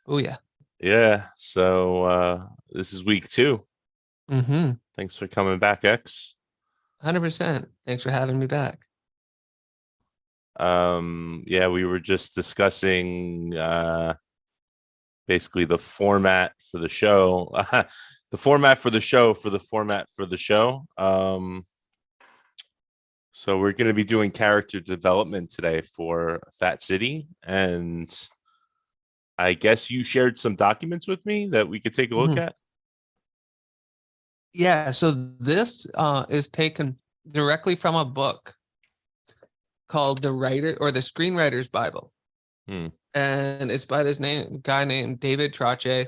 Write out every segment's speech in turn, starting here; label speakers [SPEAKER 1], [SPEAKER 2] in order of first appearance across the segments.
[SPEAKER 1] Oh yeah.
[SPEAKER 2] Yeah, so this is week 2.
[SPEAKER 1] Mm-hmm.
[SPEAKER 2] Thanks for coming back, X.
[SPEAKER 1] 100%. Thanks for having me back.
[SPEAKER 2] Yeah, we were just discussing basically the format for the show. The format for the show for the format for the show. So we're going to be doing character development today for Fat City, and I guess you shared some documents with me that we could take a look
[SPEAKER 1] Mhm.
[SPEAKER 2] at.
[SPEAKER 1] Yeah, so this is taken directly from a book called The Writer or the Screenwriter's Bible.
[SPEAKER 2] Hmm.
[SPEAKER 1] And it's by this guy named David Trottier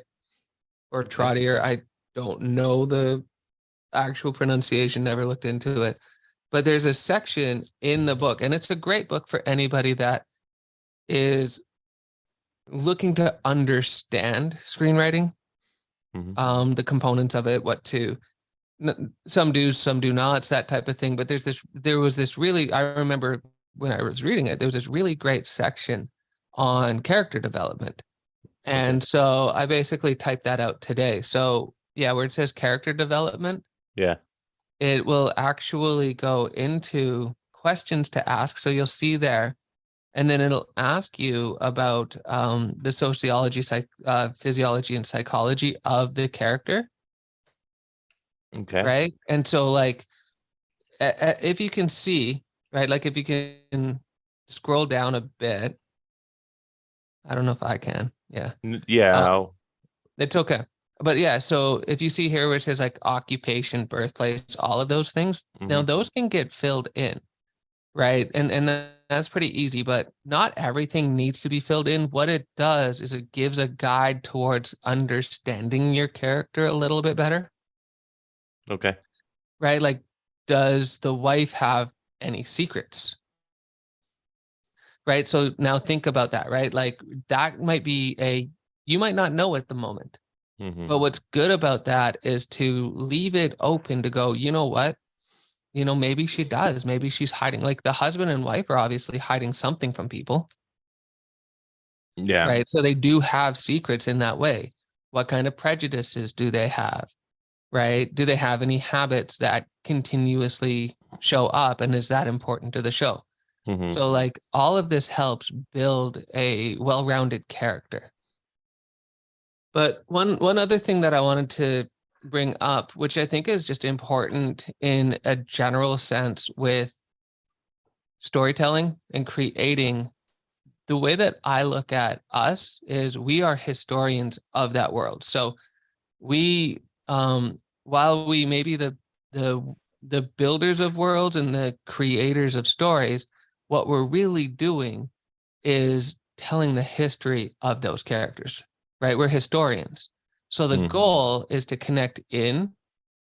[SPEAKER 1] or Trottier. I don't know the actual pronunciation, never looked into it. But there's a section in the book, and it's a great book for anybody that is looking to understand screenwriting,
[SPEAKER 2] Mhm.
[SPEAKER 1] the components of it, some do, some do not, that type of thing. But there was this really, I remember when I was reading it, there was this really great section on character development.
[SPEAKER 2] Okay.
[SPEAKER 1] And so I basically typed that out today. So yeah, where it says character development,
[SPEAKER 2] Yeah.
[SPEAKER 1] it will actually go into questions to ask. So you'll see there, and then it'll ask you about the sociology, physiology, and psychology of the character,
[SPEAKER 2] Okay.
[SPEAKER 1] right? And so like, if you can see, right, like if you can scroll down a bit, I don't know if I can. Yeah.
[SPEAKER 2] Yeah.
[SPEAKER 1] Uh, it's okay. But yeah, so if you see here where it says like occupation, birthplace, all of those things, now
[SPEAKER 2] Mhm.
[SPEAKER 1] those can get filled in, right? And that's pretty easy, but not everything needs to be filled in. What it does is it gives a guide towards understanding your character a little bit better,
[SPEAKER 2] Okay.
[SPEAKER 1] right? Like, does the wife have any secrets? Right. So now think about that, right? Like that might be you might not know at the moment.
[SPEAKER 2] Mhm.
[SPEAKER 1] But what's good about that is to leave it open to go, you know what? Maybe she does. Maybe she's hiding. Like the husband and wife are obviously hiding something from people,
[SPEAKER 2] Yeah.
[SPEAKER 1] right? So they do have secrets in that way. What kind of prejudices do they have, right? Do they have any habits that continuously show up? And is that important to the show?
[SPEAKER 2] Mhm.
[SPEAKER 1] So, like, all of this helps build a well rounded character. But one other thing that I wanted to bring up, which I think is just important in a general sense with storytelling and creating, the way that I look at us is we are historians of that world. So we, while we may be the the builders of worlds and the creators of stories, what we're really doing is telling the history of those characters, right? We're historians. So the
[SPEAKER 2] Mhm.
[SPEAKER 1] goal is to connect in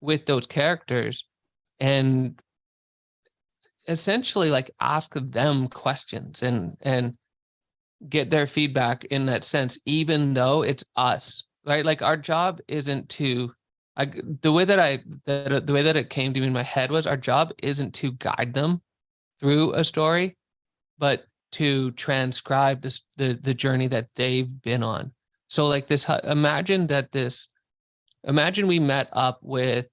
[SPEAKER 1] with those characters and essentially like ask them questions and get their feedback in that sense, even though it's us, right? Like our job isn't to the way that it came to me in my head was our job isn't to guide them through a story, but to transcribe the journey that they've been on. So like this, imagine we met up with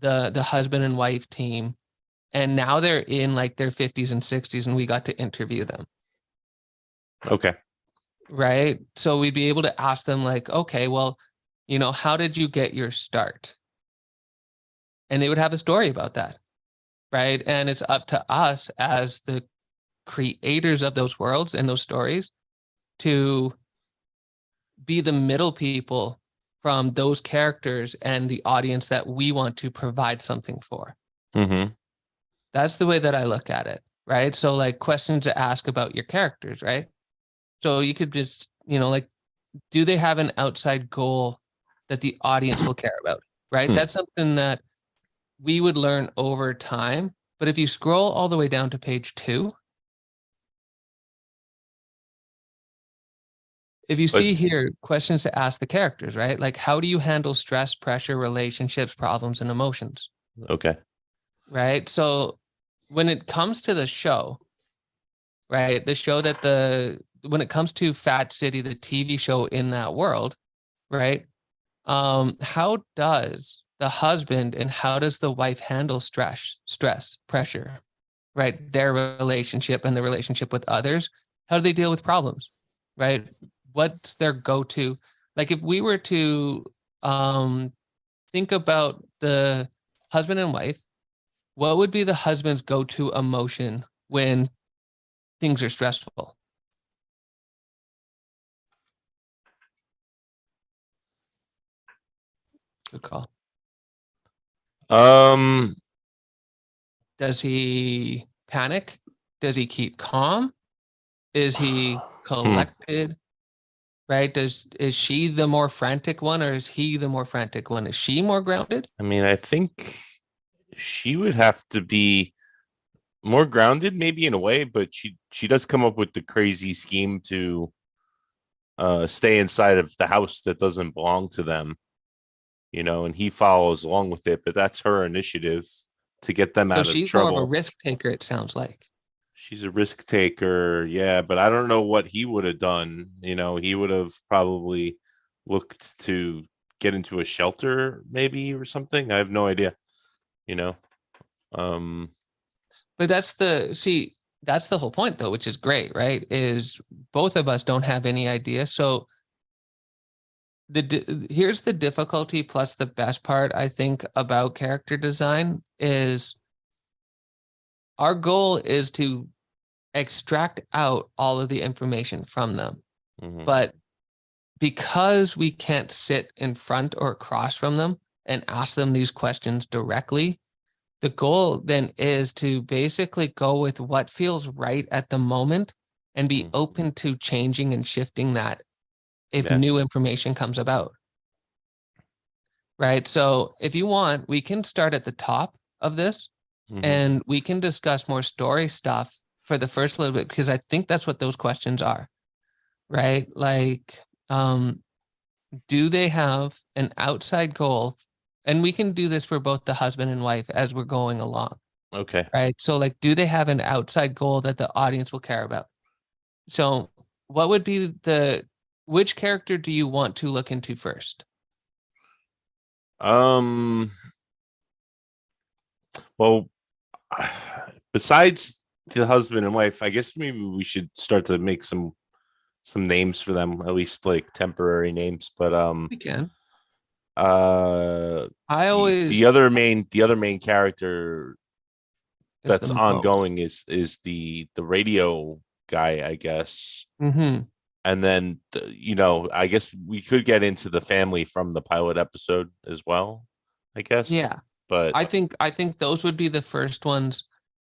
[SPEAKER 1] the husband and wife team, and now they're in like their 50s and 60s, and we got to interview them,
[SPEAKER 2] Okay.
[SPEAKER 1] right? So we'd be able to ask them like, okay, well, how did you get your start? And they would have a story about that, right? And it's up to us as the creators of those worlds and those stories to be the middle people from those characters and the audience that we want to provide something for.
[SPEAKER 2] Mhm.
[SPEAKER 1] That's the way that I look at it, right? So like questions to ask about your characters, right? So you could just, like, do they have an outside goal that the audience will care about, right?
[SPEAKER 2] Hmm.
[SPEAKER 1] That's something that we would learn over time. But if you scroll all the way down to page 2, if you
[SPEAKER 2] But
[SPEAKER 1] see here questions to ask the characters, right? Like, how do you handle stress, pressure, relationships, problems, and emotions,
[SPEAKER 2] okay.
[SPEAKER 1] right? So when it comes to the show, right, the show that when it comes to Fat City, the TV show in that world, right? How does the husband and how does the wife handle stress, pressure, right? Their relationship and the relationship with others. How do they deal with problems, right? What's their go-to? Like if we were to think about the husband and wife, what would be the husband's go-to emotion when things are stressful? Good call.
[SPEAKER 2] Um,
[SPEAKER 1] Does he panic? Does he keep calm? Is he collected? Right? Is she the more frantic one or is he the more frantic one? Is she more grounded?
[SPEAKER 2] I mean, I think she would have to be more grounded, maybe in a way, but she does come up with the crazy scheme to stay inside of the house that doesn't belong to them, and he follows along with it, but that's her initiative to get them
[SPEAKER 1] So
[SPEAKER 2] out of
[SPEAKER 1] she's more of a
[SPEAKER 2] trouble.
[SPEAKER 1] risk taker, it sounds like.
[SPEAKER 2] She's a risk taker, yeah, but I don't know what he would have done. He would have probably looked to get into a shelter, maybe, or something. I have no idea. You know, um,
[SPEAKER 1] But that's the whole point though, which is great, right? Is both of us don't have any idea. So here's the difficulty plus the best part I think about character design is our goal is to extract out all of the information from them.
[SPEAKER 2] mhm,
[SPEAKER 1] But because we can't sit in front or across from them and ask them these questions directly, the goal then is to basically go with what feels right at the moment and be
[SPEAKER 2] mhm.
[SPEAKER 1] open to changing and shifting that if
[SPEAKER 2] Yeah.
[SPEAKER 1] new information comes about. Right. So if you want, we can start at the top of this
[SPEAKER 2] Mhm.
[SPEAKER 1] and we can discuss more story stuff for the first little bit, because I think that's what those questions are. Right. Like, do they have an outside goal? And we can do this for both the husband and wife as we're going along.
[SPEAKER 2] Okay.
[SPEAKER 1] Right. So, like, do they have an outside goal that the audience will care about? So, what would be which character do you want to look into first?
[SPEAKER 2] Um. Well, besides the husband and wife, I guess maybe we should start to make some names for them, at least like temporary names. But
[SPEAKER 1] We can.
[SPEAKER 2] uh,
[SPEAKER 1] I
[SPEAKER 2] the
[SPEAKER 1] always,
[SPEAKER 2] other main character
[SPEAKER 1] it's
[SPEAKER 2] that's
[SPEAKER 1] the most.
[SPEAKER 2] ongoing is the radio guy, I guess.
[SPEAKER 1] Mm-hmm.
[SPEAKER 2] And then I guess we could get into the family from the pilot episode as well, I guess.
[SPEAKER 1] Yeah.
[SPEAKER 2] But
[SPEAKER 1] I think those would be the first ones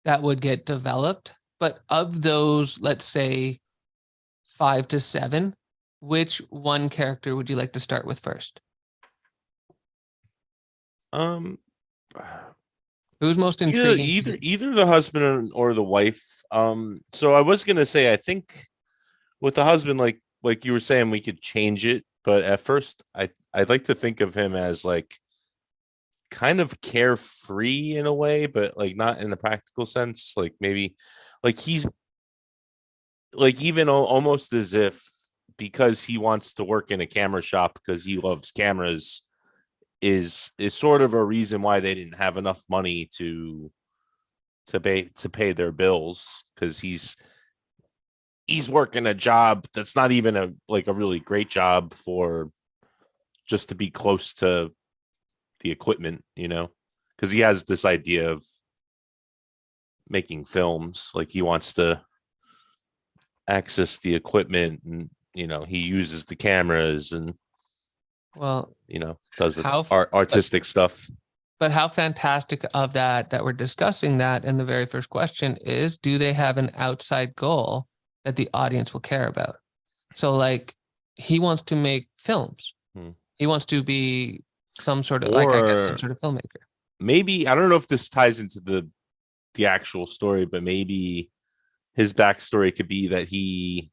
[SPEAKER 1] that would get developed. But of those, let's say 5 to 7, which one character would you like to start with first?
[SPEAKER 2] um
[SPEAKER 1] Who's most
[SPEAKER 2] either
[SPEAKER 1] intriguing to
[SPEAKER 2] either
[SPEAKER 1] you?
[SPEAKER 2] either the husband or the wife. So I was gonna say, I think with the husband, like you were saying, we could change it, but at first I'd like to think of him as like kind of carefree in a way, but like not in a practical sense. Like maybe like he's like even almost as if, because he wants to work in a camera shop because he loves cameras, is sort of a reason why they didn't have enough money to pay their bills, because he's working a job that's not even a really great job for just to be close to the equipment, because he has this idea of making films. Like he wants to access the equipment, and he uses the cameras, and
[SPEAKER 1] Well,
[SPEAKER 2] does the
[SPEAKER 1] how, but,
[SPEAKER 2] artistic stuff.
[SPEAKER 1] but how fantastic of that we're discussing that in the very first question is, do they have an outside goal that the audience will care about? So like he wants to make films.
[SPEAKER 2] Hmm.
[SPEAKER 1] He wants to be some sort of, like, I guess, some
[SPEAKER 2] Or
[SPEAKER 1] sort of filmmaker.
[SPEAKER 2] maybe, I don't know if this ties into the actual story, but maybe his backstory could be that he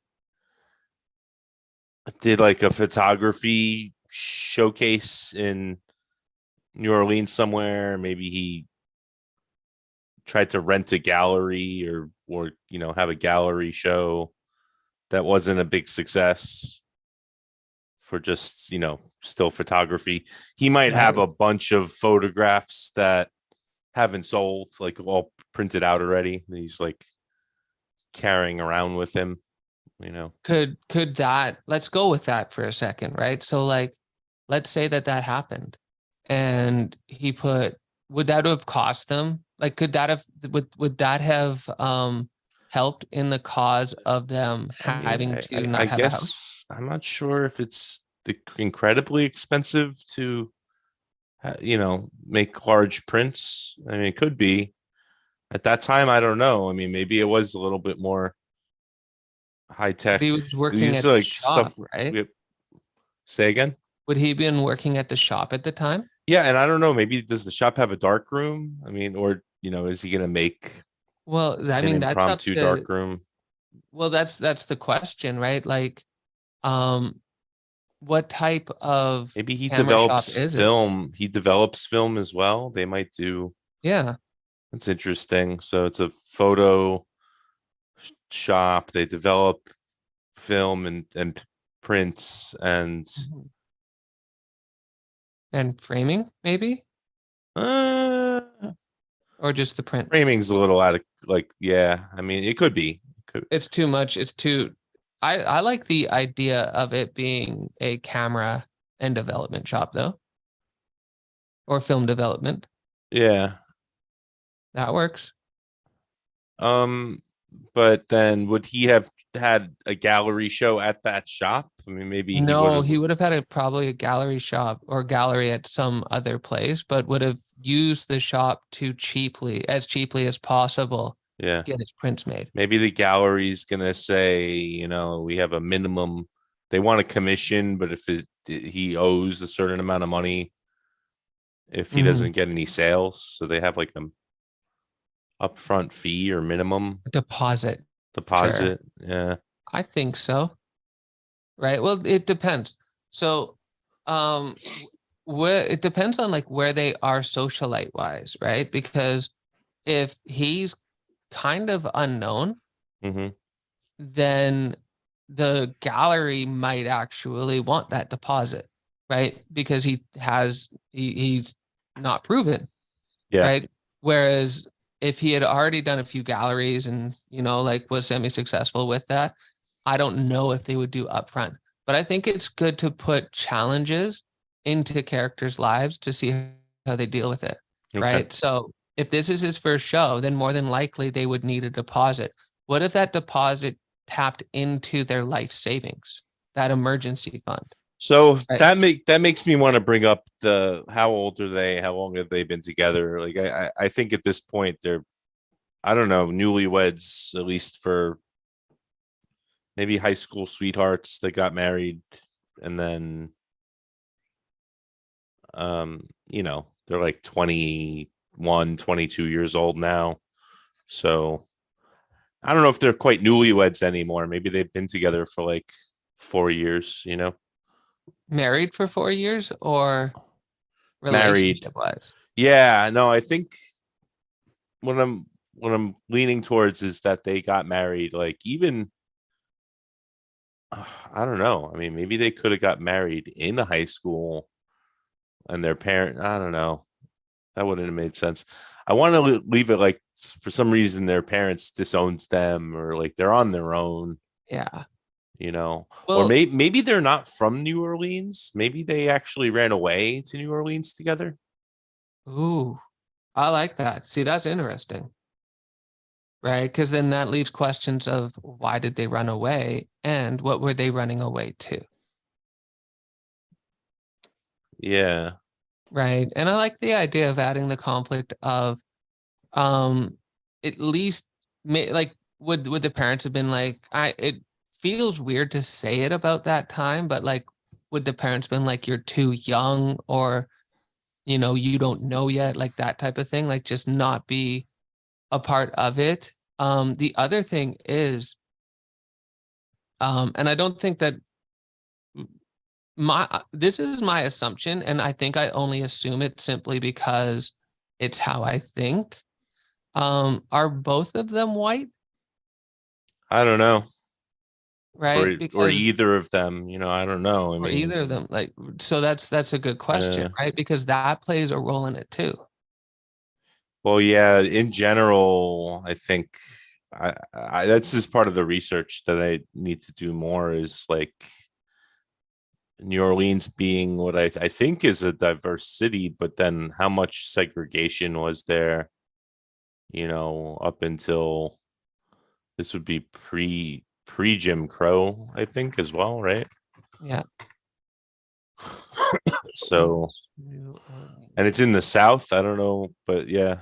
[SPEAKER 2] did like a photography showcase in New Orleans somewhere. Maybe he tried to rent a gallery, or have a gallery show. that wasn't a big success for just, still photography. He might have
[SPEAKER 1] Right.
[SPEAKER 2] a bunch of photographs that haven't sold, like all printed out already. He's like carrying around with him, you know.
[SPEAKER 1] Could that, let's go with that for a second, right? So like, let's say that happened and he put, would that have cost them? Like, could that have, would that have helped in the cause of them
[SPEAKER 2] I mean,
[SPEAKER 1] having to
[SPEAKER 2] I
[SPEAKER 1] not have a house?
[SPEAKER 2] guess I'm not sure if it's incredibly expensive to, make large prints. I mean, it could be at that time. I don't know. I mean, maybe it was a little bit more high
[SPEAKER 1] But
[SPEAKER 2] tech.
[SPEAKER 1] he was working
[SPEAKER 2] These
[SPEAKER 1] at
[SPEAKER 2] are
[SPEAKER 1] the
[SPEAKER 2] like stuff.
[SPEAKER 1] shop, right?
[SPEAKER 2] Say again.
[SPEAKER 1] Would he been working at the shop at the time?
[SPEAKER 2] Yeah, and I don't know. Maybe does the shop have a dark room? I mean, or is he gonna make
[SPEAKER 1] Well, I
[SPEAKER 2] an
[SPEAKER 1] mean, that's up
[SPEAKER 2] impromptu
[SPEAKER 1] to,
[SPEAKER 2] dark room?
[SPEAKER 1] well, that's the question, right? Like, um, what type of
[SPEAKER 2] Maybe he
[SPEAKER 1] camera shop
[SPEAKER 2] develops
[SPEAKER 1] is it?
[SPEAKER 2] film. He develops film as well. They might do.
[SPEAKER 1] Yeah.
[SPEAKER 2] That's interesting. So it's a photo shop. They develop film and prints and
[SPEAKER 1] Mhm. And framing, maybe,
[SPEAKER 2] uh
[SPEAKER 1] or just the print.
[SPEAKER 2] framing's a little out of, like, yeah. I mean, it could be.
[SPEAKER 1] It's too much. It's too. I like the idea of it being a camera and development shop though, or film development.
[SPEAKER 2] Yeah.
[SPEAKER 1] That works.
[SPEAKER 2] Um, but then would he have had a gallery show at that shop? I mean, maybe he would
[SPEAKER 1] No,
[SPEAKER 2] have.
[SPEAKER 1] he would have had probably a gallery shop or gallery at some other place, but would have used the shop to as cheaply as possible,
[SPEAKER 2] Yeah.
[SPEAKER 1] get his prints made.
[SPEAKER 2] Maybe the gallery's gonna say, we have a minimum. They want a commission, but if he owes a certain amount of money if he
[SPEAKER 1] Mhm.
[SPEAKER 2] doesn't get any sales, so they have like an upfront fee or minimum
[SPEAKER 1] Deposit. Sure.
[SPEAKER 2] deposit. Yeah.
[SPEAKER 1] I think so. Right. Well, it depends. So, um, where it depends on like where they are socialite wise, right? Because if he's kind of unknown,
[SPEAKER 2] Mm-hmm.
[SPEAKER 1] then the gallery might actually want that deposit, right? Because he's not proven,
[SPEAKER 2] Yeah.
[SPEAKER 1] right? Whereas if he had already done a few galleries and like was semi-successful with that, I don't know if they would do upfront. But I think it's good to put challenges into characters' lives to see how they deal with it,
[SPEAKER 2] Okay.
[SPEAKER 1] right? So if this is his first show, then more than likely they would need a deposit. What if that deposit tapped into their life savings, that emergency fund,
[SPEAKER 2] So
[SPEAKER 1] right?
[SPEAKER 2] that makes me want to bring up the how old are they? How long have they been together? Like I think at this point they're, I don't know, newlyweds, at least for maybe high school sweethearts that got married, and then they're like 21, 22 years old now. So I don't know if they're quite newlyweds anymore. Maybe they've been together for like 4 years.
[SPEAKER 1] Married for 4 years or
[SPEAKER 2] Married.
[SPEAKER 1] relationship wise?
[SPEAKER 2] Yeah, no, I think what I'm leaning towards is that they got married, like, even I don't know. I mean, maybe they could have got married in high school and their parent, I don't know. That wouldn't have made sense. I want to leave it like for some reason their parents disowns them, or like they're on their own,
[SPEAKER 1] Yeah.
[SPEAKER 2] or
[SPEAKER 1] Well,
[SPEAKER 2] maybe they're not from New Orleans. Maybe they actually ran away to New Orleans together.
[SPEAKER 1] ooh, I like that. See, that's interesting, right? Because then that leaves questions of why did they run away and what were they running away to,
[SPEAKER 2] Yeah.
[SPEAKER 1] right? And I like the idea of adding the conflict of, um, at least like would the parents have been like, it feels weird to say it about that time, but like, would the parents been like, you're too young or, you don't know yet, like that type of thing, like just not be a part of it. The other thing is, and I don't think that this is my assumption, and I think I only assume it simply because it's how I think. Are both of them white?
[SPEAKER 2] I don't know.
[SPEAKER 1] right?
[SPEAKER 2] or
[SPEAKER 1] Because
[SPEAKER 2] either of them, I don't know. I
[SPEAKER 1] or
[SPEAKER 2] mean,
[SPEAKER 1] either of them, like, so that's a good question, right? Because that plays a role in it too.
[SPEAKER 2] well, yeah, in general, I think that's just part of the research that I need to do more is like New Orleans being what I think is a diverse city, but then how much segregation was there, up until this would be pre Jim Crow, I think, as well, right?
[SPEAKER 1] Yeah.
[SPEAKER 2] So,
[SPEAKER 1] New Orleans.
[SPEAKER 2] and it's in the South. I don't know, but yeah.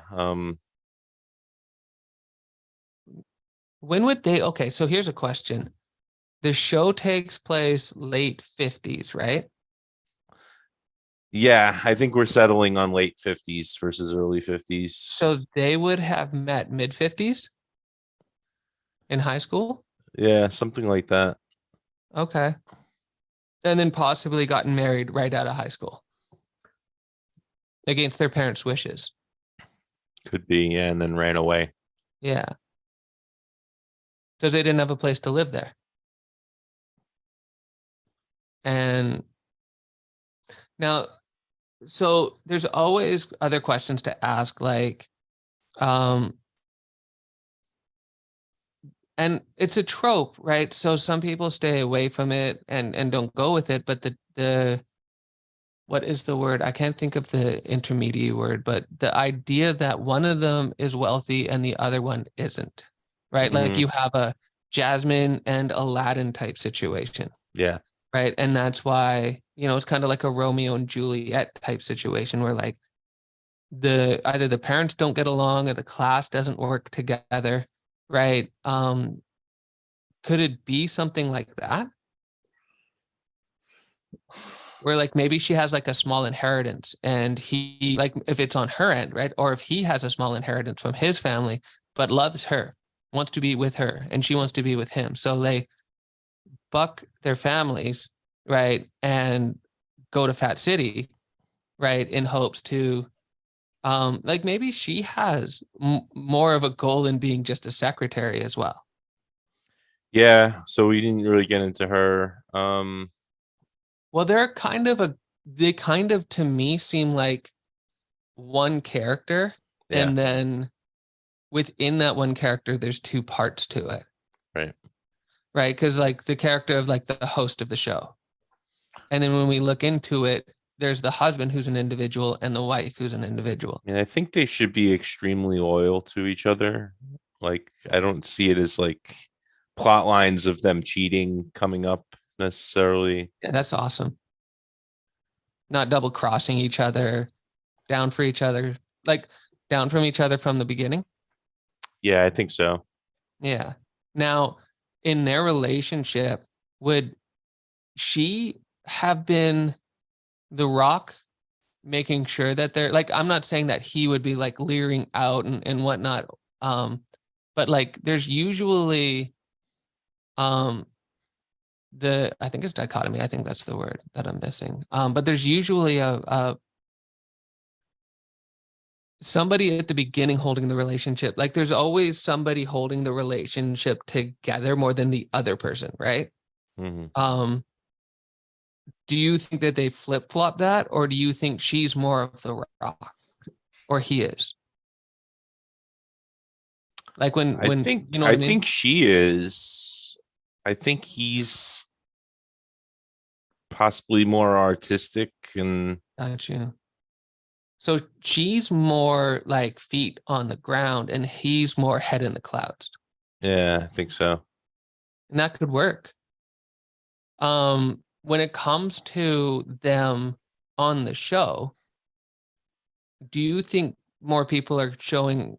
[SPEAKER 1] When would they? Okay, so here's a question. The show takes place late 50s, right?
[SPEAKER 2] Yeah, I think we're settling on late 50s versus early 50s.
[SPEAKER 1] So they would have met mid 50s in high school.
[SPEAKER 2] Yeah, something like that.
[SPEAKER 1] Okay. And then possibly gotten married right out of high school against their parents' wishes.
[SPEAKER 2] Could be, yeah, and then ran away.
[SPEAKER 1] Yeah. Because they didn't have a place to live there. And now, so there's always other questions to ask, like, um, and it's a trope, right? So some people stay away from it and don't go with it, but the what is the word? I can't think of the intermediate word, but the idea that one of them is wealthy and the other one isn't, right? Like you have a Jasmine and Aladdin type situation,
[SPEAKER 2] Yeah.
[SPEAKER 1] right? And that's why, it's kind of like a Romeo and Juliet type situation where like either the parents don't get along or the class doesn't work together, right? Could it be something like that? Where like maybe she has like a small inheritance and he like if it's on her end, right? Or if he has a small inheritance from his family, but loves her, wants to be with her, and she wants to be with him. So they buck their families, right? And go to Fat City, right? In hopes to like maybe she has more of a goal in being just a secretary as well.
[SPEAKER 2] Yeah, so we didn't really get into her.
[SPEAKER 1] Well, they kind of to me seem like one character,
[SPEAKER 2] Yeah,
[SPEAKER 1] and then within that one character, there's two parts to it,
[SPEAKER 2] right.
[SPEAKER 1] right? Because like the character of like the host of the show, and then when we look into it, there's the husband who's an individual and the wife who's an individual.
[SPEAKER 2] And I think they should be extremely loyal to each other. Like, I don't see it as like plot lines of them cheating coming up necessarily.
[SPEAKER 1] Yeah, that's awesome. Not double crossing each other, down for each other, like down from each other from the beginning.
[SPEAKER 2] Yeah, I think so.
[SPEAKER 1] Yeah. Now, in their relationship, would she have been the rock making sure that they're like, I'm not saying that he would be like leering out and whatnot. But like there's usually um I think it's dichotomy. I think that's the word that I'm missing. But there's usually a somebody at the beginning holding the relationship. Like there's always somebody holding the relationship together more than the other person, right?
[SPEAKER 2] Mhm.
[SPEAKER 1] Um, do you think that they flip flop that, or do you think she's more of the rock, or he is? Like
[SPEAKER 2] I
[SPEAKER 1] when
[SPEAKER 2] think
[SPEAKER 1] you know what
[SPEAKER 2] I
[SPEAKER 1] I mean?
[SPEAKER 2] think she is. I think he's possibly more artistic and
[SPEAKER 1] Got you. So she's more like feet on the ground, and he's more head in the clouds,
[SPEAKER 2] yeah, I think so.
[SPEAKER 1] and that could work. When it comes to them on the show, do you think more people are coming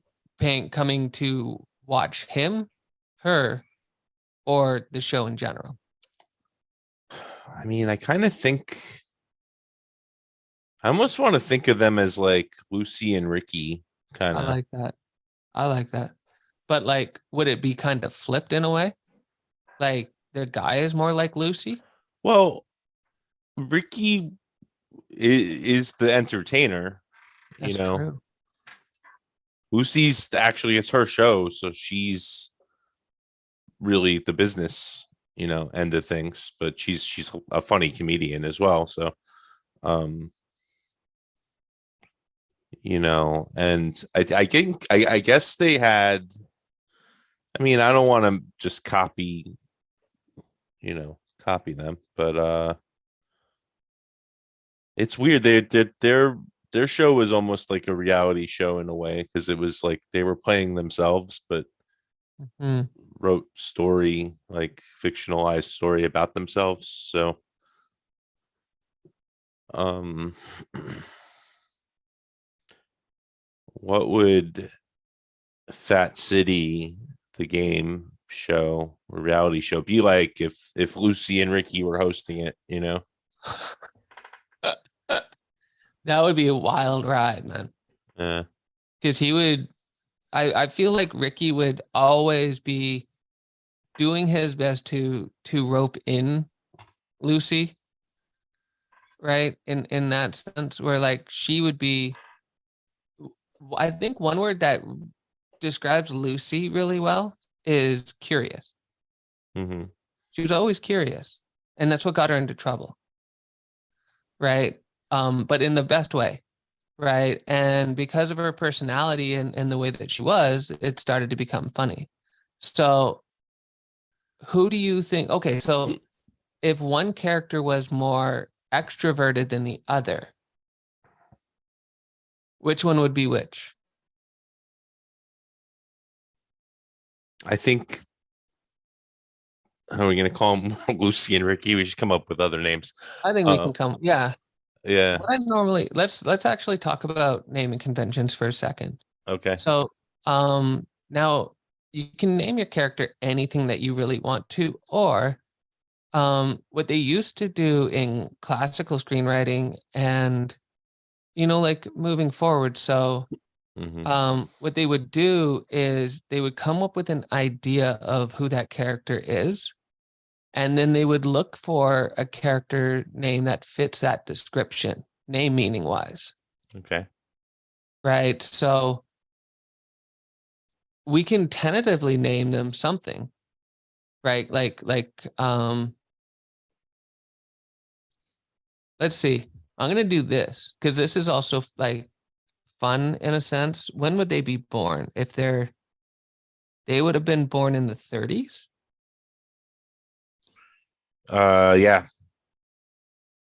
[SPEAKER 1] to watch him, her, or the show in general?
[SPEAKER 2] I mean, I kind of think I almost want to think of them as like Lucy and Ricky, kind
[SPEAKER 1] I
[SPEAKER 2] of.
[SPEAKER 1] like that. I like that. But like, would it be kind of flipped in a way? Like the guy is more like Lucy?
[SPEAKER 2] Well, Ricky is the entertainer, you
[SPEAKER 1] That's
[SPEAKER 2] know.
[SPEAKER 1] true.
[SPEAKER 2] Lucy's actually it's her show, so she's really the business. end of things. But she's a funny comedian as well. So, um, and I think I guess they had. I mean, I don't want to just copy them, but it's weird. Their show was almost like a reality show in a way because it was like they were playing themselves, but
[SPEAKER 1] Mhm.
[SPEAKER 2] wrote story like fictionalized story about themselves. So, um, what would Fat City, the game show or reality show, be like if Lucy and Ricky were hosting it?
[SPEAKER 1] That would be a wild ride, man.
[SPEAKER 2] Uh,
[SPEAKER 1] Because I feel like Ricky would always be doing his best to rope in Lucy, right? In that sense, where like she would be, I think one word that describes Lucy really well is curious.
[SPEAKER 2] mhm.
[SPEAKER 1] She was always curious, and that's what got her into trouble, right? But in the best way, right? And because of her personality and the way that she was, it started to become funny. So, who do you think? Okay, so if one character was more extroverted than the other, which one would be which?
[SPEAKER 2] I think how are we going to call them Lucy and Ricky? We should come up with other names.
[SPEAKER 1] I think we
[SPEAKER 2] Uh,
[SPEAKER 1] can come. Yeah.
[SPEAKER 2] yeah.
[SPEAKER 1] What I normally let's actually talk about naming conventions for a second.
[SPEAKER 2] Okay.
[SPEAKER 1] So, now you can name your character anything that you really want to, or what they used to do in classical screenwriting and like moving forward. So,
[SPEAKER 2] Hmm.
[SPEAKER 1] what they would do is they would come up with an idea of who that character is, and then they would look for a character name that fits that description, name meaning wise,
[SPEAKER 2] Okay.
[SPEAKER 1] right? So we can tentatively name them something, right? Let's see. I'm gonna do this because this is also like fun in a sense. When would they be born? If they would have been born in the 30s.
[SPEAKER 2] Yeah.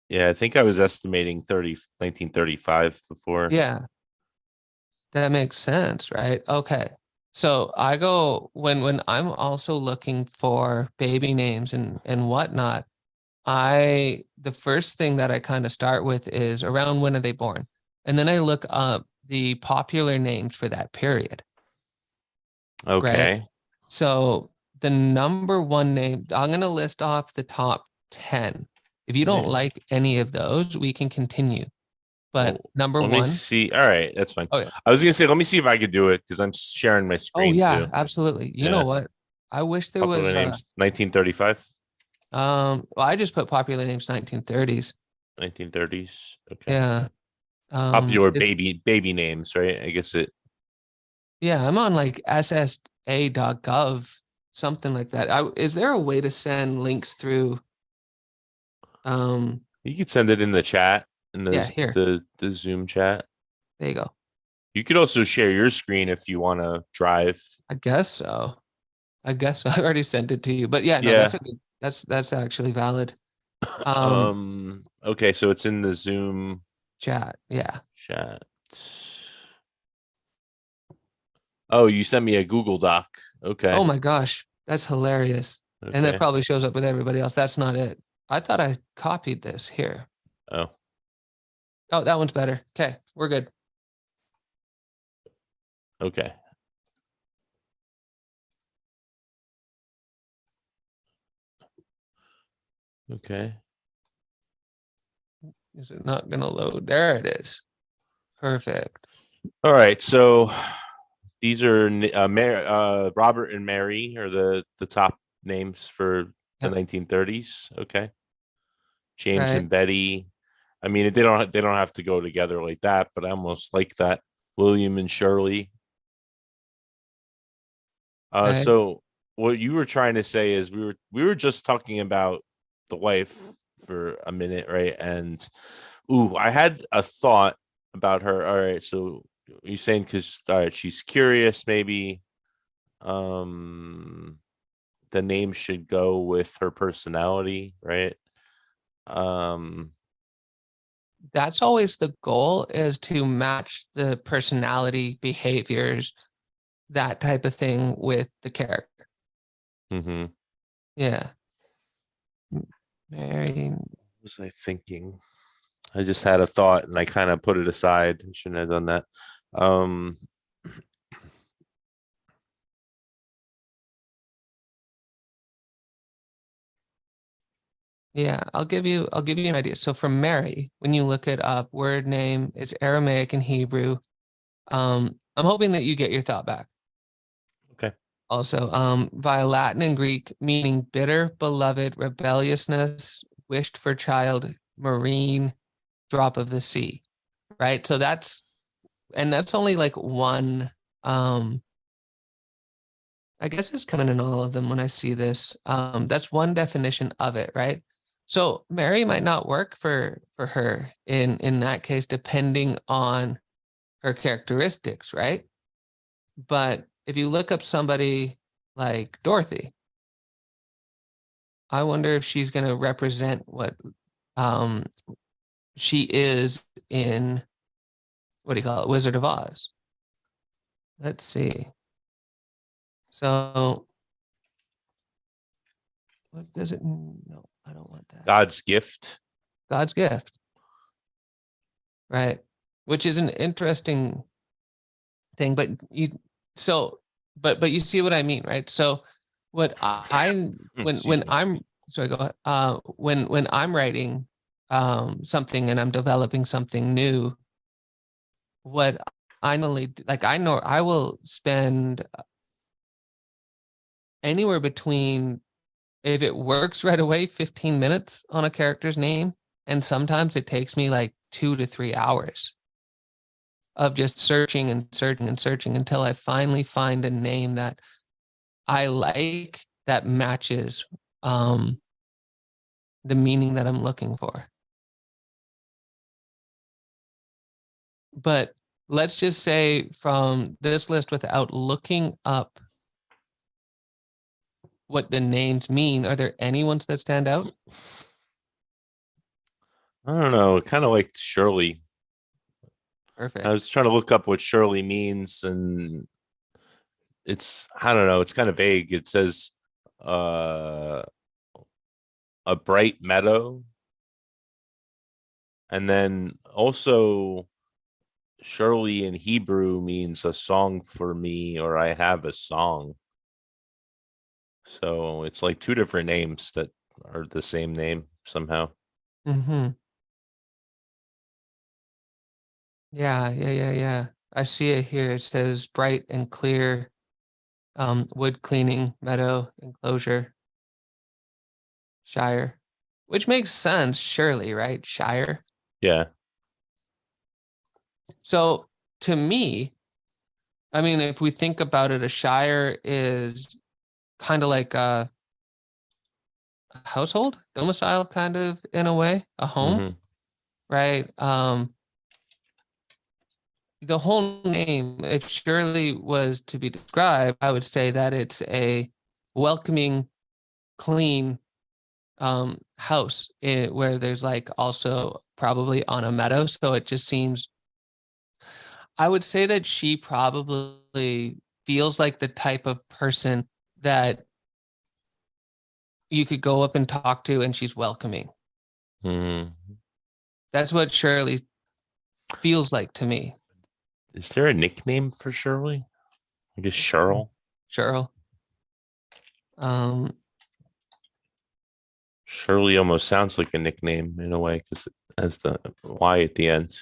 [SPEAKER 2] Yeah, I think I was estimating 1935 before.
[SPEAKER 1] Yeah, that makes sense, right? Okay. So I go when I'm also looking for baby names and whatnot, the first thing that I kind of start with is around when are they born? And then I look up the popular names for that period, right?
[SPEAKER 2] Okay.
[SPEAKER 1] So the number one name, I'm going to list off the top 10. If you don't
[SPEAKER 2] Yeah.
[SPEAKER 1] like any of those, we can continue. But
[SPEAKER 2] Well,
[SPEAKER 1] number
[SPEAKER 2] let me
[SPEAKER 1] one,
[SPEAKER 2] see. All right, that's fine.
[SPEAKER 1] oh yeah.
[SPEAKER 2] I was gonna say, let me see if I could do it because I'm sharing my
[SPEAKER 1] Oh
[SPEAKER 2] screen
[SPEAKER 1] yeah,
[SPEAKER 2] too.
[SPEAKER 1] absolutely. You know
[SPEAKER 2] Yeah.
[SPEAKER 1] what? I wish there
[SPEAKER 2] Popular
[SPEAKER 1] was
[SPEAKER 2] names 1935,
[SPEAKER 1] well, I just put popular names 1930s.
[SPEAKER 2] 1930s. Okay.
[SPEAKER 1] Yeah.
[SPEAKER 2] Popular
[SPEAKER 1] It's
[SPEAKER 2] baby names, right? I guess it.
[SPEAKER 1] yeah, I'm on like ssa.gov, something like that. Is there a way to send links through um
[SPEAKER 2] You could send it in the chat in
[SPEAKER 1] yeah,
[SPEAKER 2] the
[SPEAKER 1] here.
[SPEAKER 2] the Zoom chat.
[SPEAKER 1] There you go.
[SPEAKER 2] You could also share your screen if you want to drive.
[SPEAKER 1] I guess so. I guess so. I already sent it to you. But yeah, no,
[SPEAKER 2] Yeah.
[SPEAKER 1] that's actually valid. Um
[SPEAKER 2] Okay, so it's in the Zoom
[SPEAKER 1] chat. Yeah.
[SPEAKER 2] chat. Oh, you sent me a Google Doc.
[SPEAKER 1] Oh
[SPEAKER 2] Okay.
[SPEAKER 1] my gosh, that's hilarious. And that
[SPEAKER 2] Okay.
[SPEAKER 1] probably shows up with everybody else. That's not it. I thought I copied this here.
[SPEAKER 2] Oh,
[SPEAKER 1] Oh, that one's better. Okay, we're good.
[SPEAKER 2] okay. Okay.
[SPEAKER 1] Is it not gonna load? There it is. Perfect.
[SPEAKER 2] All right. So these are Robert and Mary are the top names for the
[SPEAKER 1] Yep.
[SPEAKER 2] 1930s. Okay. James
[SPEAKER 1] Right.
[SPEAKER 2] and Betty. I mean, they don't have to go together like that, but I almost like that. William and Shirley.
[SPEAKER 1] Right.
[SPEAKER 2] So what you were trying to say is we were just talking about the wife for a minute, right? And I had a thought about her. All right, so you're saying because all right, she's curious, maybe. Um, the name should go with her personality, right? Um,
[SPEAKER 1] That's always the goal, is to match the personality, behaviors, that type of thing with the character.
[SPEAKER 2] mm-hmm.
[SPEAKER 1] Yeah. Mary.
[SPEAKER 2] What was I thinking? I just had a thought and I kind of put it aside. I shouldn't have done that. Um,
[SPEAKER 1] Yeah, I'll give you an idea. So for Mary, when you look it up, word name is Aramaic and Hebrew. I'm hoping that you get your thought back.
[SPEAKER 2] okay.
[SPEAKER 1] Also, via Latin and Greek, meaning bitter, beloved, rebelliousness, wished for child, marine, drop of the sea. Right. So that's only like one. I guess it's coming in all of them when I see this. That's one definition of it, right? So Mary might not work for her in that case, depending on her characteristics, right? But if you look up somebody like Dorothy, I wonder if she's going to represent what um, she is in, what do you call it, Wizard of Oz. Let's see. So what does it? No, I don't want that.
[SPEAKER 2] God's gift.
[SPEAKER 1] God's gift, right? Which is an interesting thing, but you see what I mean, right? So what I when I'm sorry, go ahead. When I'm writing something and I'm developing something new, what I normally like, I know I will spend anywhere between, if it works right away, 15 minutes on a character's name, and sometimes it takes me like 2 to 3 hours of just searching and searching and searching until I finally find a name that I like, that matches the meaning that I'm looking for. But let's just say from this list, without looking up what the names mean, are there any ones that stand out?
[SPEAKER 2] I don't know. Kind of like Shirley.
[SPEAKER 1] Perfect.
[SPEAKER 2] I was trying to look up what Shirley means, and I don't know. It's kind of vague. It says uh, a bright meadow, and then also Shirley in Hebrew means a song for me, or I have a song. So it's like two different names that are the same name somehow.
[SPEAKER 1] Mm-hmm. Yeah. I see it here. It says bright and clear, wood cleaning, meadow, enclosure, Shire, which makes sense, surely, right? Shire.
[SPEAKER 2] Yeah.
[SPEAKER 1] So to me, I mean, if we think about it, a Shire is kind of like a household, domicile, kind of, in a way, a home,
[SPEAKER 2] Mm-hmm.
[SPEAKER 1] right? The whole name, if Shirley was to be described, I would say that it's a welcoming, clean house, where there's like also probably on a meadow. So it just seems, I would say that she probably feels like the type of person that you could go up and talk to and she's welcoming.
[SPEAKER 2] Mm-hmm.
[SPEAKER 1] That's what Shirley feels like to me.
[SPEAKER 2] Is there a nickname for Shirley? I guess Cheryl.
[SPEAKER 1] Cheryl.
[SPEAKER 2] Shirley almost sounds like a nickname in a way because it has the Y at the end.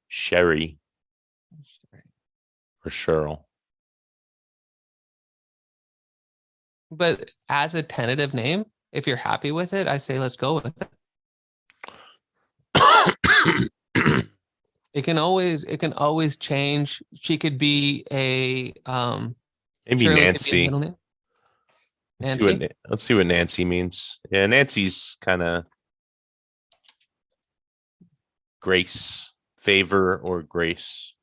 [SPEAKER 2] Sherry or Cheryl.
[SPEAKER 1] But as a tentative name, if you're happy with it, I say let's go with it. It can always change. She could be a
[SPEAKER 2] Maybe
[SPEAKER 1] Shirley could be a
[SPEAKER 2] Nancy.
[SPEAKER 1] middle name. Nancy?
[SPEAKER 2] Let's see what Nancy means. Yeah, Nancy's kind of grace, favor, or grace.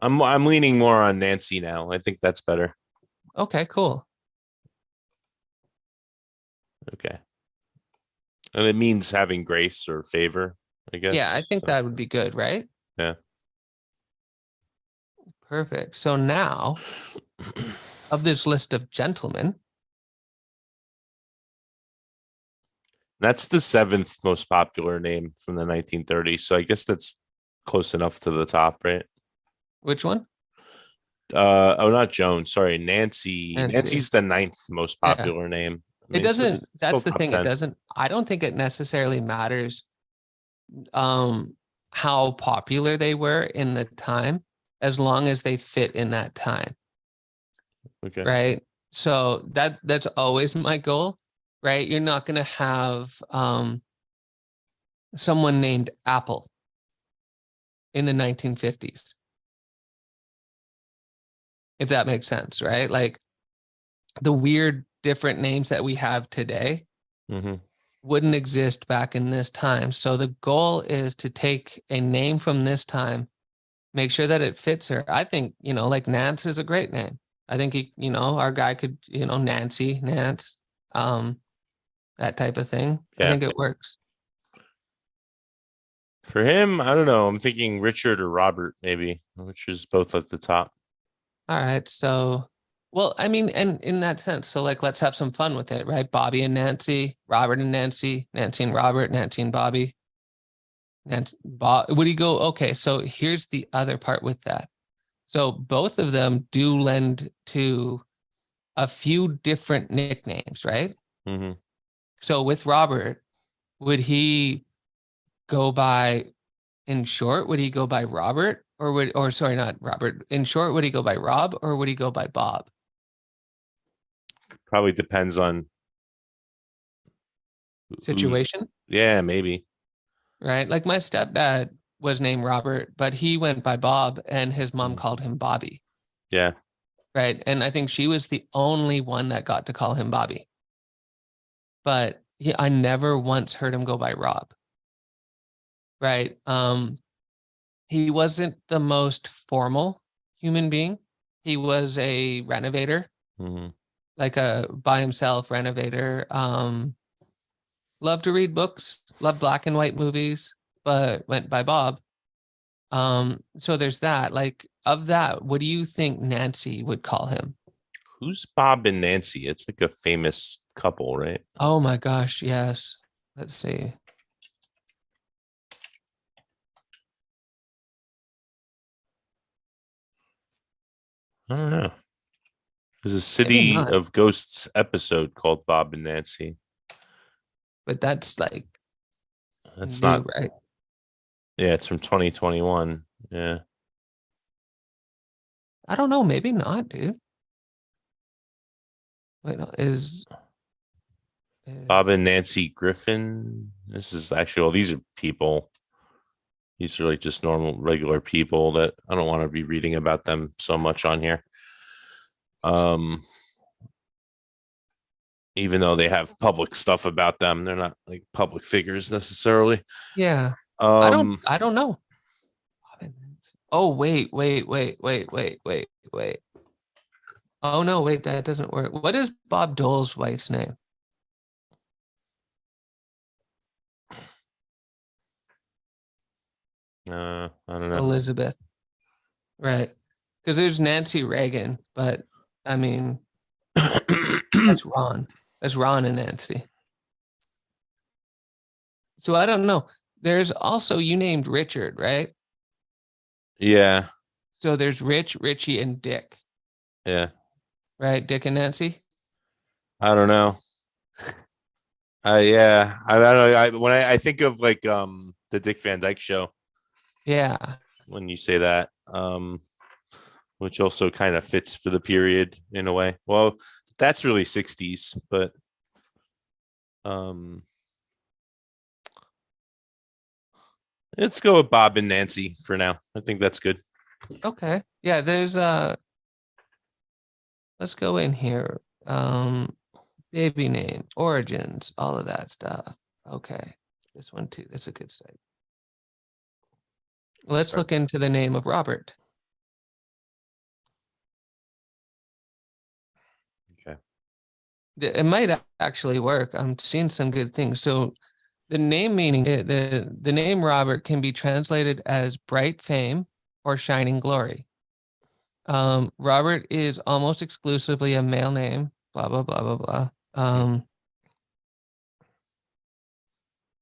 [SPEAKER 2] I'm leaning more on Nancy now. I think that's better.
[SPEAKER 1] Okay, cool.
[SPEAKER 2] Okay. And it means having grace or favor, I
[SPEAKER 1] Yeah, I
[SPEAKER 2] guess.
[SPEAKER 1] think
[SPEAKER 2] So,
[SPEAKER 1] that would be good, right?
[SPEAKER 2] yeah.
[SPEAKER 1] Perfect. So now, of this list of gentlemen,
[SPEAKER 2] That's the seventh most popular name from the 1930s. So I guess that's close enough to the top, right?
[SPEAKER 1] which one?
[SPEAKER 2] Oh, not Joan. Sorry, Nancy.
[SPEAKER 1] Nancy.
[SPEAKER 2] Nancy's the ninth most
[SPEAKER 1] Yeah.
[SPEAKER 2] popular name. I
[SPEAKER 1] It
[SPEAKER 2] mean, so
[SPEAKER 1] doesn't,
[SPEAKER 2] it's still
[SPEAKER 1] that's the
[SPEAKER 2] top
[SPEAKER 1] thing. It
[SPEAKER 2] 10.
[SPEAKER 1] doesn't, I don't think it necessarily matters um how popular they were in the time, as long as they fit in that time,
[SPEAKER 2] Okay.
[SPEAKER 1] right? So that's always my goal, right? You're not going to have someone named Apple in the 1950s, if that makes sense, right? Like the weird different names that we have today
[SPEAKER 2] Mm-hmm.
[SPEAKER 1] wouldn't exist back in this time. So the goal is to take a name from this time, make sure that it fits her. I think, like Nance is a great name. I think our guy could, Nancy, Nance, um, that type of thing. I
[SPEAKER 2] Yeah.
[SPEAKER 1] think it works.
[SPEAKER 2] For him, I don't know. I'm thinking Richard or Robert, maybe, which is both at the top.
[SPEAKER 1] All right. So, well, I mean, and in that sense, so like, let's have some fun with it, right? Bobby and Nancy, Robert and Nancy, Nancy and Robert, Nancy and Bobby, Nancy, Bob. Would he go? Okay. So here's the other part with that. So both of them do lend to a few different nicknames, right?
[SPEAKER 2] Mm-hmm.
[SPEAKER 1] So with Robert, would he go by, in short, would he go by Robert, or sorry, not Robert. In short, would he go by Rob, or would he go by Bob?
[SPEAKER 2] Probably depends on who.
[SPEAKER 1] Situation,
[SPEAKER 2] Yeah, maybe.
[SPEAKER 1] right? Like my stepdad was named Robert, but he went by Bob and his mom
[SPEAKER 2] Mm.
[SPEAKER 1] called him Bobby,
[SPEAKER 2] Yeah.
[SPEAKER 1] right? And I think she was the only one that got to call him Bobby. But I never once heard him go by Rob, right? He wasn't the most formal human being. He was a renovator,
[SPEAKER 2] Mm-hmm.
[SPEAKER 1] like a by himself renovator. Loved to read books, loved black and white movies, but went by Bob. So there's that. Like of that, what do you think Nancy would call him?
[SPEAKER 2] Who's Bob and Nancy? It's like a famous couple, right?
[SPEAKER 1] Oh my gosh, yes. Let's see.
[SPEAKER 2] I don't know. There's a
[SPEAKER 1] Maybe
[SPEAKER 2] City
[SPEAKER 1] not,
[SPEAKER 2] of Ghosts episode called Bob and Nancy.
[SPEAKER 1] but that's like
[SPEAKER 2] That's
[SPEAKER 1] new,
[SPEAKER 2] not,
[SPEAKER 1] right?
[SPEAKER 2] yeah, it's from 2021. Yeah.
[SPEAKER 1] I don't know, maybe not, dude. Wait, no,
[SPEAKER 2] Bob
[SPEAKER 1] is
[SPEAKER 2] and Nancy Griffin. This is actually, well, these are people. These are like just normal, regular people that I don't want to be reading about them so much on here. Um, even though they have public stuff about them, they're not like public figures necessarily.
[SPEAKER 1] yeah.
[SPEAKER 2] Um,
[SPEAKER 1] I don't know. Oh, wait. Oh no, wait, that doesn't work. What is Bob Dole's wife's name?
[SPEAKER 2] I don't know.
[SPEAKER 1] Elizabeth. Right. Because there's Nancy Reagan, but I mean, that's Ron. That's Ron and Nancy. So I don't know. There's also, you named Richard, right?
[SPEAKER 2] Yeah,
[SPEAKER 1] So there's Rich, Richie, and Dick,
[SPEAKER 2] yeah.
[SPEAKER 1] right? Dick and Nancy.
[SPEAKER 2] I don't know. Yeah, I don't know. When I think of like the Dick Van Dyke Show,
[SPEAKER 1] Yeah.
[SPEAKER 2] when you say that, which also kind of fits for the period in a way. Well, that's really 60s, but um, let's go with Bob and Nancy for now. I think that's good.
[SPEAKER 1] Okay. Yeah, there's let's go in here. Baby name, origins, all of that stuff. Okay. This one too. That's a good site. Let's
[SPEAKER 2] Okay.
[SPEAKER 1] look into the name of Robert.
[SPEAKER 2] Okay.
[SPEAKER 1] It might actually work. I'm seeing some good things. So the name meaning, the name Robert can be translated as bright fame or shining glory. Robert is almost exclusively a male name, blah, blah, blah, blah, blah.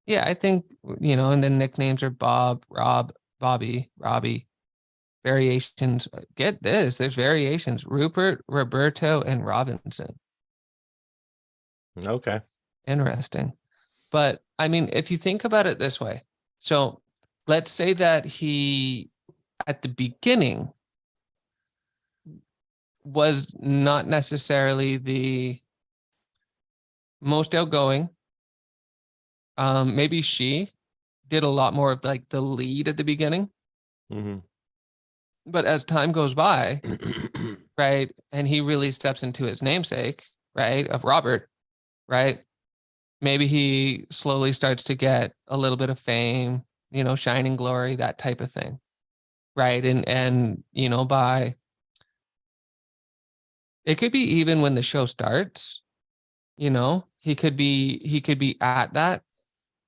[SPEAKER 1] Yeah, I think, and then nicknames are Bob, Rob, Bobby, Robbie. Variations, get this, there's variations. Rupert, Roberto, and Robinson.
[SPEAKER 2] Okay.
[SPEAKER 1] Interesting. But I mean, if you think about it this way, so let's say that he, at the beginning, was not necessarily the most outgoing. Maybe she did a lot more of like the lead at the beginning.
[SPEAKER 2] Mm-hmm.
[SPEAKER 1] But as time goes by, right, and he really steps into his namesake, right, of Robert, right, maybe he slowly starts to get a little bit of fame, shining glory, that type of thing, right, and by it could be even when the show starts, he could be at that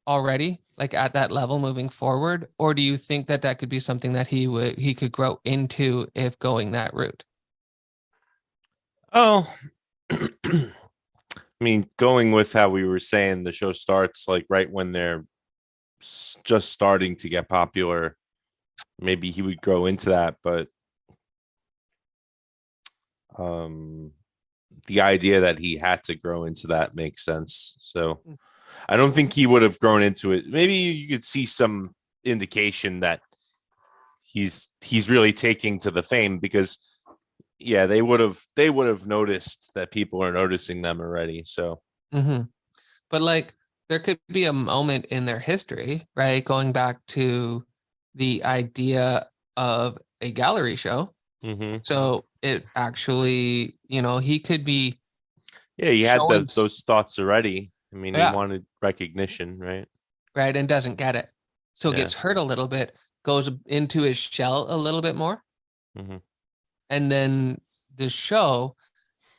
[SPEAKER 1] already, like at that level moving forward, or do you think that that could be something that he could grow into if going that route?
[SPEAKER 2] Oh, I mean, going with how we were saying, the show starts like right when they're just starting to get popular. Maybe he would grow into that, but um, the idea that he had to grow into that makes sense. So I don't think he would have grown into it. Maybe you could see some indication that he's really taking to the fame, because yeah, they would have noticed that people are noticing them already. So
[SPEAKER 1] Mm-hmm. But like there could be a moment in their history, right? Going back to the idea of a gallery show.
[SPEAKER 2] mm-hmm.
[SPEAKER 1] So it actually, he could be
[SPEAKER 2] Yeah, he had
[SPEAKER 1] showing,
[SPEAKER 2] those thoughts already. I mean, he
[SPEAKER 1] yeah,
[SPEAKER 2] wanted recognition, right?
[SPEAKER 1] right, and doesn't get it. So
[SPEAKER 2] Yeah.
[SPEAKER 1] gets hurt a little bit, goes into his shell a little bit more.
[SPEAKER 2] Mm-hmm.
[SPEAKER 1] And then the show,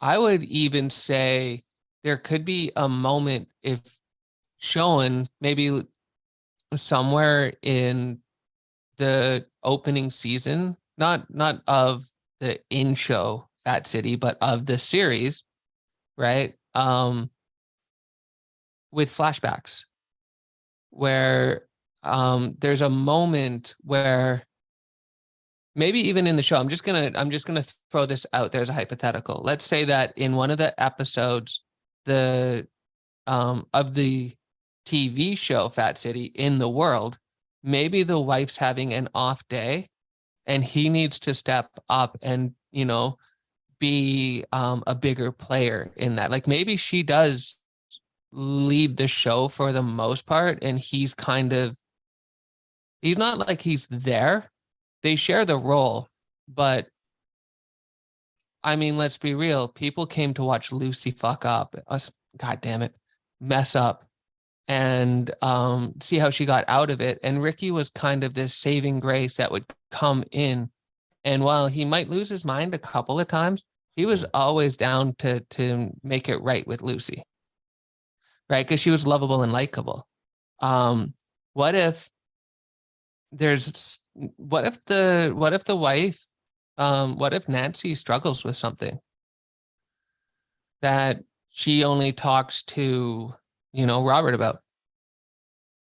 [SPEAKER 1] I would even say there could be a moment if shown maybe somewhere in the opening season, not of the in show Fat City, but of the series, right? With flashbacks where there's a moment where maybe even in the show, I'm just gonna throw this out there as a hypothetical. Let's say that in one of the episodes, the of the TV show Fat City in the world, maybe the wife's having an off day and he needs to step up and be a bigger player in that. Like maybe she does lead the show for the most part, and he's not like he's there. They share the role, but I mean, let's be real. People came to watch Lucy fuck up, us, god damn it, mess up, and see how she got out of it. And Ricky was kind of this saving grace that would come in. And while he might lose his mind a couple of times, he was always down to make it right with Lucy, right? Because she was lovable and likable. What if there's what if the wife, what if Nancy struggles with something that she only talks to, Robert about,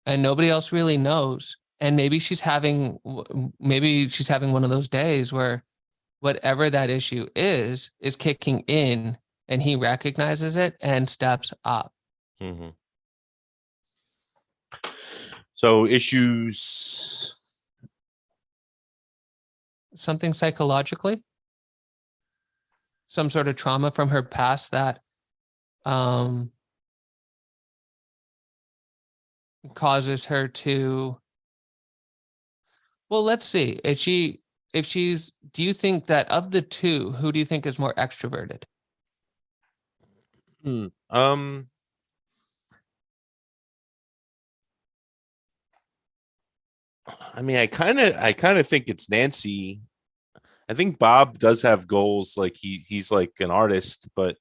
[SPEAKER 1] and nobody else really knows, and maybe she's having one of those days where whatever that issue is kicking in, and he recognizes it and steps up.
[SPEAKER 2] Mm-hmm. So issues.
[SPEAKER 1] Something psychologically, some sort of trauma from her past that um causes her to, well, let's see, is she do you think that of the two, who do you think is more extroverted?
[SPEAKER 2] Hmm. I mean, I kind of think it's Nancy. I think Bob does have goals. Like he's like an artist, but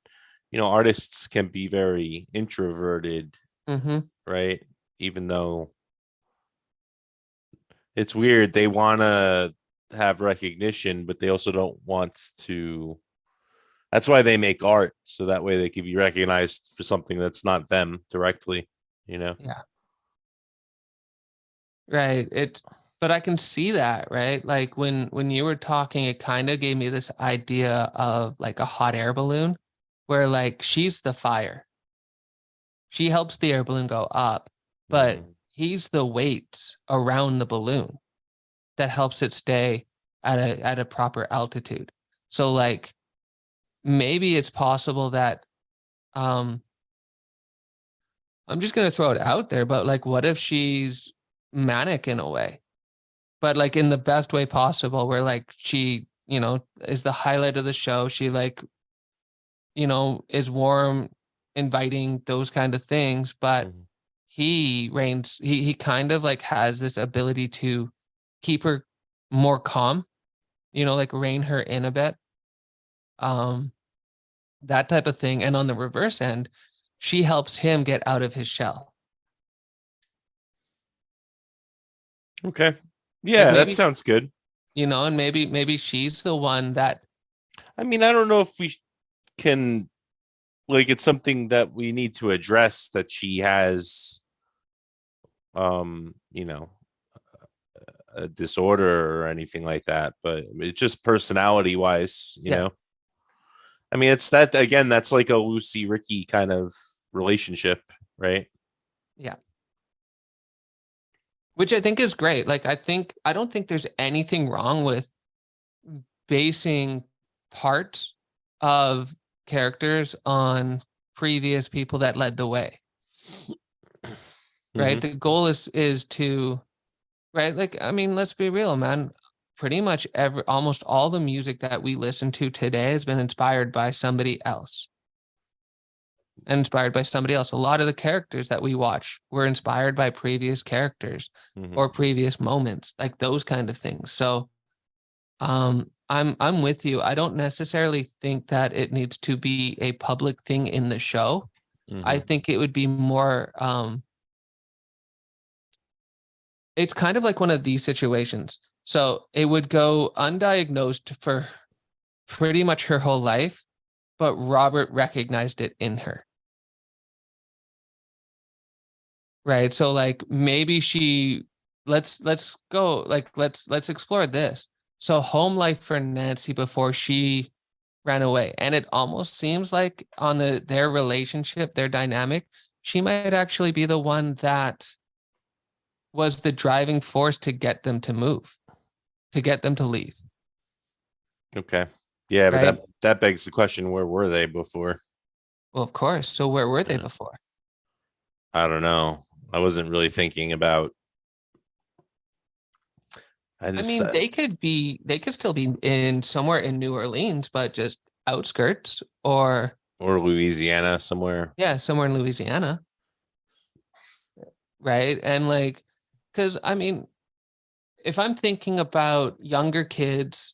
[SPEAKER 2] artists can be very introverted,
[SPEAKER 1] Mm-hmm.
[SPEAKER 2] right? Even though it's weird, they want to have recognition, but they also don't want to. That's why they make art, so that way they can be recognized for something that's not them directly. You know.
[SPEAKER 1] Yeah. Right. But I can see that, right? Like when you were talking, it kind of gave me this idea of like a hot air balloon where like she's the fire. She helps the air balloon go up, but
[SPEAKER 2] Mhm.
[SPEAKER 1] he's the weight around the balloon that helps it stay at a proper altitude. So like maybe it's possible that um I'm just gonna throw it out there, but like what if she's manic in a way? But like in the best way possible, where like she, is the highlight of the show. She like, is warm, inviting, those kind of things. But
[SPEAKER 2] Mhm.
[SPEAKER 1] he kind of like has this ability to keep her more calm, like rein her in a bit. Um, that type of thing. And on the reverse end, she helps him get out of his shell.
[SPEAKER 2] Okay.
[SPEAKER 1] Like
[SPEAKER 2] Yeah, that
[SPEAKER 1] maybe,
[SPEAKER 2] sounds good.
[SPEAKER 1] and maybe she's the one that.
[SPEAKER 2] I mean, I don't know if we can like it's something that we need to address that she has um, you know, a disorder or anything like that, but it's just personality wise.
[SPEAKER 1] Yeah.
[SPEAKER 2] I mean, it's that again, that's like a Lucy Ricky kind of relationship, right?
[SPEAKER 1] Yeah. Which I think is great. Like I don't think there's anything wrong with basing parts of characters on previous people that led the way, right?
[SPEAKER 2] Hmm.
[SPEAKER 1] The goal is to, right? Like I mean, let's be real, man. Pretty much almost all the music that we listen to today has been inspired by somebody else. Inspired by somebody else. A lot of the characters that we watch were inspired by previous characters
[SPEAKER 2] Hmm.
[SPEAKER 1] or previous moments, like those kind of things. So I'm with you. I don't necessarily think that it needs to be a public thing in the show. I
[SPEAKER 2] Hmm.
[SPEAKER 1] think it would be more it's kind of like one of these situations. So it would go undiagnosed for pretty much her whole life, but Robert recognized it in her. Right? So like maybe let's go like let's explore this. So home life for Nancy before she ran away. And it almost seems like on their relationship, their dynamic, she might actually be the one that was the driving force to get them to move, to get them to leave.
[SPEAKER 2] Okay. Yeah, but that
[SPEAKER 1] Right.
[SPEAKER 2] that begs the question: where were they before?
[SPEAKER 1] Well, of course. So where were they
[SPEAKER 2] Yeah,
[SPEAKER 1] before?
[SPEAKER 2] I don't know. I wasn't really thinking about. I
[SPEAKER 1] I
[SPEAKER 2] just
[SPEAKER 1] mean, they could still be in somewhere in New Orleans, but just outskirts or
[SPEAKER 2] or Louisiana somewhere.
[SPEAKER 1] yeah, somewhere in Louisiana. Right. And like, because I mean, if I'm thinking about younger kids,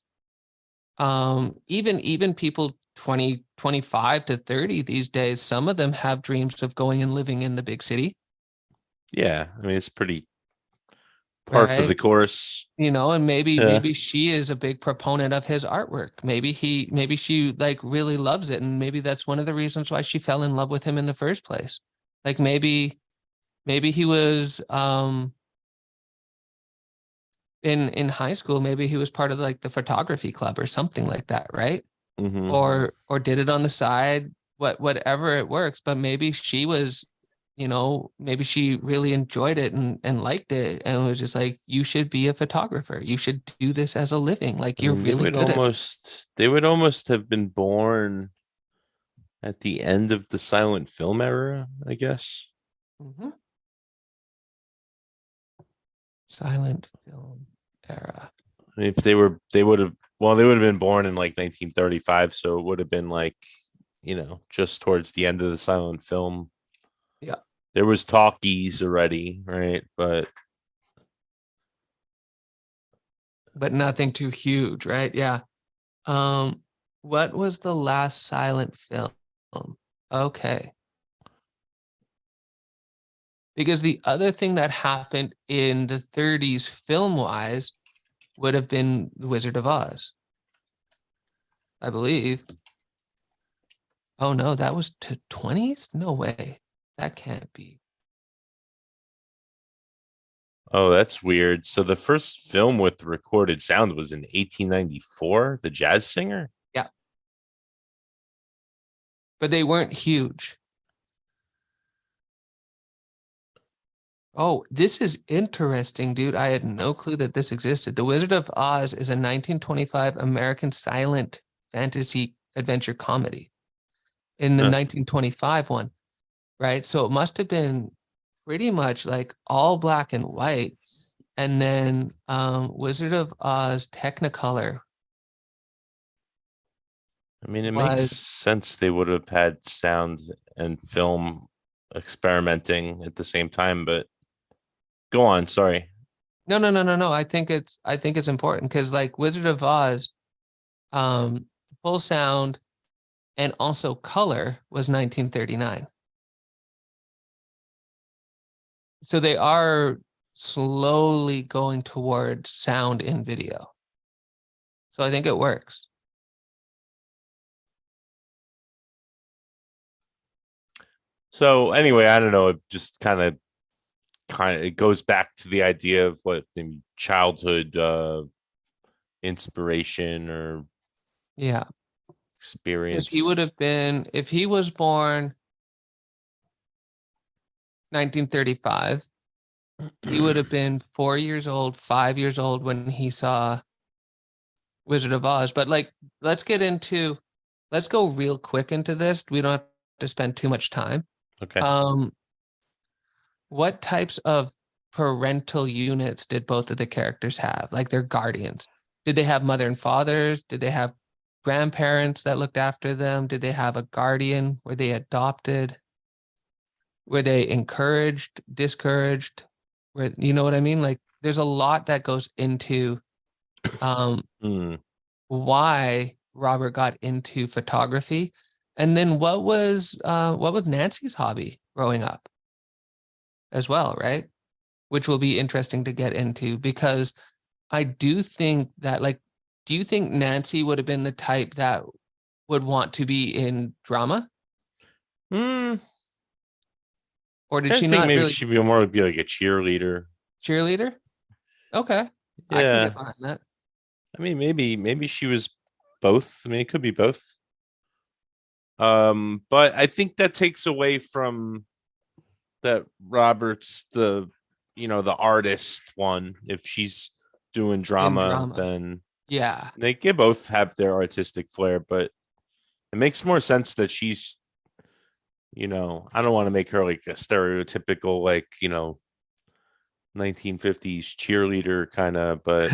[SPEAKER 1] even people 20, 25 to 30 these days, some of them have dreams of going and living in the big city,
[SPEAKER 2] Yeah, I mean it's pretty par for the
[SPEAKER 1] right?
[SPEAKER 2] course.
[SPEAKER 1] And maybe
[SPEAKER 2] Yeah.
[SPEAKER 1] maybe she is a big proponent of his artwork. Maybe she like really loves it, and maybe that's one of the reasons why she fell in love with him in the first place. Like maybe he was in high school, maybe he was part of like the photography club or something like that, right?
[SPEAKER 2] Hmm.
[SPEAKER 1] Or did it on the side, whatever it works. But maybe she was, maybe she really enjoyed it and liked it and was just like, you should be a photographer. You should do this as a living. Like
[SPEAKER 2] I
[SPEAKER 1] you're
[SPEAKER 2] mean, they
[SPEAKER 1] really
[SPEAKER 2] would
[SPEAKER 1] good at it.
[SPEAKER 2] almost they would almost have been born at the end of the silent film era, I guess.
[SPEAKER 1] Mhm. Silent film era.
[SPEAKER 2] If they were, they would have. Well, they would have been born in like 1935, so it would have been like, just towards the end of the silent film.
[SPEAKER 1] Yeah.
[SPEAKER 2] There was talkies already, right? But
[SPEAKER 1] But nothing too huge, right? Yeah. Um, what was the last silent film? Okay. Because the other thing that happened in the 30s film-wise would have been The Wizard of Oz, I believe. Oh no, that was to 20s? No way. That can't be.
[SPEAKER 2] oh, that's weird. So the first film with recorded sound was in 1894. The Jazz Singer.
[SPEAKER 1] Yeah. But they weren't huge. Oh, this is interesting, dude. I had no clue that this existed. The Wizard of Oz is a 1925 American silent fantasy adventure comedy in the
[SPEAKER 2] Huh.
[SPEAKER 1] 1925 one, right? So it must have been pretty much like all black and white. And then Wizard of Oz Technicolor
[SPEAKER 2] I mean, it makes
[SPEAKER 1] was
[SPEAKER 2] sense they would have had sound and film experimenting at the same time, but go on. Sorry.
[SPEAKER 1] no. I think it's important because like Wizard of Oz, um, full sound and also color was 1939. So they are slowly going towards sound in video. So I think it works.
[SPEAKER 2] So anyway, I don't know. It just it goes back to the idea of what maybe childhood inspiration or
[SPEAKER 1] Yeah. Because he would
[SPEAKER 2] experience.
[SPEAKER 1] have been, if he was born 1935, he would have been 4 years old, 5 years old when he saw Wizard of Oz. But like, let's go real quick into this. We don't have to spend too much time.
[SPEAKER 2] Okay.
[SPEAKER 1] Um, what types of parental units did both of the characters have? Like their guardians. Did they have mother and fathers? Did they have grandparents that looked after them? Did they have a guardian? Were they adopted? Were they encouraged, discouraged? Where you know what I mean? Like there's a lot that goes into um
[SPEAKER 2] Hmm.
[SPEAKER 1] why Robert got into photography. And then what was Nancy's hobby growing up as well, right? Which will be interesting to get into because I do think that like do you think Nancy would have been the type that would want to be in drama?
[SPEAKER 2] Hmm.
[SPEAKER 1] Or did
[SPEAKER 2] I
[SPEAKER 1] she
[SPEAKER 2] think
[SPEAKER 1] not
[SPEAKER 2] maybe
[SPEAKER 1] really
[SPEAKER 2] she'd be more would be like a cheerleader.
[SPEAKER 1] cheerleader? Okay. I can get
[SPEAKER 2] Yeah.
[SPEAKER 1] behind that.
[SPEAKER 2] I mean, maybe she was both. I mean, it could be both. But I think that takes away from that Robert's the artist one. If she's doing
[SPEAKER 1] In
[SPEAKER 2] drama,
[SPEAKER 1] drama.
[SPEAKER 2] then
[SPEAKER 1] Yeah.
[SPEAKER 2] they both have their artistic flair, but it makes more sense that she's, I don't want to make her like a stereotypical, like, 1950s cheerleader kind of, but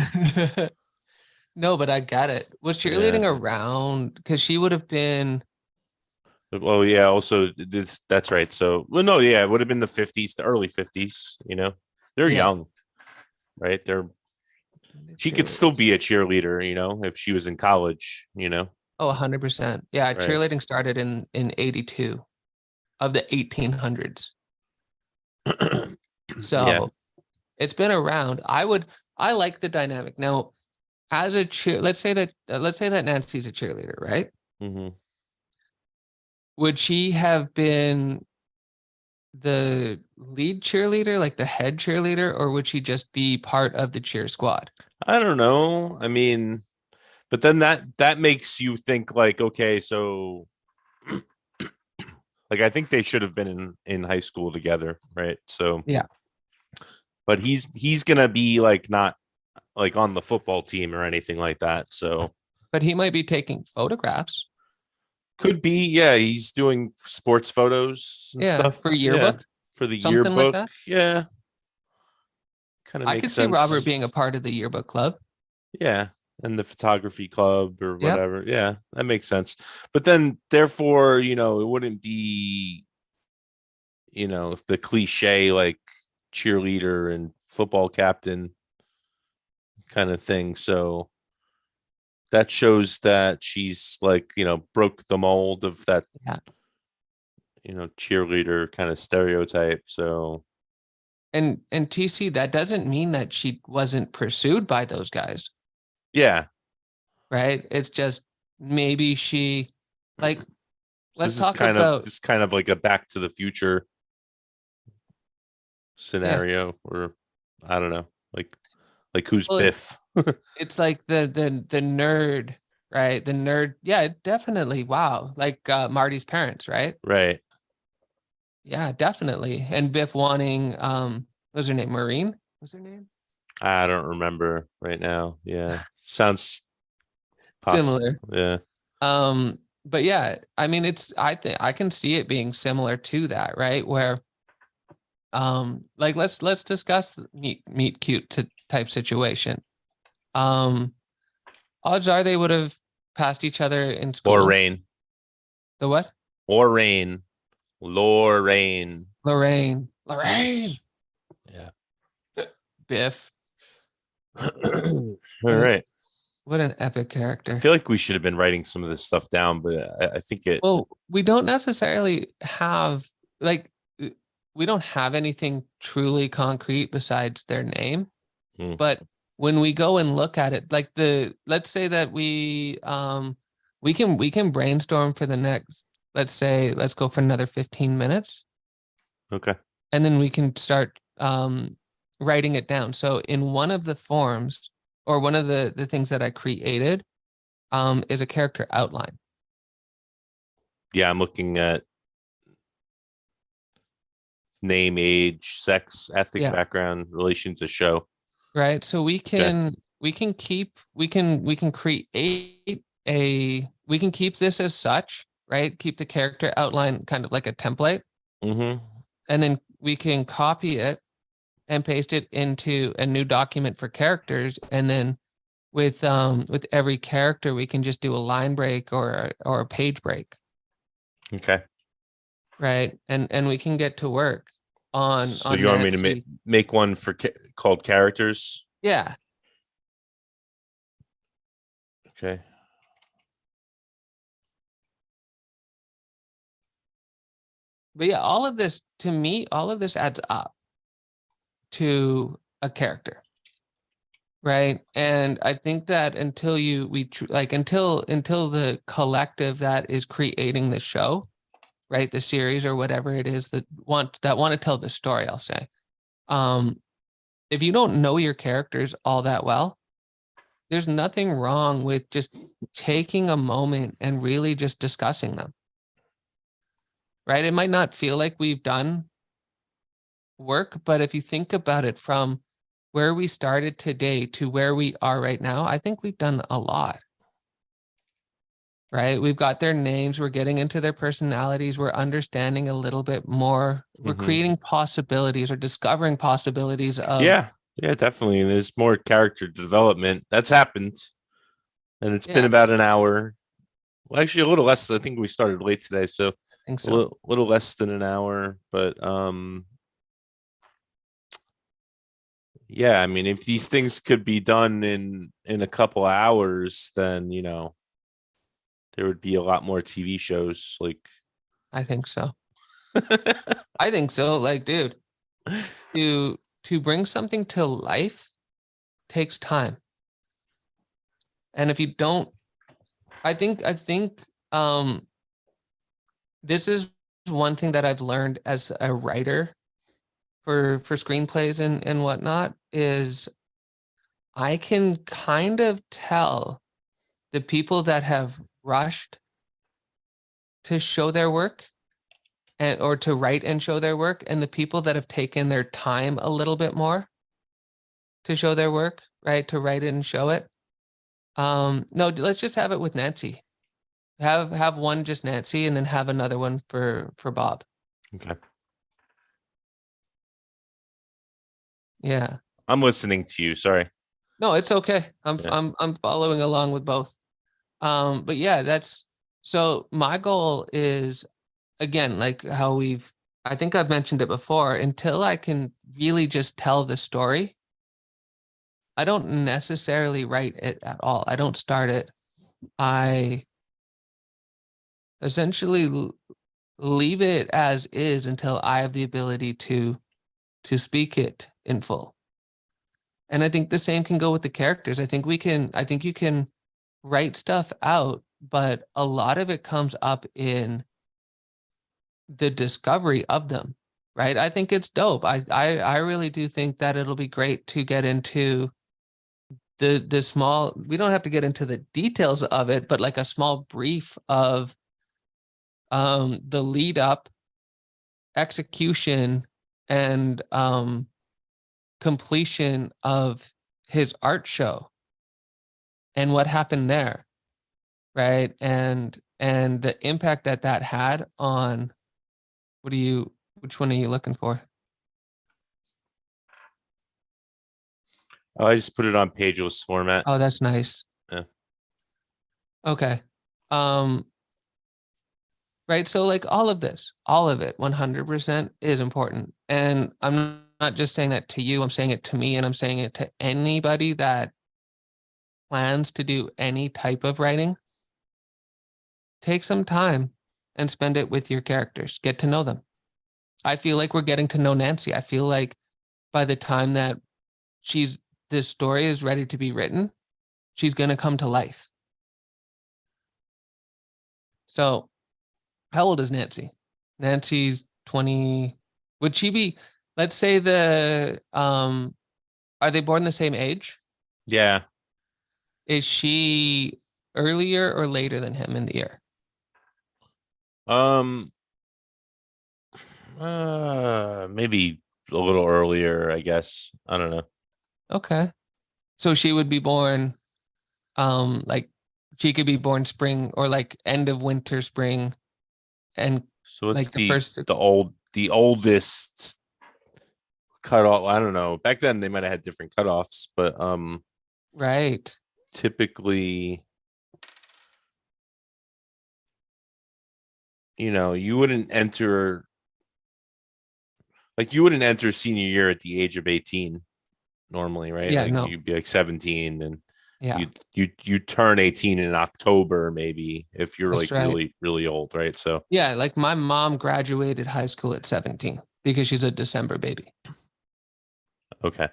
[SPEAKER 1] No, but I get it. Was
[SPEAKER 2] yeah.
[SPEAKER 1] cheerleading around because she would have been
[SPEAKER 2] Well, yeah, also that's right. So, well, no, yeah, it would have been the 50s, the early 50s. They're
[SPEAKER 1] yeah,
[SPEAKER 2] young, right? She could still
[SPEAKER 1] cheerleading.
[SPEAKER 2] be a cheerleader, if she was in college.
[SPEAKER 1] Oh, 100%. Yeah,
[SPEAKER 2] Right.
[SPEAKER 1] cheerleading started in 82 of the 1800s.
[SPEAKER 2] Yeah.
[SPEAKER 1] So it's been around. I like the dynamic. Now, as a let's say that Nancy's a cheerleader, right?
[SPEAKER 2] Hmm.
[SPEAKER 1] Would she have been the lead cheerleader, like the head cheerleader, or would she just be part of the cheer squad?
[SPEAKER 2] I don't know. I mean, but then that makes you think like, okay, so like I think they should have been in high school together, right? So,
[SPEAKER 1] Yeah,
[SPEAKER 2] but he's gonna be like not like on the football team or anything like that. So
[SPEAKER 1] but he might be taking photographs.
[SPEAKER 2] could be, yeah, he's doing sports photos and
[SPEAKER 1] Yeah,
[SPEAKER 2] stuff.
[SPEAKER 1] for
[SPEAKER 2] Yeah,
[SPEAKER 1] yearbook,
[SPEAKER 2] for the
[SPEAKER 1] something like
[SPEAKER 2] yearbook.
[SPEAKER 1] that.
[SPEAKER 2] Yeah, kind of
[SPEAKER 1] I could
[SPEAKER 2] makes
[SPEAKER 1] see Robert
[SPEAKER 2] sense.
[SPEAKER 1] being a part of the yearbook club.
[SPEAKER 2] Yeah. And the photography club or
[SPEAKER 1] Yep.
[SPEAKER 2] whatever. Yeah, that makes sense. But then therefore, it wouldn't be, the cliche like cheerleader and football captain kind of thing. So that shows that she's like, broke the mold of that,
[SPEAKER 1] Yeah.
[SPEAKER 2] cheerleader kind of stereotype. So
[SPEAKER 1] And TC, that doesn't mean that she wasn't pursued by those guys,
[SPEAKER 2] yeah,
[SPEAKER 1] right? It's just maybe she like let's talk about
[SPEAKER 2] this kind of like a Back to the Future
[SPEAKER 1] yeah.
[SPEAKER 2] scenario, or I don't know, like who's
[SPEAKER 1] Well,
[SPEAKER 2] Biff?
[SPEAKER 1] it's like the nerd, right? The nerd, yeah, definitely. Wow. Like Marty's parents, right?
[SPEAKER 2] Right.
[SPEAKER 1] Yeah, definitely. And Biff wanting what was her name? Maureen? What's her name?
[SPEAKER 2] I don't remember right now. Yeah. Sounds possible.
[SPEAKER 1] Similar.
[SPEAKER 2] Yeah.
[SPEAKER 1] But yeah, I mean it's I think I can see it being similar to that, right? Where like let's discuss meet cute type situation. Um Odds are they would have passed each other in
[SPEAKER 2] Or
[SPEAKER 1] school.
[SPEAKER 2] Rain.
[SPEAKER 1] The what?
[SPEAKER 2] Or Rain. Lorraine.
[SPEAKER 1] Lorraine. Lorraine.
[SPEAKER 2] Yeah.
[SPEAKER 1] Biff.
[SPEAKER 2] All
[SPEAKER 1] What an
[SPEAKER 2] right.
[SPEAKER 1] what an epic
[SPEAKER 2] I
[SPEAKER 1] character.
[SPEAKER 2] feel like we should have been writing some of this stuff down, but I think it.
[SPEAKER 1] Well, we don't necessarily have like we don't have anything truly concrete besides their name.
[SPEAKER 2] Hmm.
[SPEAKER 1] But when we go and look at it, like let's say that we can brainstorm for the next, let's say, let's go for another 15 minutes,
[SPEAKER 2] Okay.
[SPEAKER 1] and then we can start writing it down. So in one of the forms or one of the things that I created is a character outline.
[SPEAKER 2] Yeah, I'm looking at name, age, sex, ethnic
[SPEAKER 1] Yeah.
[SPEAKER 2] background, relation to show.
[SPEAKER 1] Right. So
[SPEAKER 2] Okay.
[SPEAKER 1] we can create we can keep this as such, right? Keep the character outline kind of like a template,
[SPEAKER 2] Mm-hmm.
[SPEAKER 1] and then we can copy it and paste it into a new document for characters, and then with every character we can just do a line break or a page break,
[SPEAKER 2] Okay.
[SPEAKER 1] right? And we can get to work
[SPEAKER 2] So
[SPEAKER 1] on
[SPEAKER 2] you want me to
[SPEAKER 1] Nancy.
[SPEAKER 2] make one for called characters?
[SPEAKER 1] Yeah.
[SPEAKER 2] Okay.
[SPEAKER 1] But yeah, all of this to me, all of this adds up to a character, right? And I think that until you we like until the collective that is creating the show, right, the series or whatever it is that want to tell the story, I'll say, um if you don't know your characters all that well, there's nothing wrong with just taking a moment and really just discussing them, right? It might not feel like we've done work, but if you think about it from where we started today to where we are right now, I think we've done a lot, right? We've got their names, we're getting into their personalities, we're understanding a little bit more, we're
[SPEAKER 2] Mm-hmm.
[SPEAKER 1] creating possibilities or discovering possibilities of,
[SPEAKER 2] Yeah. Yeah, definitely. There's more character development that's happened, and it's been
[SPEAKER 1] yeah,
[SPEAKER 2] about an hour. Well, actually, a little less. I think we started late today, so
[SPEAKER 1] I think
[SPEAKER 2] a
[SPEAKER 1] so.
[SPEAKER 2] little less than an hour. But yeah. I mean, if these things could be done in a couple hours, then there would be a lot more TV shows. Like,
[SPEAKER 1] I think so. I think so. Like, dude, to bring something to life takes time. And if you don't, I think this is one thing that I've learned as a writer for screenplays and whatnot is I can kind of tell the people that have rushed to show their work and or to write and show their work, and the people that have taken their time a little bit more to show their work, right? To write it and show it. No, let's just have it with Nancy. Have one just Nancy and then have another one for Bob.
[SPEAKER 2] okay,
[SPEAKER 1] Yeah.
[SPEAKER 2] I'm listening to you. Sorry.
[SPEAKER 1] No, it's okay.
[SPEAKER 2] Yeah.
[SPEAKER 1] I'm following along with both. But yeah, that's so my goal is again, like how I think I've mentioned it before, until I can really just tell the story, I don't necessarily write it at all. I don't start it. I essentially leave it as is until I have the ability to speak it in full. And I think the same can go with the characters. I think you can write stuff out, but a lot of it comes up in the discovery of them, right? I think it's dope. I really do think that it'll be great to get into the small, we don't have to get into the details of it, but like a small brief of the lead up, execution, and completion of his art show and what happened there, right? And the impact that that had on which one are you looking for?
[SPEAKER 2] Oh, I just put it on pageless format.
[SPEAKER 1] Oh, that's nice.
[SPEAKER 2] Yeah.
[SPEAKER 1] Okay. Um, right. So like all of this, all of it, 100% is important. And I'm not just saying that to you, I'm saying it to me, and I'm saying it to anybody that plans to do any type of writing. Take some time and spend it with your characters. Get to know them. I feel like we're getting to know Nancy. I feel like by the time that she's this story is ready to be written, she's going to come to life. So, how old is Nancy? Nancy's 20. Would she be, let's say are they born the same age?
[SPEAKER 2] Yeah.
[SPEAKER 1] Is she earlier or later than him in the year?
[SPEAKER 2] Um, maybe a little earlier, I guess. I don't know.
[SPEAKER 1] Okay. So she would be born, like she could be born spring or like end of winter, spring, and
[SPEAKER 2] So what's
[SPEAKER 1] like the first,
[SPEAKER 2] the oldest cutoff? I don't know. Back then they might have had different cutoffs, but
[SPEAKER 1] right.
[SPEAKER 2] typically, you wouldn't enter you wouldn't enter senior year at the age of 18 normally, right?
[SPEAKER 1] Yeah,
[SPEAKER 2] Like
[SPEAKER 1] no.
[SPEAKER 2] you'd be like 17 and
[SPEAKER 1] Yeah,
[SPEAKER 2] you turn 18 in October maybe if you're
[SPEAKER 1] that's
[SPEAKER 2] like
[SPEAKER 1] right.
[SPEAKER 2] really really old, right? So
[SPEAKER 1] Yeah, like my mom graduated high school at 17 because she's a December baby.
[SPEAKER 2] okay.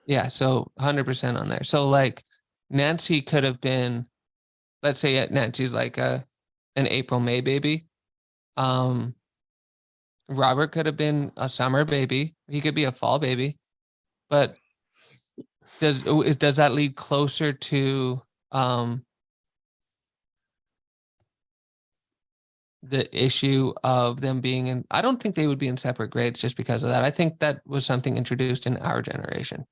[SPEAKER 1] Yeah, so 100% on there. So like Nancy could have been, let's say Nancy's like an April May baby. Um Robert could have been a summer baby. He could be a fall baby. But does that lead closer to the issue of them being in? I don't think they would be in separate grades just because of that. I think that was something introduced in our generation.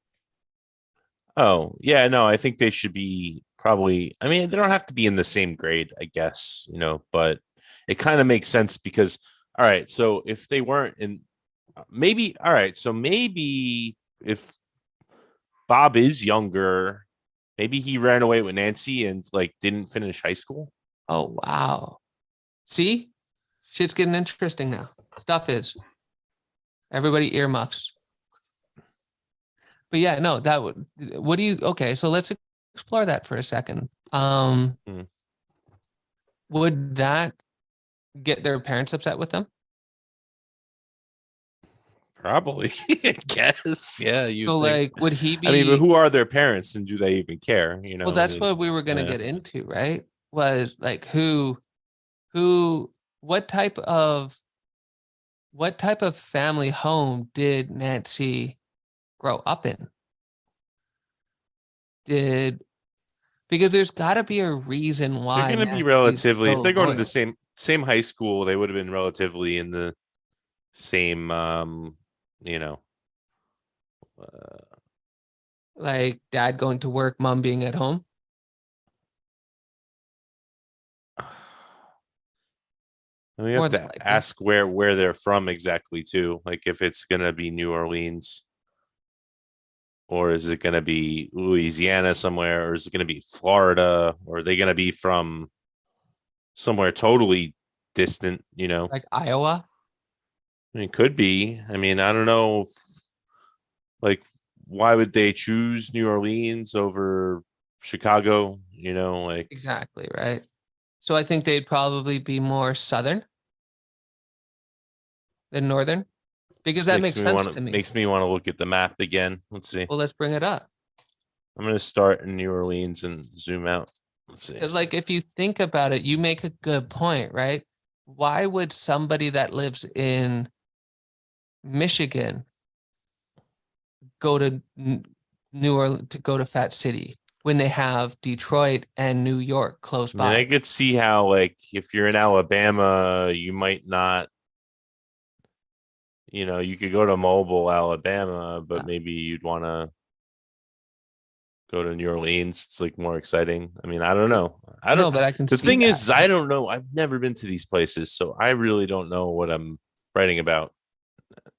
[SPEAKER 2] Oh, yeah, no, I think they should be probably, I mean, they don't have to be in the same grade, I guess, but it kind of makes sense because, all right, so if they weren't in, maybe, all right, so maybe if Bob is younger, maybe he ran away with Nancy and like didn't finish high school.
[SPEAKER 1] Oh wow. See? Shit's getting interesting now. Stuff is. Everybody earmuffs. But yeah, no, that would what do you okay, so let's explore that for a second.
[SPEAKER 2] Hmm.
[SPEAKER 1] Would that get their parents upset with them?
[SPEAKER 2] Probably, I guess. Yeah,
[SPEAKER 1] So
[SPEAKER 2] you'd think.
[SPEAKER 1] like would he
[SPEAKER 2] I mean, but
[SPEAKER 1] be
[SPEAKER 2] who are their parents and do they even care?
[SPEAKER 1] well, that's what we were gonna
[SPEAKER 2] Yeah.
[SPEAKER 1] get into, right? Was like who what type of family home did Nancy grow up in? Did because there's gotta be a reason
[SPEAKER 2] They're
[SPEAKER 1] why
[SPEAKER 2] going to be
[SPEAKER 1] Nancy's
[SPEAKER 2] relatively, if
[SPEAKER 1] so
[SPEAKER 2] they're going to the
[SPEAKER 1] loyal.
[SPEAKER 2] same high school, they would have been relatively in the same, you know, uh,
[SPEAKER 1] Like dad going to work, mom being at home.
[SPEAKER 2] and we have
[SPEAKER 1] More than
[SPEAKER 2] to
[SPEAKER 1] likely.
[SPEAKER 2] ask where they're from exactly too. Like if it's going to be New Orleans or is it going to be Louisiana somewhere, or is it going to be Florida, or are they going to be from somewhere totally distant?
[SPEAKER 1] Like Iowa.
[SPEAKER 2] I mean, it could be. I mean, I don't know. Like, why would they choose New Orleans over Chicago? Like,
[SPEAKER 1] Exactly, right? So I think they'd probably be more southern than northern because
[SPEAKER 2] this
[SPEAKER 1] that makes sense to me.
[SPEAKER 2] makes me want to look at the map again. Let's see.
[SPEAKER 1] Well, let's bring it up.
[SPEAKER 2] I'm going to start in New Orleans and zoom out. Let's see.
[SPEAKER 1] Because, like, if you think about it, you make a good point, right? Why would somebody that lives in Michigan go to New Orleans to go to Fat City when they have Detroit and New York close
[SPEAKER 2] I mean, I
[SPEAKER 1] by?
[SPEAKER 2] could see how, like, if you're in Alabama, you might not, you could go to Mobile, Alabama, but maybe you'd want to go to New Orleans. It's like more exciting. I mean, I don't know.
[SPEAKER 1] No, but I can
[SPEAKER 2] The
[SPEAKER 1] see
[SPEAKER 2] thing
[SPEAKER 1] that.
[SPEAKER 2] is, I don't know. I've never been to these places, so I really don't know what I'm writing about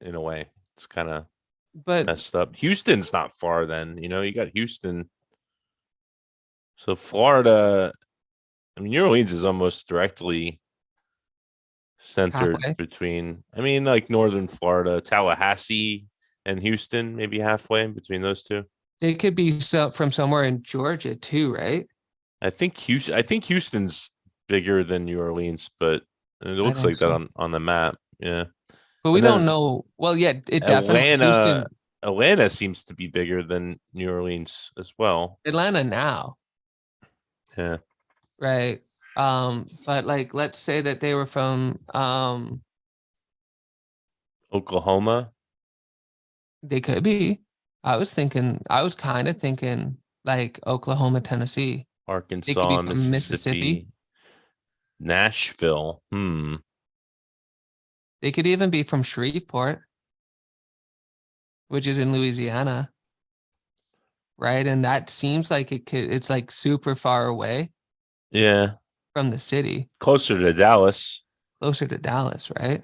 [SPEAKER 2] in a way. It's kind of
[SPEAKER 1] But
[SPEAKER 2] messed up. Houston's not far then, you got Houston. So Florida, I mean, New Orleans is almost directly centered
[SPEAKER 1] halfway,
[SPEAKER 2] between, I mean, like northern Florida, Tallahassee and Houston, maybe halfway between those two.
[SPEAKER 1] they could be from somewhere in Georgia too, right?
[SPEAKER 2] I think Houston's bigger than New Orleans, but it
[SPEAKER 1] I
[SPEAKER 2] looks
[SPEAKER 1] think
[SPEAKER 2] like that
[SPEAKER 1] so.
[SPEAKER 2] on the map. Yeah.
[SPEAKER 1] But we
[SPEAKER 2] And
[SPEAKER 1] don't
[SPEAKER 2] then
[SPEAKER 1] know. Well, yeah, it definitely
[SPEAKER 2] Atlanta,
[SPEAKER 1] Houston,
[SPEAKER 2] Atlanta seems to be bigger than New Orleans as well.
[SPEAKER 1] Atlanta now,
[SPEAKER 2] Yeah.
[SPEAKER 1] right? But like let's say that they were from
[SPEAKER 2] Oklahoma,
[SPEAKER 1] they could be. I was kind of thinking like Oklahoma, Tennessee. They could be
[SPEAKER 2] Arkansas,
[SPEAKER 1] from Mississippi.
[SPEAKER 2] Mississippi, Nashville.
[SPEAKER 1] They could even be from Shreveport, which is in Louisiana, right? And that seems like it's like super far away
[SPEAKER 2] Yeah.
[SPEAKER 1] from the city,
[SPEAKER 2] Closer to Dallas.
[SPEAKER 1] closer to Dallas, right?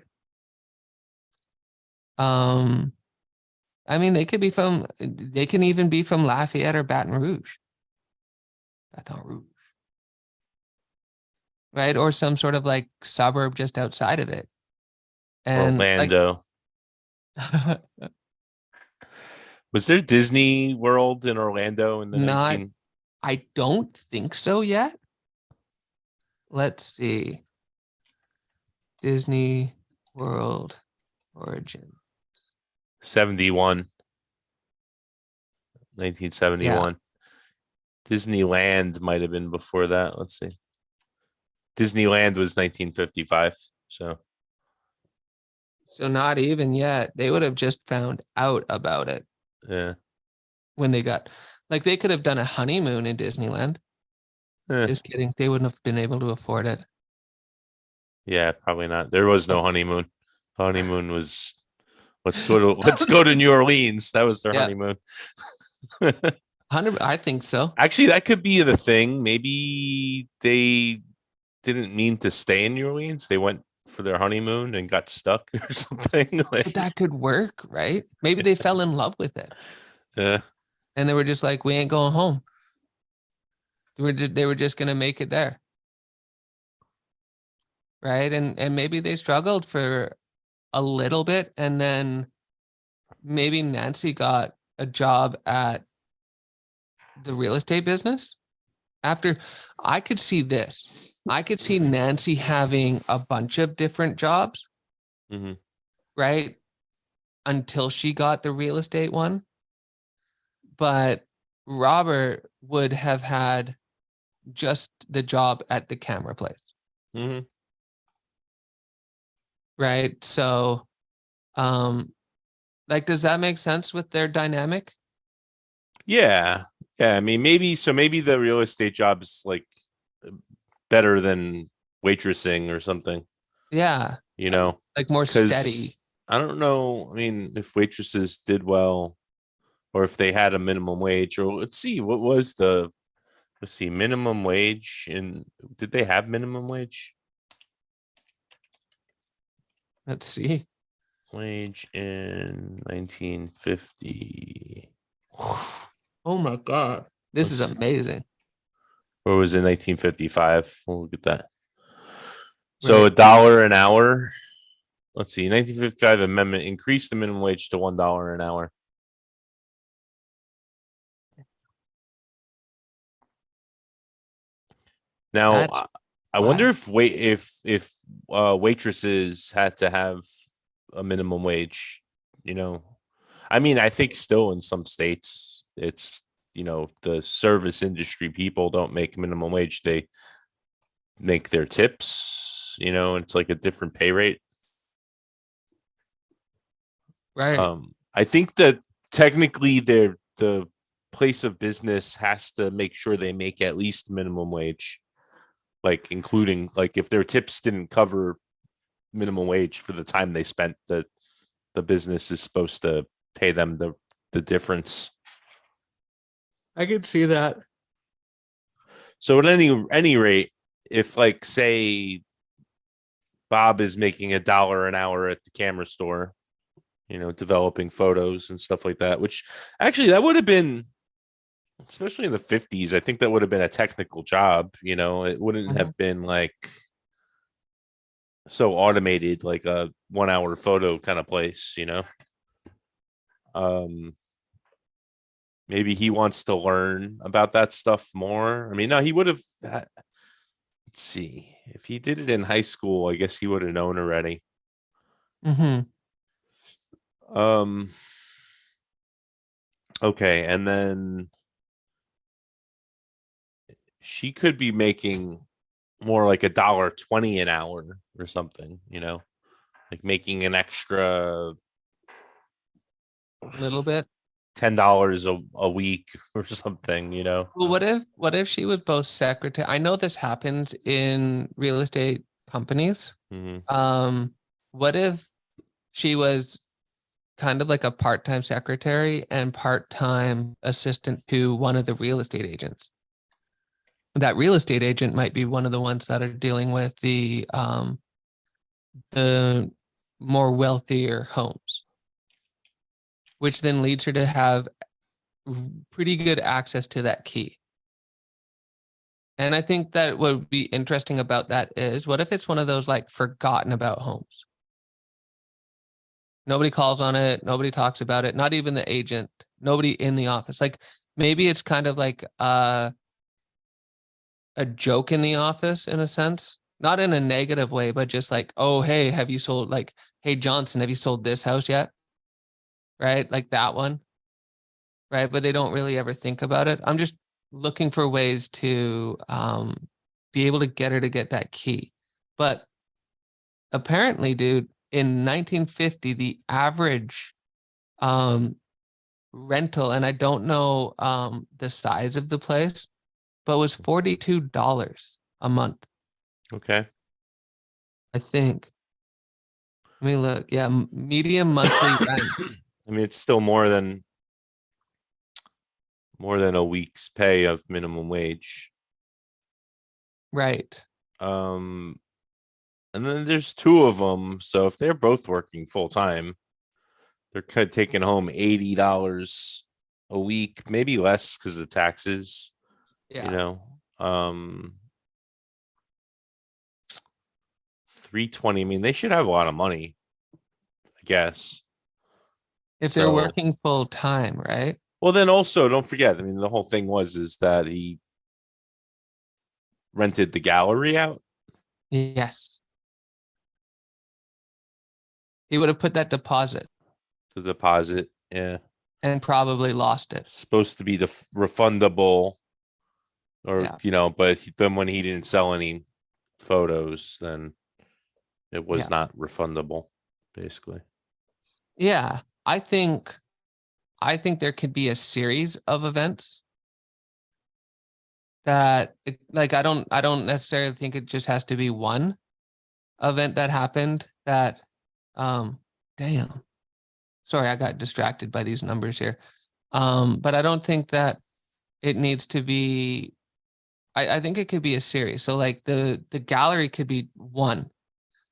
[SPEAKER 1] Um, I mean, they can even be from Lafayette or Baton Rouge. Baton Rouge, right? Or some sort of like suburb just outside of it. And like,
[SPEAKER 2] Orlando. Was there Disney World in Orlando in the
[SPEAKER 1] not,
[SPEAKER 2] 19?
[SPEAKER 1] I don't think so yet. Let's see. Disney World origin.
[SPEAKER 2] 71,
[SPEAKER 1] Yeah.
[SPEAKER 2] 1971. Disneyland might have been before that. Let's see. Disneyland was 1955. So
[SPEAKER 1] So not even yet. They would have just found out about it
[SPEAKER 2] yeah.
[SPEAKER 1] when they got, like, they could have done a honeymoon in Disneyland.
[SPEAKER 2] Eh,
[SPEAKER 1] Just kidding. They wouldn't have been able to afford it.
[SPEAKER 2] yeah, probably not. There was no honeymoon. Honeymoon was let's go to New Orleans. That was their
[SPEAKER 1] Yeah.
[SPEAKER 2] honeymoon.
[SPEAKER 1] 100, I think so.
[SPEAKER 2] Actually, that could be the thing. Maybe they didn't mean to stay in New Orleans. They went for their honeymoon and got stuck or something.
[SPEAKER 1] But that could work, right? Maybe they fell in love with it
[SPEAKER 2] Yeah.
[SPEAKER 1] and they were just like, we ain't going home. They were just gonna make it there. Right. And maybe they struggled for a little bit. And then maybe Nancy got a job at the real estate business after. I could see this. I could see Nancy having a bunch of different jobs,
[SPEAKER 2] Mm-hmm.
[SPEAKER 1] right? Until she got the real estate one. But Robert would have had just the job at the camera place.
[SPEAKER 2] Mm-hmm.
[SPEAKER 1] Right. So, like, does that make sense with their dynamic?
[SPEAKER 2] Yeah. Yeah. I mean, maybe the real estate job's like better than waitressing or something,
[SPEAKER 1] Yeah. Like more steady.
[SPEAKER 2] because I don't know. I mean, if waitresses did well or if they had a minimum wage, or let's see, minimum wage. And did they have minimum wage?
[SPEAKER 1] Let's see.
[SPEAKER 2] Wage in 1950.
[SPEAKER 1] Oh my God. This is
[SPEAKER 2] Let's,
[SPEAKER 1] amazing.
[SPEAKER 2] or was it 1955? We'll look at that. So a
[SPEAKER 1] Right.
[SPEAKER 2] dollar an hour. Let's see. 1955 amendment increased the minimum wage to $1 an hour. Now,
[SPEAKER 1] That's
[SPEAKER 2] I wonder
[SPEAKER 1] wild.
[SPEAKER 2] if waitresses had to have a minimum wage. You know, I mean, I think still in some states, it's the service industry people don't make minimum wage; they make their tips. And it's like a different pay rate.
[SPEAKER 1] Right.
[SPEAKER 2] I think that technically the place of business has to make sure they make at least minimum wage, like including like if their tips didn't cover minimum wage for the time they spent, the business is supposed to pay them the difference.
[SPEAKER 1] I can see that.
[SPEAKER 2] So at any rate, if like say Bob is making $1 an hour at the camera store, developing photos and stuff like that, which actually that would have been, especially in the 50s, I think that would have been a technical job. It wouldn't
[SPEAKER 1] Mhm.
[SPEAKER 2] have been like so automated, like a 1 hour photo kind of place. Um, maybe he wants to learn about that stuff more. I mean, no, he would have. Let's see, if he did it in high school, I guess he would have known already.
[SPEAKER 1] Mhm.
[SPEAKER 2] Um, okay, and then she could be making more like $1.20 an hour or something. Like making an extra
[SPEAKER 1] Little bit.
[SPEAKER 2] $10 a week or something.
[SPEAKER 1] Well, what if she was both secretary? I know this happens in real estate companies.
[SPEAKER 2] Hmm.
[SPEAKER 1] Um, what if she was kind of like a part-time secretary and part-time assistant to one of the real estate agents? That real estate agent might be one of the ones that are dealing with the more wealthier homes, which then leads her to have pretty good access to that key. And I think that what would be interesting about that is what if it's one of those like forgotten about homes? Nobody calls on it, nobody talks about it, not even the agent, nobody in the office. Like maybe it's kind of like a joke in the office in a sense, not in a negative way, but just like, oh, hey, have you sold like, hey, Johnson, have you sold this house yet? Right? Like that one. Right. But they don't really ever think about it. I'm just looking for ways to be able to get her to get that key. But apparently, dude, in 1950, the average um, rental, and I don't know the size of the place, but was $42 a month,
[SPEAKER 2] Okay.
[SPEAKER 1] I think. Let me look. Yeah, medium monthly rent.
[SPEAKER 2] I mean, it's still more than a week's pay of minimum wage.
[SPEAKER 1] Right.
[SPEAKER 2] Um, and then there's two of them. So if they're both working full time, they're kind of taking home $80 a week, maybe less because of taxes. You
[SPEAKER 1] Yeah.
[SPEAKER 2] know, um, 320. I mean, they should have a lot of money, I guess.
[SPEAKER 1] If they're
[SPEAKER 2] So,
[SPEAKER 1] working full time, right?
[SPEAKER 2] well, then also don't forget. I mean, the whole thing is that he rented the gallery out.
[SPEAKER 1] Yes. He would have put that deposit
[SPEAKER 2] The deposit. Yeah.
[SPEAKER 1] and probably lost it.
[SPEAKER 2] Supposed to be the refundable, or
[SPEAKER 1] Yeah.
[SPEAKER 2] but then when he didn't sell any photos, then it was
[SPEAKER 1] Yeah.
[SPEAKER 2] not refundable, basically.
[SPEAKER 1] Yeah. I think there could be a series of events that like I don't necessarily think it just has to be one event that happened that um damn. Sorry, I got distracted by these numbers here. But I don't think that it needs to be I think it could be a series. So like the gallery could be one,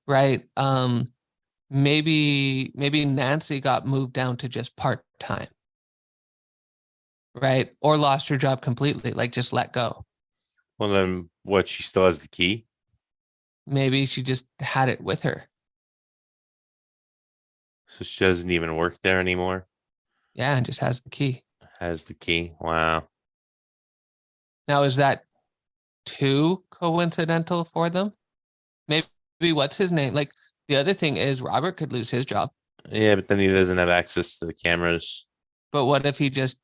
[SPEAKER 1] right? Maybe Nancy got moved down to just part-time. right? Or lost her job completely, like just let go.
[SPEAKER 2] Well, then what? She still has the key.
[SPEAKER 1] Maybe she just had it with her.
[SPEAKER 2] So she doesn't even work there anymore.
[SPEAKER 1] Yeah, and just has the key.
[SPEAKER 2] Has the key. Wow.
[SPEAKER 1] Now, is that too coincidental for them? Maybe what's his name? Like the other thing is Robert could lose his job,
[SPEAKER 2] Yeah, but then he doesn't have access to the cameras.
[SPEAKER 1] but what if he just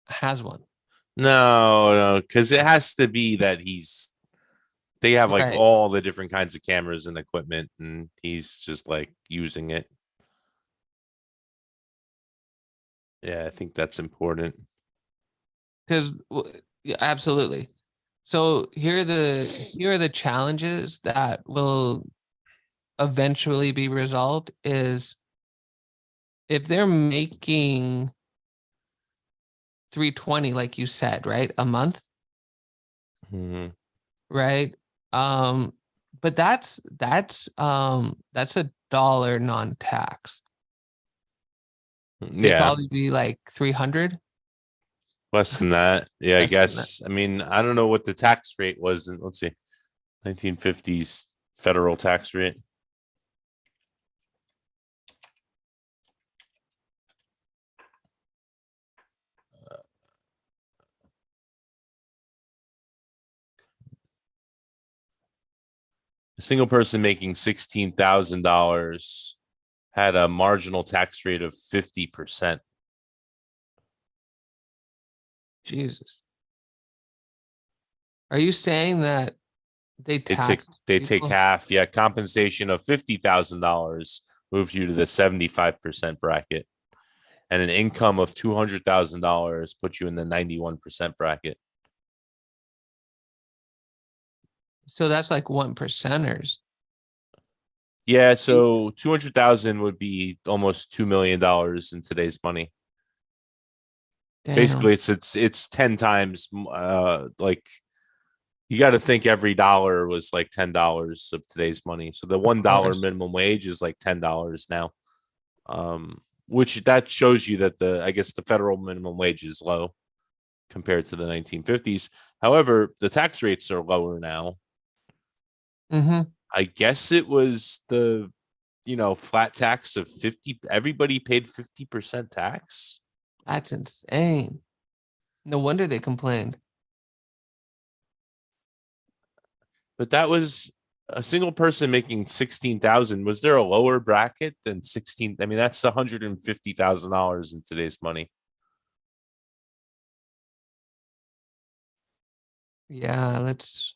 [SPEAKER 1] has one?
[SPEAKER 2] No, because it has to be that they have like
[SPEAKER 1] Right.
[SPEAKER 2] all the different kinds of cameras and equipment, and he's just like using it. Yeah, I think that's important.
[SPEAKER 1] Because yeah, absolutely. So here are the challenges that will eventually be resolved is if they're making 320, like you said, right? A month,
[SPEAKER 2] Mhm.
[SPEAKER 1] right? Um, but that's a dollar non-tax. They'd
[SPEAKER 2] Yeah,
[SPEAKER 1] probably be like 300,
[SPEAKER 2] less than that. Yeah, I
[SPEAKER 1] less than that.
[SPEAKER 2] guess. I mean, I don't know what the tax rate was in, let's see, 1950s federal tax rate. A single person making $16,000 had a marginal tax rate of 50%.
[SPEAKER 1] Jesus. Are you saying that they
[SPEAKER 2] They take
[SPEAKER 1] taxed
[SPEAKER 2] they take
[SPEAKER 1] people?
[SPEAKER 2] half. Yeah, compensation of $50,000 moved you to the 75% bracket, and an income of $200,000 put you in the 91% bracket.
[SPEAKER 1] So that's like 1%ers.
[SPEAKER 2] Yeah, so 200,000 would be almost $2 million in today's money.
[SPEAKER 1] Damn.
[SPEAKER 2] Basically, it's 10 times. Like you got to think every dollar was like $10 of today's money. So the
[SPEAKER 1] Of
[SPEAKER 2] $1
[SPEAKER 1] course.
[SPEAKER 2] minimum wage is like $10 now. Which that shows you that I guess the federal minimum wage is low compared to the 1950s. However, the tax rates are lower now.
[SPEAKER 1] Mm-hmm.
[SPEAKER 2] I guess it was the flat tax of 50. Everybody paid 50% tax.
[SPEAKER 1] That's insane. No wonder they complained.
[SPEAKER 2] But that was a single person making 16,000. Was there a lower bracket than 16? I mean, that's $150,000 in today's money.
[SPEAKER 1] Yeah, let's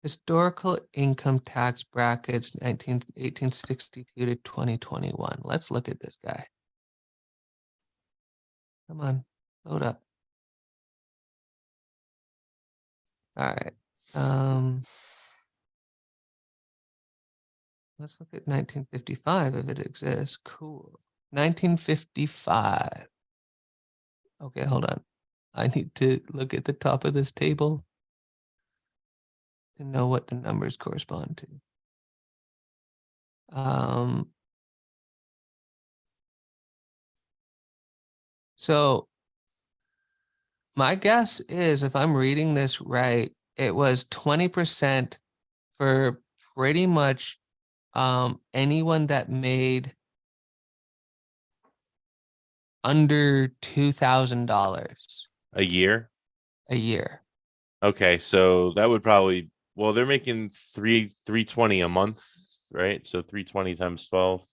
[SPEAKER 1] historical income tax brackets 1862 to 2021. Let's look at this guy. Come on, load up. All right. Let's look at 1955 if it exists. Cool. 1955. Okay, hold on. I need to look at the top of this table to know what the numbers correspond to. So my guess is if I'm reading this right, it was 20% for pretty much anyone that made under $2,000
[SPEAKER 2] A year.
[SPEAKER 1] a year.
[SPEAKER 2] Okay, so that would probably they're making 320 a month, right? So 320 times 12.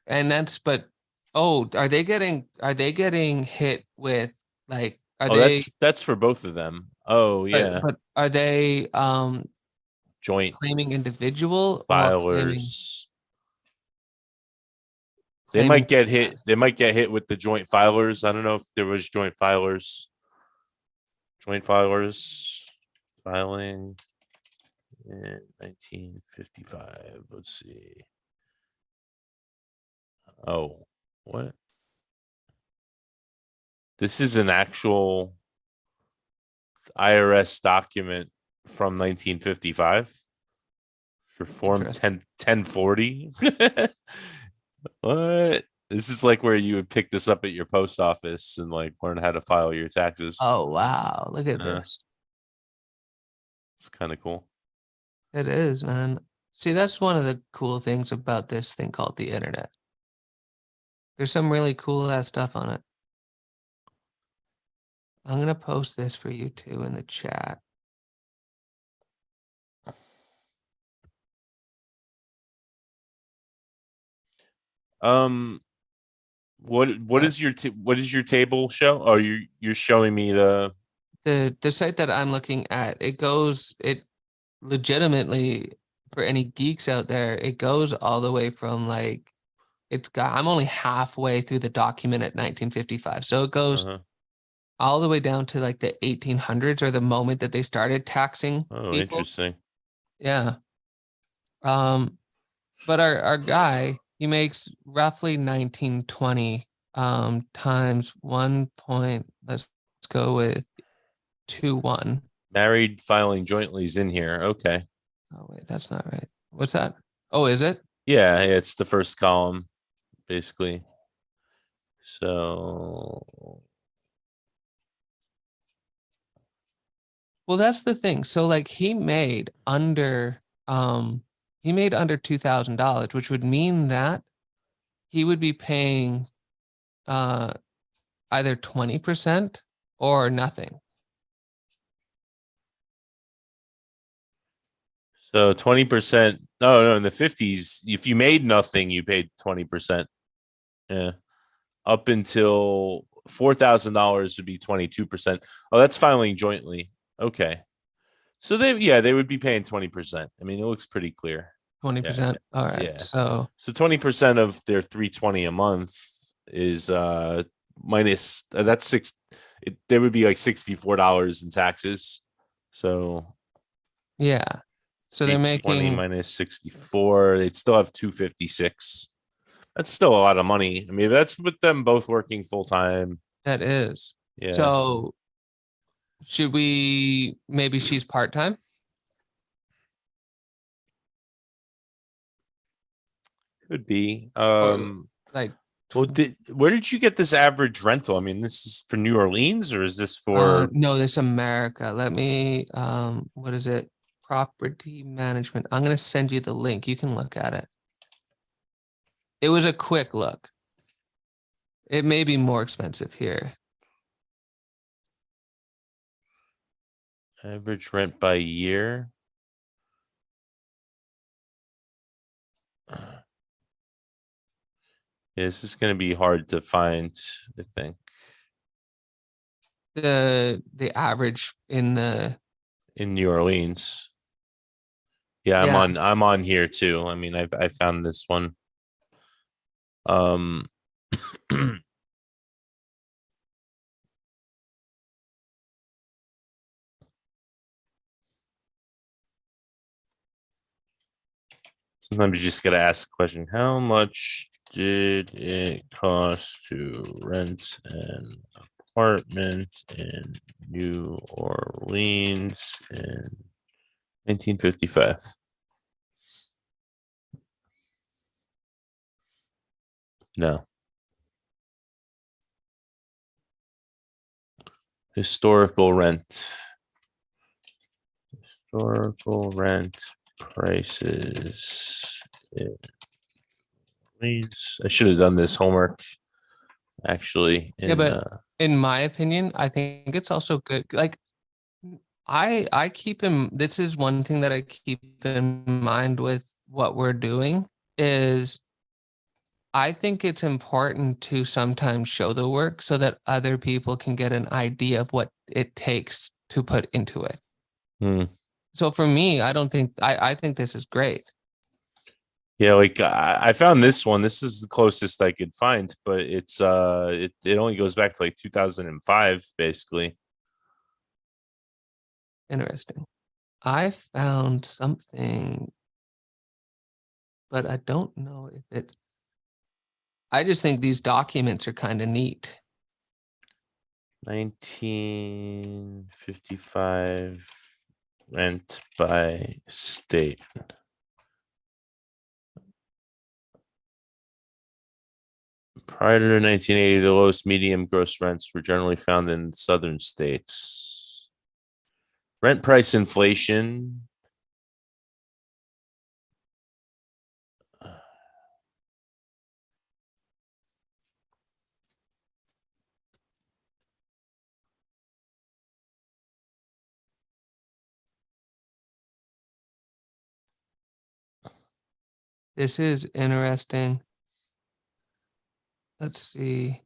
[SPEAKER 1] And that's but are they getting hit with like are
[SPEAKER 2] Oh,
[SPEAKER 1] they
[SPEAKER 2] that's for both of them. Oh yeah.
[SPEAKER 1] but are they
[SPEAKER 2] Joint
[SPEAKER 1] claiming individual or
[SPEAKER 2] filers. They
[SPEAKER 1] claiming
[SPEAKER 2] might get hit.
[SPEAKER 1] class?
[SPEAKER 2] They might get hit with the joint filers. I don't know if there was joint filers. Joint filers filing in 1955. Let's see. Oh, what? This is an actual IRS document from 1955 for Form
[SPEAKER 1] Interesting.
[SPEAKER 2] 1040. What? This is like where you would pick this up at your post office and like learn how to file your taxes.
[SPEAKER 1] Oh, wow. Look at
[SPEAKER 2] Uh,
[SPEAKER 1] this.
[SPEAKER 2] it's kind of cool.
[SPEAKER 1] It is, man. See, that's one of the cool things about this thing called the internet. There's some really cool ass stuff on it. I'm gonna post this for you too in the chat.
[SPEAKER 2] Um, what
[SPEAKER 1] Uh,
[SPEAKER 2] is your what is your table show? Oh, you're showing me the
[SPEAKER 1] the site that I'm looking at, it legitimately, for any geeks out there, it goes all the way from like I'm only halfway through the document at 1955. So it goes
[SPEAKER 2] uh
[SPEAKER 1] all the way down to like the 1800s, or the moment that they started taxing
[SPEAKER 2] oh,
[SPEAKER 1] people.
[SPEAKER 2] interesting.
[SPEAKER 1] Yeah. But our guy, he makes roughly 1920 times 1 point, let's go with 2 1.
[SPEAKER 2] Married filing jointly is in here. Okay.
[SPEAKER 1] Oh wait, that's not right. What's that? Oh, is it?
[SPEAKER 2] Yeah, it's the first column, basically. So
[SPEAKER 1] Well, that's the thing. So like he made under $2,000, which would mean that he would be paying uh either 20% or nothing.
[SPEAKER 2] so 20%. No, in the 50s, if you made nothing, you paid 20%. Yeah. Up until $4,000 would be 22%. Oh, that's filing jointly. Okay. So they would be paying 20%. I mean, it looks pretty clear. Yeah.
[SPEAKER 1] 20%. All right.
[SPEAKER 2] Yeah.
[SPEAKER 1] So
[SPEAKER 2] So 20% of their 320 a month is minus that's there would be like $64 in taxes. So
[SPEAKER 1] yeah. So they're
[SPEAKER 2] 320
[SPEAKER 1] making
[SPEAKER 2] minus 64, they'd still have 256. That's still a lot of money. I mean, that's with them both working full time.
[SPEAKER 1] that is.
[SPEAKER 2] Yeah,
[SPEAKER 1] So should we, maybe she's part-time,
[SPEAKER 2] could be.
[SPEAKER 1] or like
[SPEAKER 2] Well, where did you get this average rental? I mean, this is for New Orleans or is this for
[SPEAKER 1] no, this America. Let me what is it? Property management. I'm gonna send you the link. You can look at it. It was a quick look. It may be more expensive here.
[SPEAKER 2] average rent by year? Yeah, this is going to be hard to find, I think,
[SPEAKER 1] The average in the
[SPEAKER 2] in New Orleans. Yeah,
[SPEAKER 1] yeah.
[SPEAKER 2] I'm on here too. I mean, I found this one. Um Sometimes you just gotta ask a question. How much did it cost to rent an apartment in New Orleans in 1955? No. Historical rent. Historical rent prices. I should have done this homework actually.
[SPEAKER 1] Yeah, but in my opinion, I think it's also good. Like I keep in, this is one thing that I keep in mind with what we're doing is I think it's important to sometimes show the work so that other people can get an idea of what it takes to put into it.
[SPEAKER 2] Hmm.
[SPEAKER 1] So for me, I don't think I think this is great.
[SPEAKER 2] Yeah, like I found this one. This is the closest I could find, but it only goes back to like 2005, basically.
[SPEAKER 1] Interesting. I found something, but I don't know if it, I just think these documents are kind of neat.
[SPEAKER 2] 1955 rent by state. Prior to 1980, the lowest medium gross rents were generally found in southern states. Rent price inflation.
[SPEAKER 1] This is interesting. Let's see.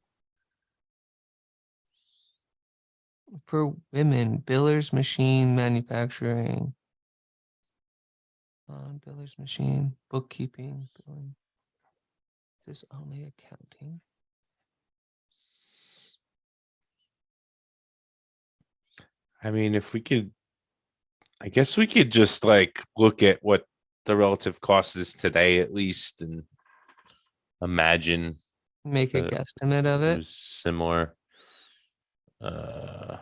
[SPEAKER 1] For women, Biller's machine manufacturing. Biller's machine, bookkeeping, billing. Is this only accounting?
[SPEAKER 2] I mean, if we could, I guess we could just like look at what the relative cost is today, at least, and imagine
[SPEAKER 1] Make a
[SPEAKER 2] that
[SPEAKER 1] guesstimate of
[SPEAKER 2] it
[SPEAKER 1] it.
[SPEAKER 2] was similar. Uh,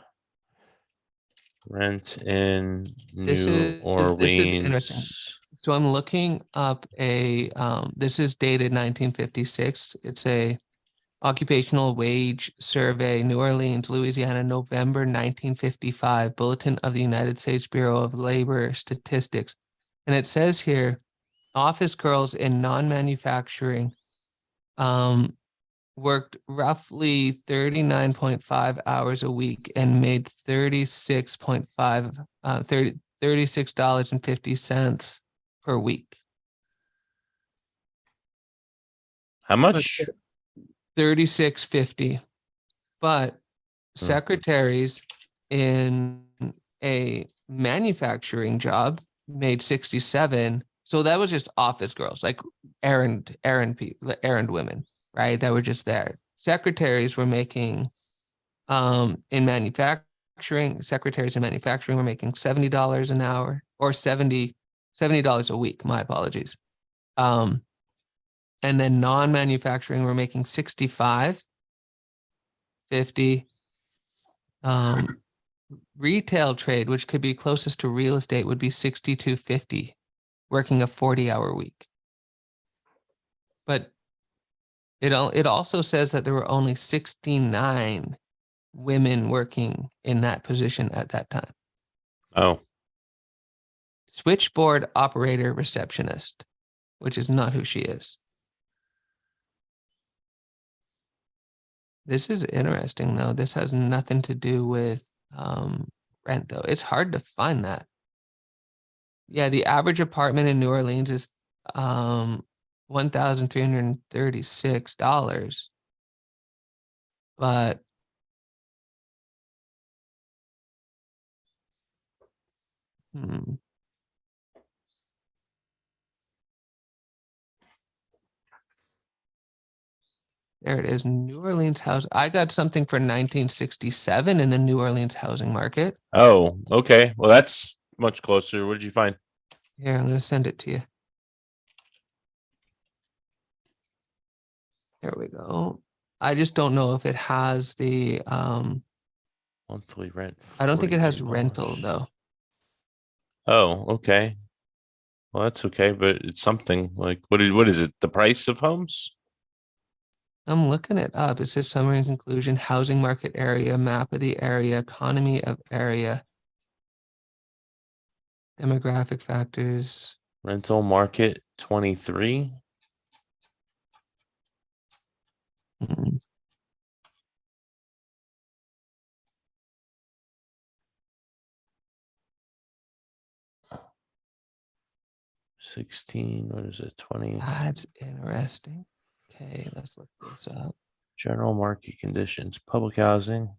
[SPEAKER 2] Rent in
[SPEAKER 1] This
[SPEAKER 2] New
[SPEAKER 1] is interesting.
[SPEAKER 2] Orleans.
[SPEAKER 1] So I'm looking up a this is dated 1956. It's a occupational wage survey, New Orleans, Louisiana, November 1955, Bulletin of the United States Bureau of Labor Statistics. And it says here, office girls in non-manufacturing worked roughly 39.5 hours a week and made 36.5 $36.50 per week.
[SPEAKER 2] How much?
[SPEAKER 1] 36.50. But secretaries in a manufacturing job made 67. So that was just office girls, like errand people, errand women, right? That were just there. Secretaries were making in manufacturing, secretaries in manufacturing were making $70 an hour or $70 a week. My apologies. And then non-manufacturing were making 65, 50. Retail trade, which could be closest to real estate, would be 62.50, working a 40-hour week. But it also says that there were only 69 women working in that position at that time.
[SPEAKER 2] Oh,
[SPEAKER 1] Switchboard operator receptionist, which is not who she is. This is interesting, though. This has nothing to do with rent, though. It's hard to find that. Yeah, the average apartment in New Orleans is $1,336. But there it is. New Orleans house. I got something for 1967 in the New Orleans housing market.
[SPEAKER 2] oh, okay. Well, that's much closer. What did you find?
[SPEAKER 1] Here, I'm going to send it to you. There we go. I just don't know if it has the
[SPEAKER 2] Monthly rent.
[SPEAKER 1] I don't think it has
[SPEAKER 2] $49.
[SPEAKER 1] rental though.
[SPEAKER 2] Oh, okay. Well, that's okay, but it's something like what is it? The price of homes?
[SPEAKER 1] I'm looking it up. It says summary and conclusion, housing market area, map of the area, economy of area, demographic factors.
[SPEAKER 2] Rental market 23.
[SPEAKER 1] Mm,
[SPEAKER 2] 16. What is it? 20.
[SPEAKER 1] That's interesting. Okay, let's look this up.
[SPEAKER 2] General market conditions. Public housing.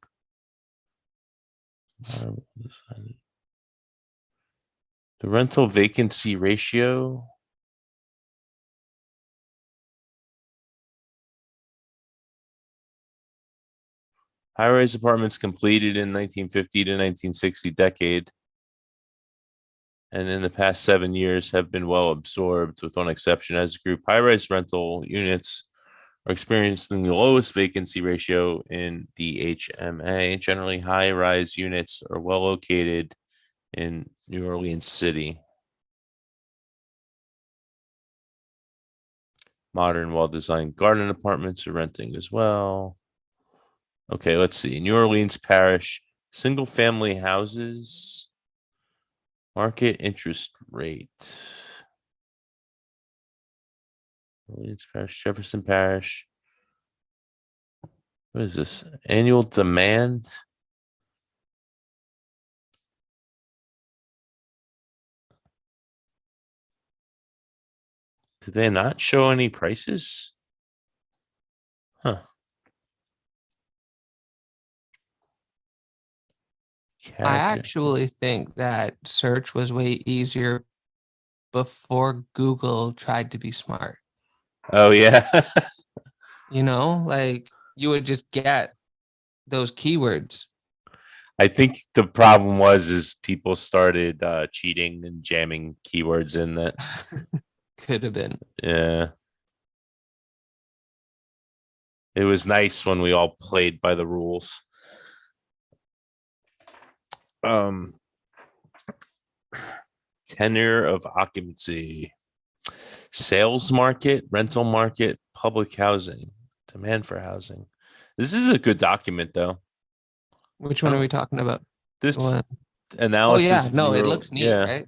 [SPEAKER 2] The rental vacancy ratio. High-rise apartments completed in 1950 to 1960 decade, and in the past 7 years have been well absorbed, with one exception. As a group, high-rise rental units are experiencing the lowest vacancy ratio in the HMA. Generally, high-rise units are well located in New Orleans City. Modern, well-designed garden apartments are renting as well. Okay, let's see. New Orleans Parish, single-family houses, market interest rate. Orleans Parish, Jefferson Parish. What is this? Annual demand? Did they not show any prices? Huh.
[SPEAKER 1] I
[SPEAKER 2] Cabinet.
[SPEAKER 1] actually think that search was way easier before Google tried to be smart.
[SPEAKER 2] Oh yeah.
[SPEAKER 1] You know, like you would just get those keywords.
[SPEAKER 2] I think the problem is people started cheating and jamming keywords in that.
[SPEAKER 1] Could have been.
[SPEAKER 2] Yeah. It was nice when we all played by the rules. Um Tenure of occupancy. Sales market, rental market, public housing, demand for housing. This is a good document though.
[SPEAKER 1] Which
[SPEAKER 2] I
[SPEAKER 1] one are we
[SPEAKER 2] don't
[SPEAKER 1] talking about? The
[SPEAKER 2] this
[SPEAKER 1] one. Oh
[SPEAKER 2] analysis
[SPEAKER 1] yeah,
[SPEAKER 2] of
[SPEAKER 1] no, it
[SPEAKER 2] Euro,
[SPEAKER 1] looks neat,
[SPEAKER 2] yeah.
[SPEAKER 1] right?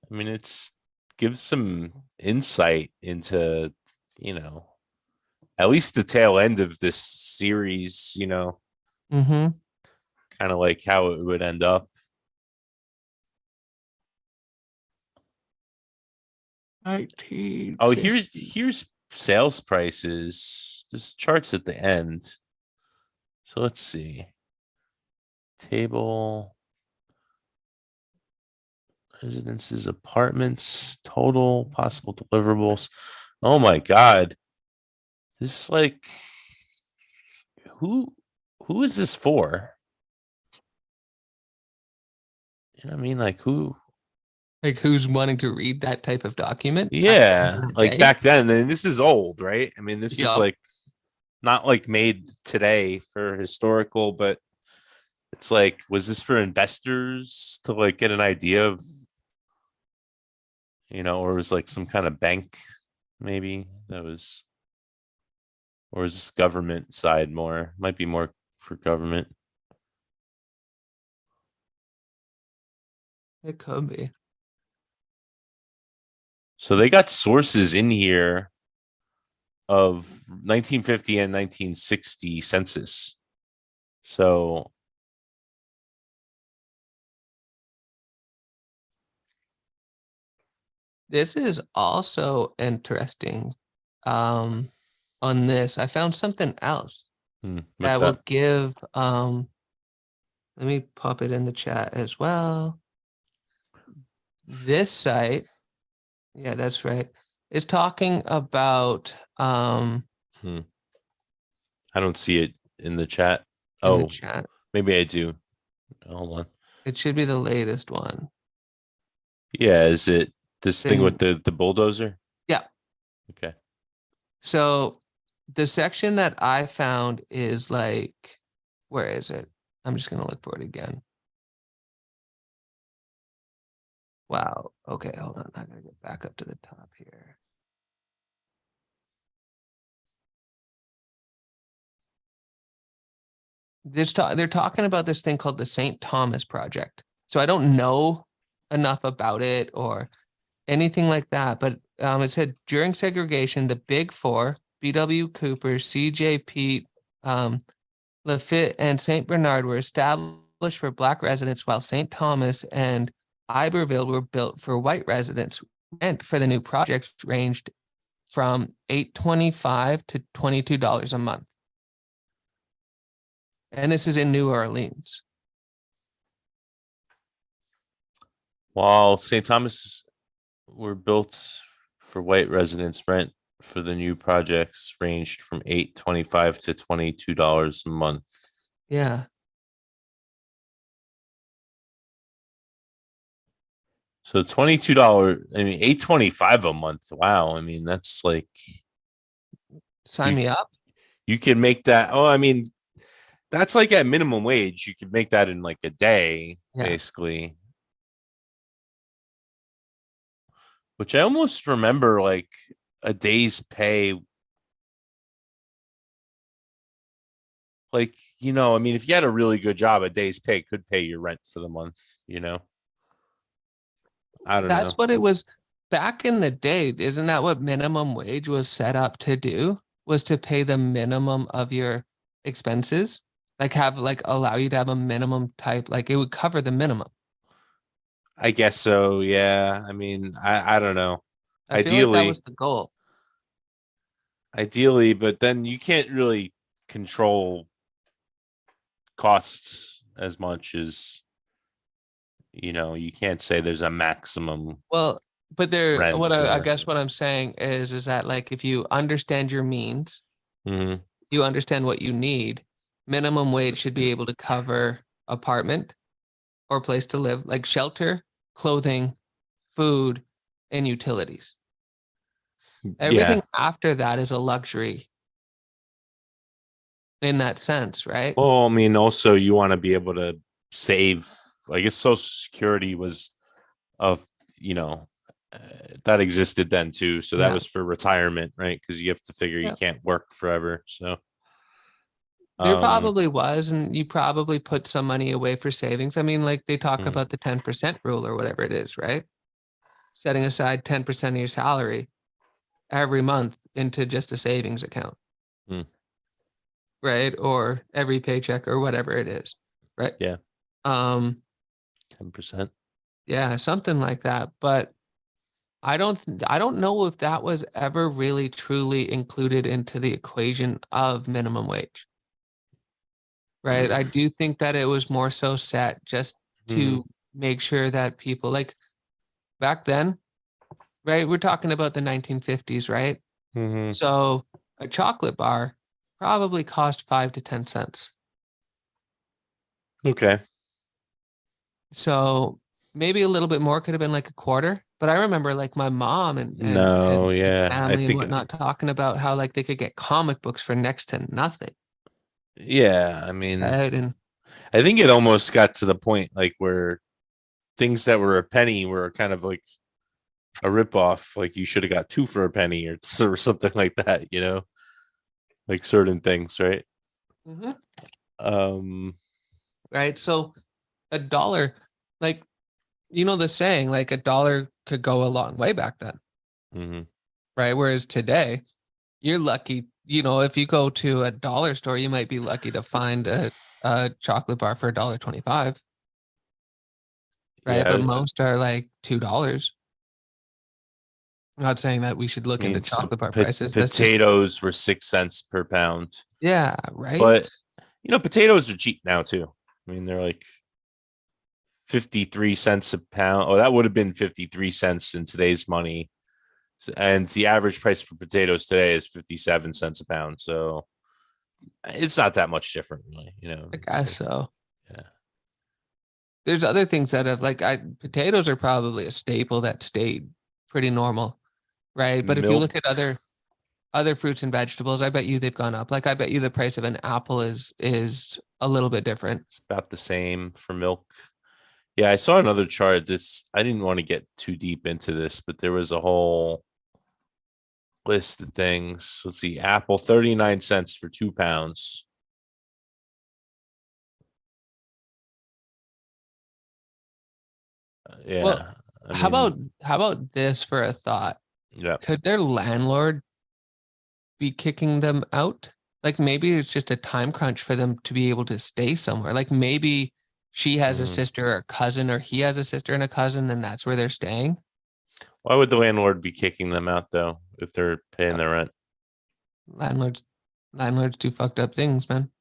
[SPEAKER 2] I mean, it's gives some insight into, you know, at least the tail end of this series,
[SPEAKER 1] Mm-hmm.
[SPEAKER 2] kind of like how it would end up. Oh, here's sales prices. This charts at the end. So let's see. Table residences, apartments, total possible deliverables. Oh my god. This like who who is this for? You know what I mean? Like who?
[SPEAKER 1] Like who's wanting to read that type of document back then
[SPEAKER 2] Yeah,
[SPEAKER 1] in the
[SPEAKER 2] like
[SPEAKER 1] day?
[SPEAKER 2] back then, and this is old, right? I mean, this is
[SPEAKER 1] Yup.
[SPEAKER 2] like not like made today for historical, but it's like, was this for investors to like get an idea of, or was like some kind of bank maybe that was, or is this government side more? Might be more for government.
[SPEAKER 1] It could be.
[SPEAKER 2] So they got sources in here of 1950 and 1960 census. So
[SPEAKER 1] This is also interesting. Um, on this, I found something else
[SPEAKER 2] what's
[SPEAKER 1] that will
[SPEAKER 2] that?
[SPEAKER 1] give let me pop it in the chat as well. This site, yeah, that's right, is talking about
[SPEAKER 2] Hmm. I don't see it in the chat.
[SPEAKER 1] in the
[SPEAKER 2] Oh,
[SPEAKER 1] chat.
[SPEAKER 2] maybe I do. Hold on.
[SPEAKER 1] It should be the latest one.
[SPEAKER 2] Yeah, is it this thing with
[SPEAKER 1] Thing,
[SPEAKER 2] the bulldozer?
[SPEAKER 1] yeah.
[SPEAKER 2] Okay.
[SPEAKER 1] So the section that I found is like, where is it? I'm just gonna look for it again. Wow. Okay, hold on. I gotta get back up to the top here. They're talking about this thing called the St. Thomas Project. So I don't know enough about it or anything like that, but it said during segregation, the Big Four, B.W. Cooper, C.J. Pete, Lafitte, and St. Bernard were established for Black residents, while St. Thomas and Iberville were built for white residents. Rent for the new projects ranged from $8.25 to $22 a month. And this is in New Orleans.
[SPEAKER 2] While St. Thomas were built for white residents, rent for the new projects ranged from $8.25 to $22 a month.
[SPEAKER 1] Yeah.
[SPEAKER 2] So $22, I mean $8.25 a month. Wow. I mean, that's like
[SPEAKER 1] Sign
[SPEAKER 2] you
[SPEAKER 1] me up.
[SPEAKER 2] you can make that. Oh, I mean, that's like at minimum wage. You could make that in like a day,
[SPEAKER 1] Yeah.
[SPEAKER 2] basically. Which I almost remember like a day's pay, like, I mean, if you had a really good job, a day's pay could pay your rent for the month, I don't
[SPEAKER 1] That's
[SPEAKER 2] know.
[SPEAKER 1] what it was back in the day. Isn't that what minimum wage was set up to do? Was to pay the minimum of your expenses? Like have like allow you to have a minimum type, like it would cover the minimum.
[SPEAKER 2] I guess so. Yeah. I mean, I don't know.
[SPEAKER 1] I feel like that was
[SPEAKER 2] Ideally,
[SPEAKER 1] the goal.
[SPEAKER 2] but then you can't really control costs as much as, you can't say there's a maximum
[SPEAKER 1] Well, but there, what
[SPEAKER 2] rent
[SPEAKER 1] I
[SPEAKER 2] or.
[SPEAKER 1] guess what I'm saying is that like if you understand your means,
[SPEAKER 2] Mhm.
[SPEAKER 1] you understand what you need, minimum wage should be able to cover apartment or place to live, like shelter, clothing, food, and utilities.
[SPEAKER 2] Yeah.
[SPEAKER 1] Everything after that is a luxury in that sense, right?
[SPEAKER 2] Well, I mean, also you want to be able to save. I guess Social Security was of, you know, uh, that existed then too. So that
[SPEAKER 1] Yeah.
[SPEAKER 2] was for retirement, right? Because you have to figure you
[SPEAKER 1] Yeah.
[SPEAKER 2] can't work forever. So,
[SPEAKER 1] There
[SPEAKER 2] um,
[SPEAKER 1] probably was, and you probably put some money away for savings. I mean, like they talk
[SPEAKER 2] mm,
[SPEAKER 1] about the 10% rule or whatever it is, right? Setting aside 10% of your salary every month into just a savings account,
[SPEAKER 2] mm,
[SPEAKER 1] right? Or every paycheck or whatever it is, right?
[SPEAKER 2] yeah,
[SPEAKER 1] Um,
[SPEAKER 2] 10%.
[SPEAKER 1] yeah, something like that. But I don't know if that was ever really truly included into the equation of minimum wage, right? I do think that it was more so set just
[SPEAKER 2] Hmm.
[SPEAKER 1] to make sure that people like back then, right? We're talking about the 1950s, right?
[SPEAKER 2] Hmm.
[SPEAKER 1] So a chocolate bar probably cost 5 to 10 cents.
[SPEAKER 2] Okay.
[SPEAKER 1] So maybe a little bit more could have been like a quarter. But I remember like my mom
[SPEAKER 2] No,
[SPEAKER 1] and
[SPEAKER 2] yeah, I
[SPEAKER 1] family and
[SPEAKER 2] think,
[SPEAKER 1] whatnot talking about how like they could get comic books for next to nothing.
[SPEAKER 2] yeah, I mean,
[SPEAKER 1] Right. And
[SPEAKER 2] I think it almost got to the point like where things that were a penny were kind of like a ripoff. Like you should have got two for a penny or something like that, like certain things, right?
[SPEAKER 1] Mhm.
[SPEAKER 2] Um,
[SPEAKER 1] Right. So a dollar, like, you know, the saying, like a dollar could go a long way back then.
[SPEAKER 2] mhm.
[SPEAKER 1] Right. Whereas today, you're lucky, you know, if you go to a dollar store, you might be lucky to find a chocolate bar for $1.25. Right. But
[SPEAKER 2] Yeah,
[SPEAKER 1] most are like $2. I'm not saying that we should
[SPEAKER 2] I
[SPEAKER 1] look into
[SPEAKER 2] mean,
[SPEAKER 1] chocolate bar prices. That's just,
[SPEAKER 2] potatoes were 6 cents per pound,
[SPEAKER 1] yeah, right.
[SPEAKER 2] but potatoes are cheap now too. I mean, they're like 53 cents a pound. Oh, that would have been 53 cents in today's money. And the average price for potatoes today is 57 cents a pound. So it's not that much different, really.
[SPEAKER 1] I
[SPEAKER 2] It's
[SPEAKER 1] guess
[SPEAKER 2] like,
[SPEAKER 1] so.
[SPEAKER 2] yeah.
[SPEAKER 1] There's other things that have like potatoes are probably a staple that stayed pretty normal, right? But if you
[SPEAKER 2] Milk,
[SPEAKER 1] look at other fruits and vegetables, I bet you they've gone up. Like I bet you the price of an apple is a little bit different.
[SPEAKER 2] it's about the same for milk. Yeah, I saw another chart. I didn't want to get too deep into this, but there was a whole list of things. Let's see. Apple, 39 cents for 2 pounds.
[SPEAKER 1] Well,
[SPEAKER 2] Yeah. I mean,
[SPEAKER 1] how about this for a thought?
[SPEAKER 2] yeah.
[SPEAKER 1] Could their landlord be kicking them out? Like maybe it's just a time crunch for them to be able to stay somewhere. Like maybe she has a
[SPEAKER 2] Mhm.
[SPEAKER 1] sister or a cousin, or he has a sister and a cousin, and that's where they're staying.
[SPEAKER 2] Why would the landlord be kicking them out though if they're paying
[SPEAKER 1] Uh,
[SPEAKER 2] their rent?
[SPEAKER 1] Landlords, landlords do fucked up things, man.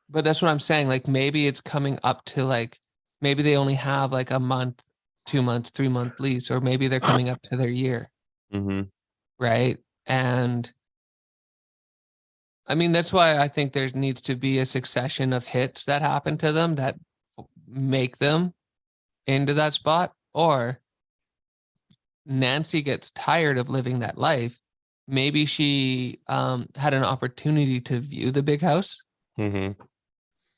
[SPEAKER 1] But that's what I'm saying. Like maybe it's coming up to like maybe they only have like a month, 2 months, 3 month lease, or maybe they're coming up to their year,
[SPEAKER 2] Hmm.
[SPEAKER 1] right? And I mean, that's why I think there needs to be a succession of hits that happen to them that make them into that spot. Or Nancy gets tired of living that life. Maybe she had an opportunity to view the big house
[SPEAKER 2] Hmm.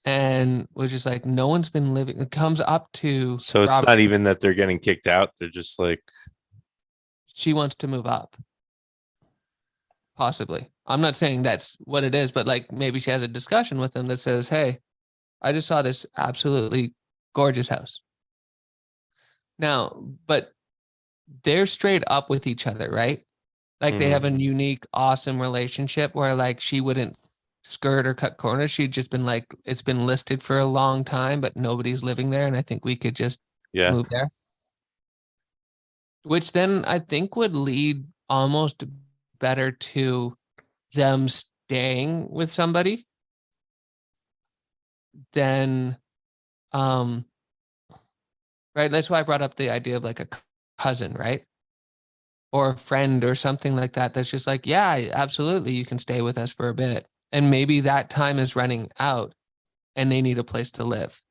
[SPEAKER 1] and was just like, no one's been living. It comes up to
[SPEAKER 2] So it's
[SPEAKER 1] Robert.
[SPEAKER 2] not even that they're getting kicked out. They're just like,
[SPEAKER 1] She wants to move up. Possibly. I'm not saying that's what it is, but like maybe she has a discussion with him that says, "Hey, I just saw this absolutely gorgeous house." Now, but they're straight up with each other, right? Like they have a unique, awesome relationship where like she wouldn't skirt or cut corners. She'd just been like, it's been listed for a long time, but nobody's living there. And I think we could just
[SPEAKER 2] Yeah.
[SPEAKER 1] move there. Which then I think would lead almost better to them staying with somebody than um right. That's why I brought up the idea of like a cousin, right? Or a friend or something like that. That's just like, yeah, absolutely, you can stay with us for a bit. And maybe that time is running out and they need a place to live.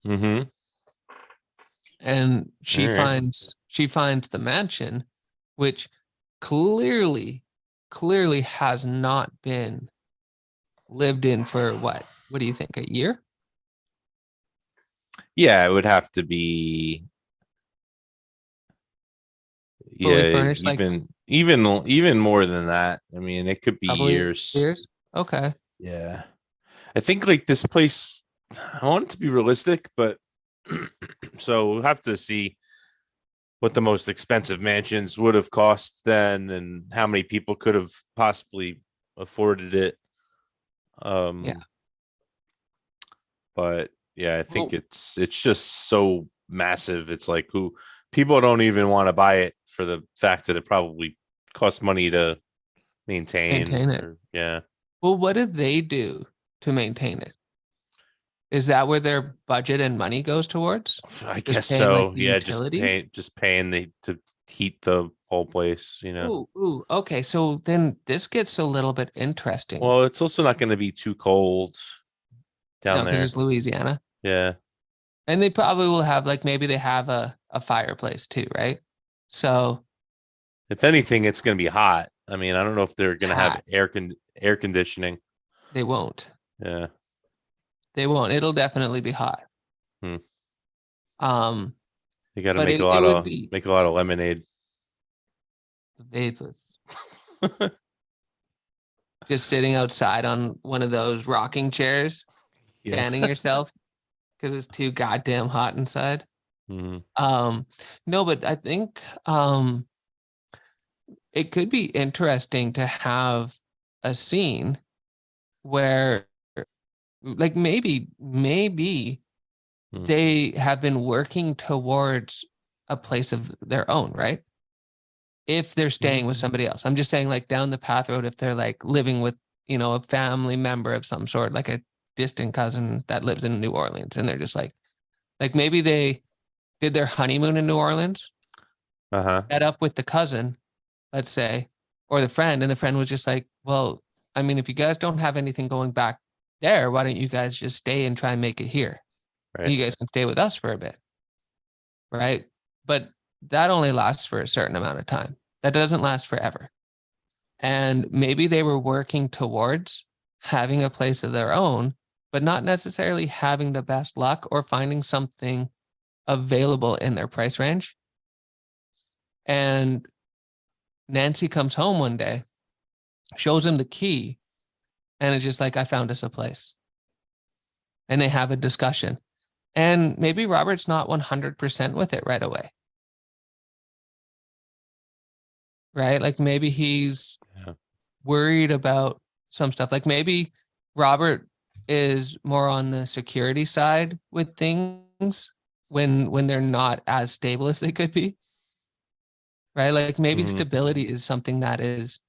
[SPEAKER 2] Mm-hmm.
[SPEAKER 1] And
[SPEAKER 2] All right.
[SPEAKER 1] she finds the mansion, which clearly, clearly has not been lived in for what? What do you think? A year?
[SPEAKER 2] Yeah, it would have to be.
[SPEAKER 1] Fully
[SPEAKER 2] Yeah,
[SPEAKER 1] furnished, like
[SPEAKER 2] even more than that. I mean, it could be
[SPEAKER 1] a couple of
[SPEAKER 2] years.
[SPEAKER 1] years? Okay.
[SPEAKER 2] Yeah. I think like this place, I want it to be realistic, but so we'll have to see what the most expensive mansions would have cost then and how many people could have possibly afforded it.
[SPEAKER 1] Yeah.
[SPEAKER 2] Um, but yeah, I think
[SPEAKER 1] Well,
[SPEAKER 2] it's just so massive. It's like who people don't even want to buy it for the fact that it probably costs money to maintain
[SPEAKER 1] maintain it.
[SPEAKER 2] or yeah.
[SPEAKER 1] Well, what do they do to maintain it? Is that where their budget and money goes towards?
[SPEAKER 2] I
[SPEAKER 1] Just
[SPEAKER 2] guess
[SPEAKER 1] paying like
[SPEAKER 2] so.
[SPEAKER 1] the
[SPEAKER 2] Yeah,
[SPEAKER 1] utilities?
[SPEAKER 2] just paying the to heat the whole place, you know.
[SPEAKER 1] Ooh. Okay. So then this gets a little bit interesting.
[SPEAKER 2] Well, it's also not going to be too cold
[SPEAKER 1] No,
[SPEAKER 2] down
[SPEAKER 1] because
[SPEAKER 2] there.
[SPEAKER 1] it's Louisiana.
[SPEAKER 2] Yeah.
[SPEAKER 1] And they probably will have like maybe they have a fireplace too, right? So
[SPEAKER 2] If anything, it's going to be hot. I mean, I don't know if they're going to have
[SPEAKER 1] hat,
[SPEAKER 2] air conditioning.
[SPEAKER 1] they won't.
[SPEAKER 2] Yeah.
[SPEAKER 1] They won't. It'll definitely be hot.
[SPEAKER 2] Hmm.
[SPEAKER 1] Um,
[SPEAKER 2] You got to
[SPEAKER 1] but it would be
[SPEAKER 2] make a lot of lemonade.
[SPEAKER 1] the vapors. Just sitting outside on one of those rocking chairs,
[SPEAKER 2] Yeah.
[SPEAKER 1] fanning yourself because it's too goddamn hot inside.
[SPEAKER 2] Mhm.
[SPEAKER 1] Um, no, but I think it could be interesting to have a scene where like maybe
[SPEAKER 2] Hmm.
[SPEAKER 1] they have been working towards a place of their own, right? If they're staying with somebody else. I'm just saying like down the path road if they're like living with, a family member of some sort, like a distant cousin that lives in New Orleans and they're just like maybe they did their honeymoon in New Orleans,
[SPEAKER 2] Uh-huh.
[SPEAKER 1] met up with the cousin, let's say, or the friend, and the friend was just like, well, I mean, if you guys don't have anything going back there, why don't you guys just stay and try and make it here? And
[SPEAKER 2] Right.
[SPEAKER 1] you guys can stay with us for a bit, right? But that only lasts for a certain amount of time. That doesn't last forever. And maybe they were working towards having a place of their own, but not necessarily having the best luck or finding something available in their price range. And Nancy comes home one day, shows him the key, and it's just like, I found us a place. And they have a discussion. And maybe Robert's not 100% with it right away, right? Like maybe he's
[SPEAKER 2] Yeah.
[SPEAKER 1] worried about some stuff. Like maybe Robert is more on the security side with things when they're not as stable as they could be, right? Like maybe
[SPEAKER 2] Mhm.
[SPEAKER 1] stability is something that is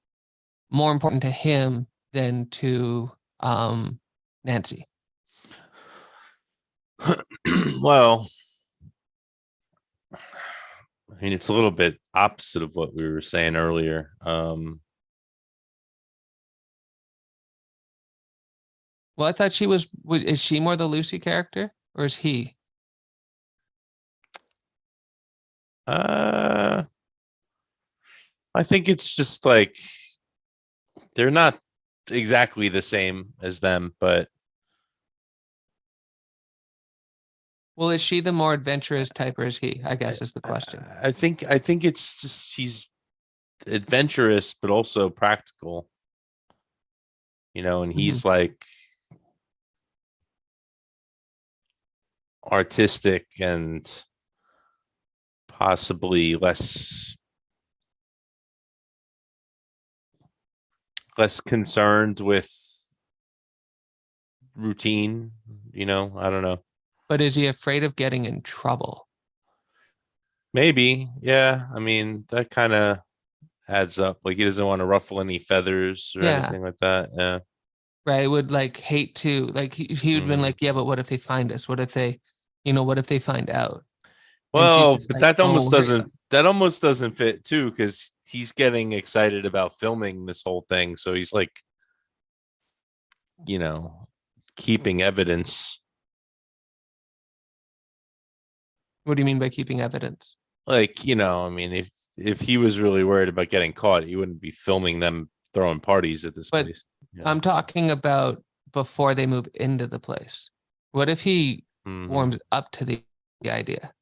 [SPEAKER 1] more important to him than to Nancy.
[SPEAKER 2] Well, I mean, it's a little bit opposite of what we were saying earlier.
[SPEAKER 1] Well, I thought is she more the Lucy character or is he?
[SPEAKER 2] Uh, I think it's just like they're not exactly the same as them, but
[SPEAKER 1] Well, is she the more adventurous type or is he? I
[SPEAKER 2] I,
[SPEAKER 1] guess is the question.
[SPEAKER 2] I think it's just she's adventurous, but also practical. And he's like artistic and possibly less concerned with routine. I don't know.
[SPEAKER 1] But is he afraid of getting in trouble?
[SPEAKER 2] Maybe, yeah. I mean, that kind of adds up. Like he doesn't want to ruffle any feathers or
[SPEAKER 1] Yeah.
[SPEAKER 2] anything like that. Yeah.
[SPEAKER 1] Right. Would like hate to like he would been
[SPEAKER 2] Mhm.
[SPEAKER 1] like, yeah, but what if they find us? What if they, what if they find out? And she's
[SPEAKER 2] Well,
[SPEAKER 1] just
[SPEAKER 2] but
[SPEAKER 1] like, don't worry about it.
[SPEAKER 2] that almost doesn't fit too, because he's getting excited about filming this whole thing. So he's like, you know, keeping evidence.
[SPEAKER 1] What do you mean by keeping evidence?
[SPEAKER 2] Like, I mean, if he was really worried about getting caught, he wouldn't be filming them throwing parties at this
[SPEAKER 1] But
[SPEAKER 2] place.
[SPEAKER 1] I'm talking about before they move into the place. What if he
[SPEAKER 2] Mhm.
[SPEAKER 1] warms up to the idea,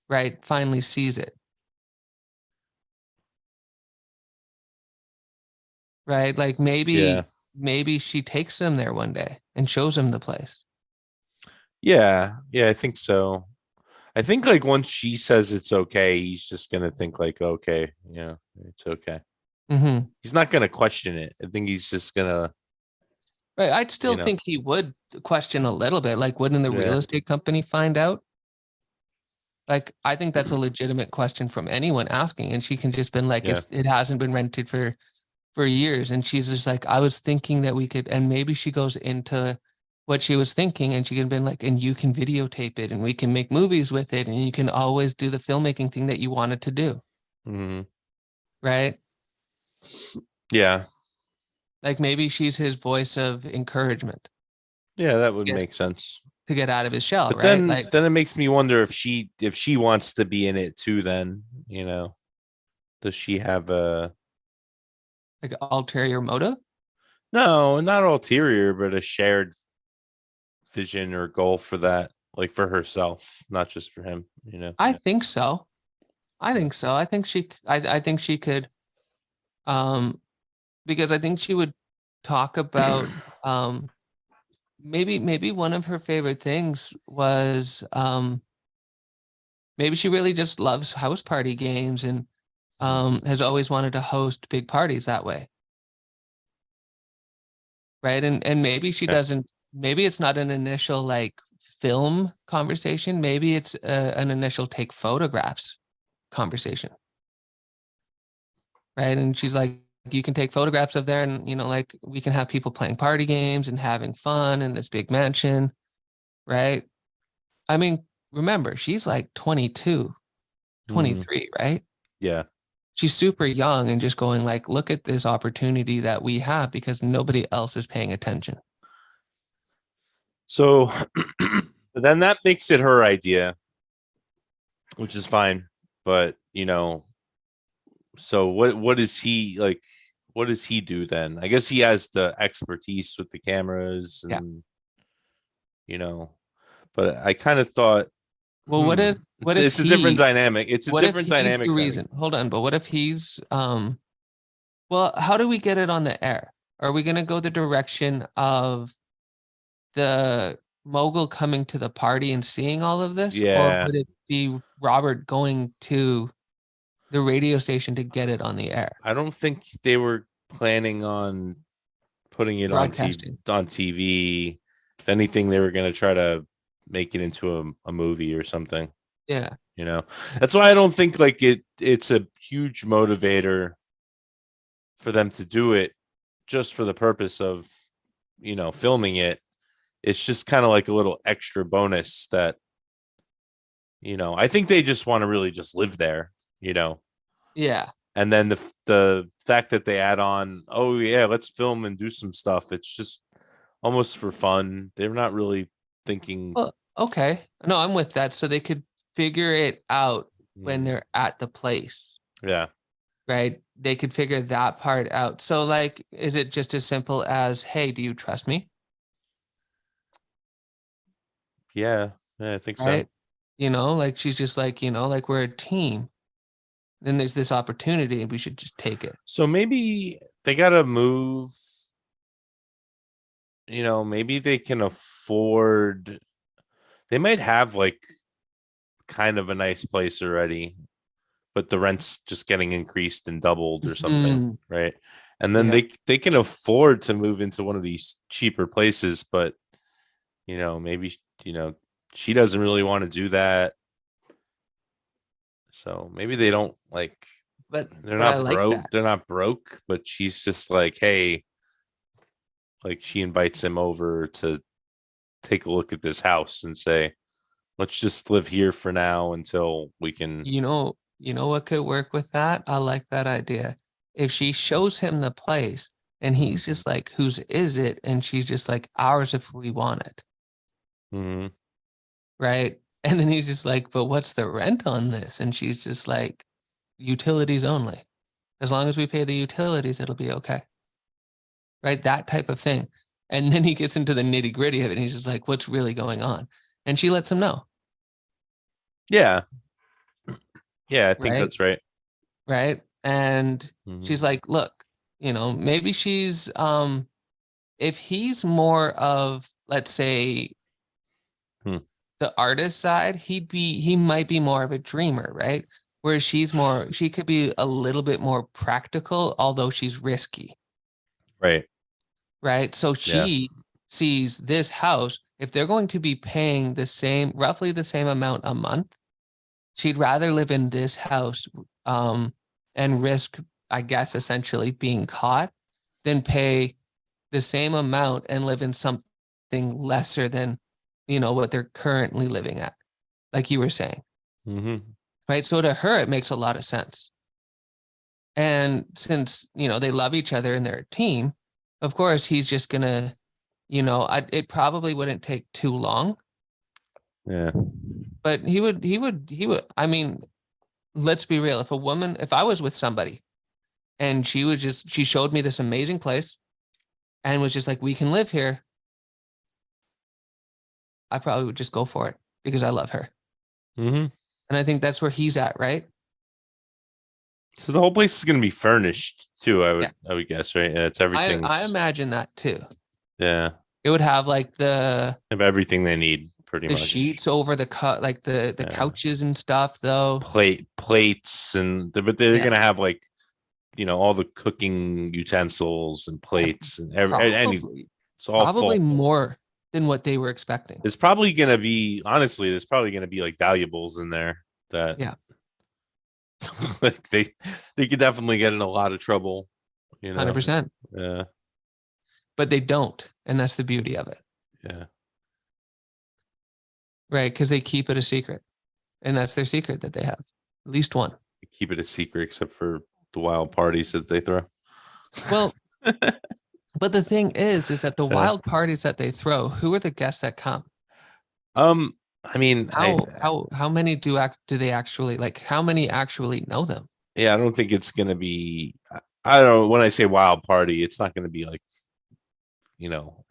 [SPEAKER 1] right? Finally sees it, right? Like
[SPEAKER 2] Yeah.
[SPEAKER 1] maybe she takes him there one day and shows him the place.
[SPEAKER 2] Yeah. Yeah, I think so. I think like once she says it's okay, he's just gonna think like, okay, it's okay.
[SPEAKER 1] Mm-hmm.
[SPEAKER 2] He's not gonna question it. I think he's just gonna,
[SPEAKER 1] Right. I'd
[SPEAKER 2] you
[SPEAKER 1] still
[SPEAKER 2] know,
[SPEAKER 1] think he would question a little bit. Like, wouldn't the real
[SPEAKER 2] yeah,
[SPEAKER 1] estate company find out? Like, I think that's a legitimate question from anyone asking. And she can just been like,
[SPEAKER 2] yeah.
[SPEAKER 1] it hasn't been rented for years. And she's just like, I was thinking that we could, and maybe she goes into what she was thinking and she can been like, and you can videotape it and we can make movies with it. And you can always do the filmmaking thing that you wanted to do.
[SPEAKER 2] Mhm.
[SPEAKER 1] Right.
[SPEAKER 2] Yeah.
[SPEAKER 1] Like maybe she's his voice of encouragement
[SPEAKER 2] Yeah, that would
[SPEAKER 1] get,
[SPEAKER 2] make sense.
[SPEAKER 1] to get out of his shell.
[SPEAKER 2] But
[SPEAKER 1] Right.
[SPEAKER 2] then
[SPEAKER 1] Like,
[SPEAKER 2] then it makes me wonder if she wants to be in it too, then, does she have a
[SPEAKER 1] like ulterior motive.
[SPEAKER 2] no, not ulterior, but a shared vision or goal for that, like for herself, not just for him.
[SPEAKER 1] I think so. I think so. I think I think she could, um, because I think she would talk about, um, maybe one of her favorite things was, maybe she really just loves house party games and, has always wanted to host big parties that way. Right. And maybe she
[SPEAKER 2] Yeah.
[SPEAKER 1] doesn't, maybe it's not an initial like film conversation. Maybe it's an initial take photographs conversation. Right. And she's like, you can take photographs of there and, like we can have people playing party games and having fun in this big mansion. Right. I mean, remember, she's like 22,
[SPEAKER 2] Mhm.
[SPEAKER 1] 23, right?
[SPEAKER 2] Yeah.
[SPEAKER 1] She's super young and just going like, look at this opportunity that we have because nobody else is paying attention.
[SPEAKER 2] So but then that makes it her idea, which is fine. But so what is he like? What does he do then? I guess he has the expertise with the cameras
[SPEAKER 1] Yeah.
[SPEAKER 2] and you know, but I kind of thought,
[SPEAKER 1] Well,
[SPEAKER 2] it's a different dynamic. It's a
[SPEAKER 1] what if
[SPEAKER 2] different
[SPEAKER 1] he's the
[SPEAKER 2] dynamic than
[SPEAKER 1] reason? Hold on, but what if he's, well, how do we get it on the air? Are we going to go the direction of the mogul coming to the party and seeing all of this, or
[SPEAKER 2] yeah.
[SPEAKER 1] would it be Robert going to the radio station to get it on the air,
[SPEAKER 2] I don't think they were planning on putting it on
[SPEAKER 1] broadcasting?
[SPEAKER 2] TV. If anything, they were going to try to make it into a movie or something.
[SPEAKER 1] Yeah,
[SPEAKER 2] That's why I don't think like it's a huge motivator for them to do it just for the purpose of filming it. It's just kind of like a little extra bonus that I think they just want to really just live there you know
[SPEAKER 1] yeah.
[SPEAKER 2] and then the fact that they add on, oh yeah, let's film and do some stuff, it's just almost for fun. They're not really thinking.
[SPEAKER 1] Well, okay. No, I'm with that. So they could figure it out when
[SPEAKER 2] Mm,
[SPEAKER 1] they're at the place,
[SPEAKER 2] yeah.
[SPEAKER 1] right? They could figure that part out. So, like, is it just as simple as, hey, do you trust me?
[SPEAKER 2] Yeah, I think so.
[SPEAKER 1] Right? Like she's just like, like we're a team. then there's this opportunity and we should just take it.
[SPEAKER 2] So maybe they gotta move. Maybe they can afford. They might have like kind of a nice place already, but the rent's just getting increased and doubled or something, right? And then
[SPEAKER 1] Yeah.
[SPEAKER 2] they can afford to move into one of these cheaper places, but maybe she doesn't really want to do that. So maybe they don't like
[SPEAKER 1] But
[SPEAKER 2] they're
[SPEAKER 1] I
[SPEAKER 2] not
[SPEAKER 1] like
[SPEAKER 2] broke.
[SPEAKER 1] that.
[SPEAKER 2] They're not broke, but she's just like, hey, like she invites him over to take a look at this house and say, let's just live here for now until we can.
[SPEAKER 1] You know what could work with that? I like that idea. If she shows him the place and he's just like, whose is it? And she's just like, ours if we want it.
[SPEAKER 2] Mhm.
[SPEAKER 1] Right. And then he's just like, but what's the rent on this? And she's just like, utilities only. As long as we pay the utilities, it'll be okay. Right. That type of thing. And then he gets into the nitty gritty of it. And he's just like, what's really going on? And she lets him know.
[SPEAKER 2] Yeah. Yeah, I think
[SPEAKER 1] Right.
[SPEAKER 2] that's right.
[SPEAKER 1] Right. And
[SPEAKER 2] Mhm.
[SPEAKER 1] she's like, look, maybe she's if he's more of, let's say,
[SPEAKER 2] Hmm.
[SPEAKER 1] the artist side, he might be more of a dreamer, right? Whereas she could be a little bit more practical, although she's risky,
[SPEAKER 2] Right.
[SPEAKER 1] right? So
[SPEAKER 2] Yeah.
[SPEAKER 1] she sees this house, if they're going to be paying roughly the same amount a month, she'd rather live in this house and risk, I guess, essentially being caught than pay the same amount and live in something lesser than, what they're currently living at, like you were saying.
[SPEAKER 2] Hmm.
[SPEAKER 1] Right. So to her, it makes a lot of sense. And since, they love each other and they're a team, of course, he's just going to, it probably wouldn't take too long,
[SPEAKER 2] Yeah.
[SPEAKER 1] but I mean, let's be real. If I was with somebody and she showed me this amazing place and was just like, we can live here, I probably would just go for it because I love her.
[SPEAKER 2] Hmm.
[SPEAKER 1] And I think that's where he's at, right?
[SPEAKER 2] So the whole place is going to be furnished too.
[SPEAKER 1] Yeah.
[SPEAKER 2] I would guess, right? Yeah, it's
[SPEAKER 1] I
[SPEAKER 2] everything's.
[SPEAKER 1] imagine that too.
[SPEAKER 2] Yeah,
[SPEAKER 1] It would have like the
[SPEAKER 2] have everything they need pretty much.
[SPEAKER 1] sheets over the like the
[SPEAKER 2] Yeah.
[SPEAKER 1] couches and stuff though.
[SPEAKER 2] Plates but they're
[SPEAKER 1] Yeah.
[SPEAKER 2] gonna have like all the cooking utensils and
[SPEAKER 1] Yeah,
[SPEAKER 2] plates and any.
[SPEAKER 1] probably
[SPEAKER 2] It's all full.
[SPEAKER 1] more than what they were expecting.
[SPEAKER 2] There's probably gonna be honestly. There's probably gonna be like valuables in there that
[SPEAKER 1] Yeah.
[SPEAKER 2] like they could definitely get in a lot of trouble.
[SPEAKER 1] 100%.
[SPEAKER 2] Yeah.
[SPEAKER 1] But they don't. And that's the beauty of it.
[SPEAKER 2] Yeah.
[SPEAKER 1] Right. Because they keep it a secret. And that's their secret that they have. At least one.
[SPEAKER 2] Keep it a secret except for the wild parties that they throw.
[SPEAKER 1] Well, but the thing is that the wild parties that they throw, who are the guests that come?
[SPEAKER 2] I mean,
[SPEAKER 1] How many do they actually, like, how many actually know them?
[SPEAKER 2] I don't think it's gonna be. I don't know. When I say wild party, it's not gonna be like,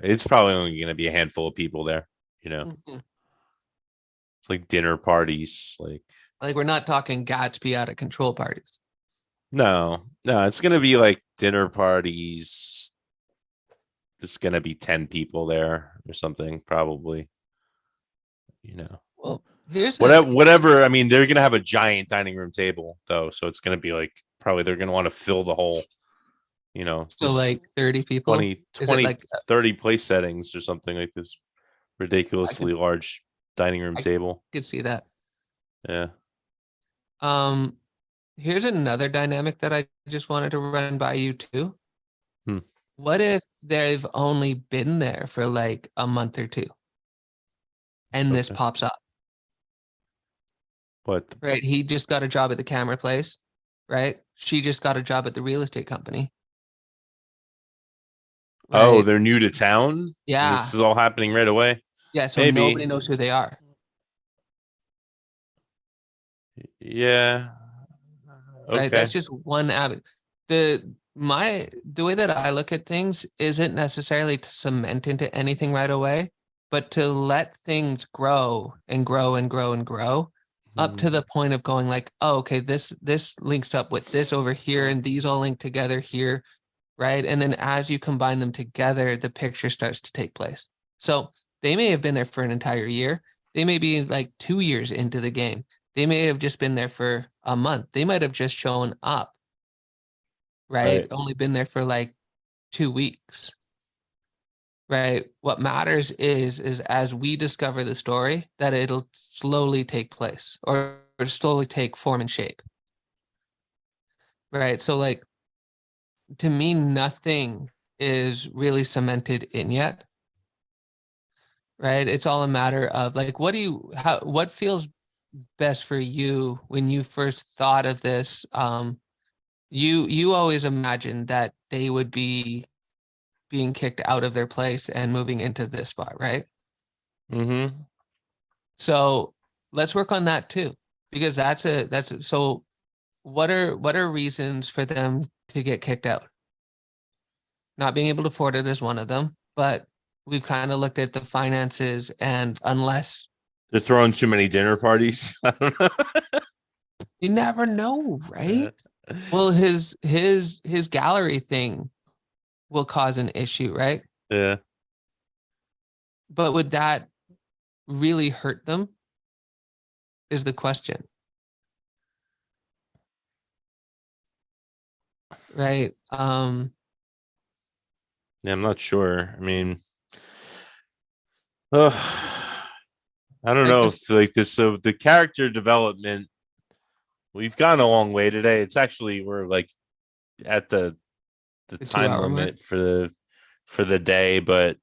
[SPEAKER 2] it's probably only gonna be a handful of people there.
[SPEAKER 1] Mhm.
[SPEAKER 2] It's like dinner parties.
[SPEAKER 1] Like, we're not talking Gatsby out of control parties.
[SPEAKER 2] No, it's gonna be like dinner parties. There's gonna be 10 people there or something, probably.
[SPEAKER 1] Well, here's
[SPEAKER 2] whatever. I mean, they're gonna have a giant dining room table though, so it's gonna be like probably they're gonna want to fill the whole.
[SPEAKER 1] So like 30 people.
[SPEAKER 2] 20,
[SPEAKER 1] Is it like
[SPEAKER 2] 30 place settings or something like this ridiculously large dining room table.
[SPEAKER 1] I could see that.
[SPEAKER 2] Yeah.
[SPEAKER 1] Here's another dynamic that I just wanted to run by you too.
[SPEAKER 2] Hmm.
[SPEAKER 1] What if they've only been there for like a month or two and this
[SPEAKER 2] Okay.
[SPEAKER 1] pops up?
[SPEAKER 2] What?
[SPEAKER 1] Right. He just got a job at the camera place, right? She just got a job at the real estate company.
[SPEAKER 2] Oh,
[SPEAKER 1] Right?
[SPEAKER 2] they're new to town? And
[SPEAKER 1] Yeah.
[SPEAKER 2] this is all happening right away?
[SPEAKER 1] Yeah. So
[SPEAKER 2] Maybe.
[SPEAKER 1] nobody knows who they are.
[SPEAKER 2] Yeah.
[SPEAKER 1] Right.
[SPEAKER 2] Okay.
[SPEAKER 1] That's just one avenue. The way that I look at things isn't necessarily to cement into anything right away, but to let things grow and grow and grow and grow up to the point of going like, oh, okay, this links up with this over here, and these all link together here, right? And then as you combine them together, the picture starts to take place. So they may have been there for an entire year. They may be like 2 years into the game. They may have just been there for a month. They might have just shown up, right?
[SPEAKER 2] Right.
[SPEAKER 1] Only been there for like 2 weeks, right? What matters is as we discover the story, that it'll slowly take place or slowly take form and shape, right? So like, to me, nothing is really cemented in yet, right? It's all a matter of like, what feels best for you when you first thought of this? You always imagined that they would be being kicked out of their place and moving into this spot, right?
[SPEAKER 2] Mm-hmm.
[SPEAKER 1] So let's work on that too, because so what are reasons for them to get kicked out? Not being able to afford it is one of them, but we've kind of looked at the finances, and unless
[SPEAKER 2] They're throwing too many dinner parties. I don't know.
[SPEAKER 1] you never know, right? Well, his gallery thing will cause an issue, right?
[SPEAKER 2] Yeah.
[SPEAKER 1] But would that really hurt them is the question, right?
[SPEAKER 2] Yeah, I'm not sure. I mean, uh, I don't
[SPEAKER 1] Like
[SPEAKER 2] know
[SPEAKER 1] this
[SPEAKER 2] if like this. So the character development, we've gone a long way today. It's actually we're like at the
[SPEAKER 1] the
[SPEAKER 2] time
[SPEAKER 1] 2 hour mark.
[SPEAKER 2] limit for the day, but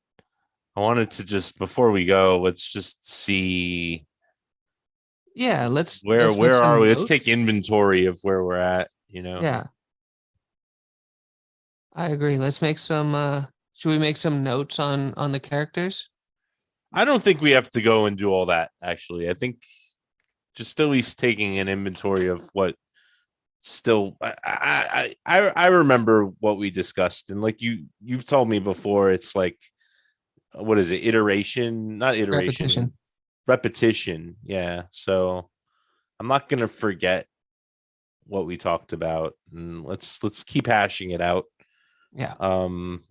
[SPEAKER 2] I wanted to just before we go, let's just see
[SPEAKER 1] Yeah, let's make
[SPEAKER 2] where are
[SPEAKER 1] some
[SPEAKER 2] we? Let's
[SPEAKER 1] notes.
[SPEAKER 2] take inventory of where we're at, you know.
[SPEAKER 1] Yeah, I agree. Let's make some should we make some notes on the characters?
[SPEAKER 2] I don't think we have to go and do all that actually. I think just at least taking an inventory of what still I remember what we discussed, and like you've told me before, it's like what is it, iteration, not iteration,
[SPEAKER 1] Repetition.
[SPEAKER 2] repetition. Yeah, so I'm not gonna forget what we talked about, and let's keep hashing it out.
[SPEAKER 1] Yeah,
[SPEAKER 2] um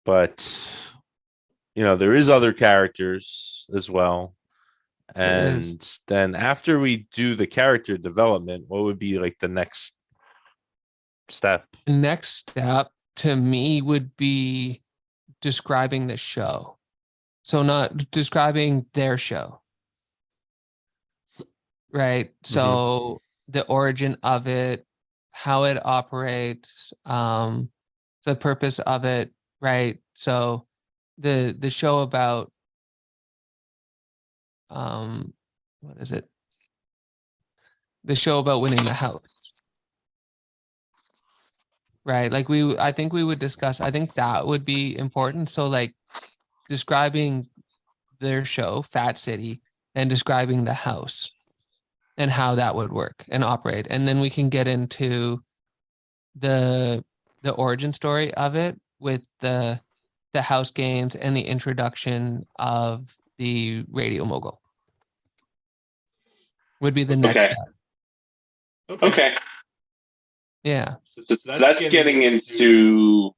[SPEAKER 2] but there is other characters as well.
[SPEAKER 1] there is.
[SPEAKER 2] And then after we do the character development, what would be like the next step?
[SPEAKER 1] The next step to me would be describing the show. So not describing their show, right?
[SPEAKER 2] Mm-hmm.
[SPEAKER 1] So the origin of it, how it operates, the purpose of it, right? So the show about what is it? The show about winning the house, right? Like I think we would discuss, I think that would be important. So like describing their show, Fat City, and describing the house and how that would work and operate. And then we can get into the origin story of it with the house games and the introduction of the radio mogul would be the next
[SPEAKER 3] Okay.
[SPEAKER 1] step.
[SPEAKER 3] Okay.
[SPEAKER 1] Yeah.
[SPEAKER 3] So that's getting into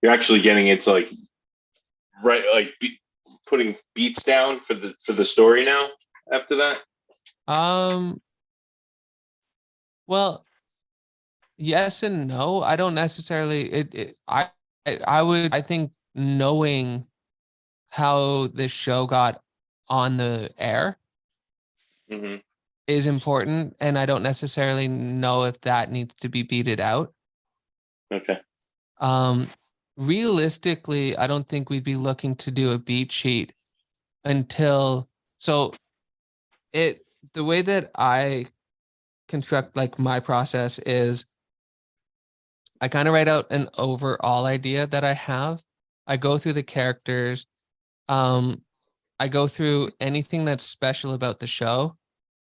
[SPEAKER 3] you're actually getting into like putting beats down for the story now after that.
[SPEAKER 1] Well, yes and no. I don't necessarily I think knowing how the show got on the air
[SPEAKER 3] Mm-hmm.
[SPEAKER 1] is important, and I don't necessarily know if that needs to be beated out.
[SPEAKER 3] Okay.
[SPEAKER 1] Realistically, I don't think we'd be looking to do a beat sheet until the way that I construct like my process is I kind of write out an overall idea that I have. I go through the characters. I go through anything that's special about the show,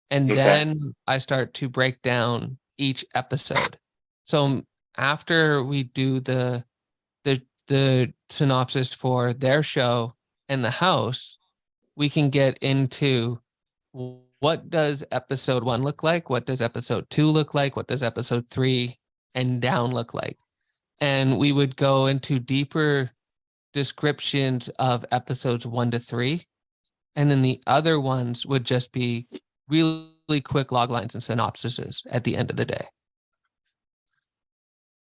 [SPEAKER 1] and
[SPEAKER 3] Okay.
[SPEAKER 1] then I start to break down each episode. So after we do the the synopsis for their show and the house, we can get into what does episode 1 look like? What does episode 2 look like? What does episode 3 and down look like? And we would go into deeper descriptions of episodes 1 to 3. And then the other ones would just be really quick log lines and synopsises at the end of the day.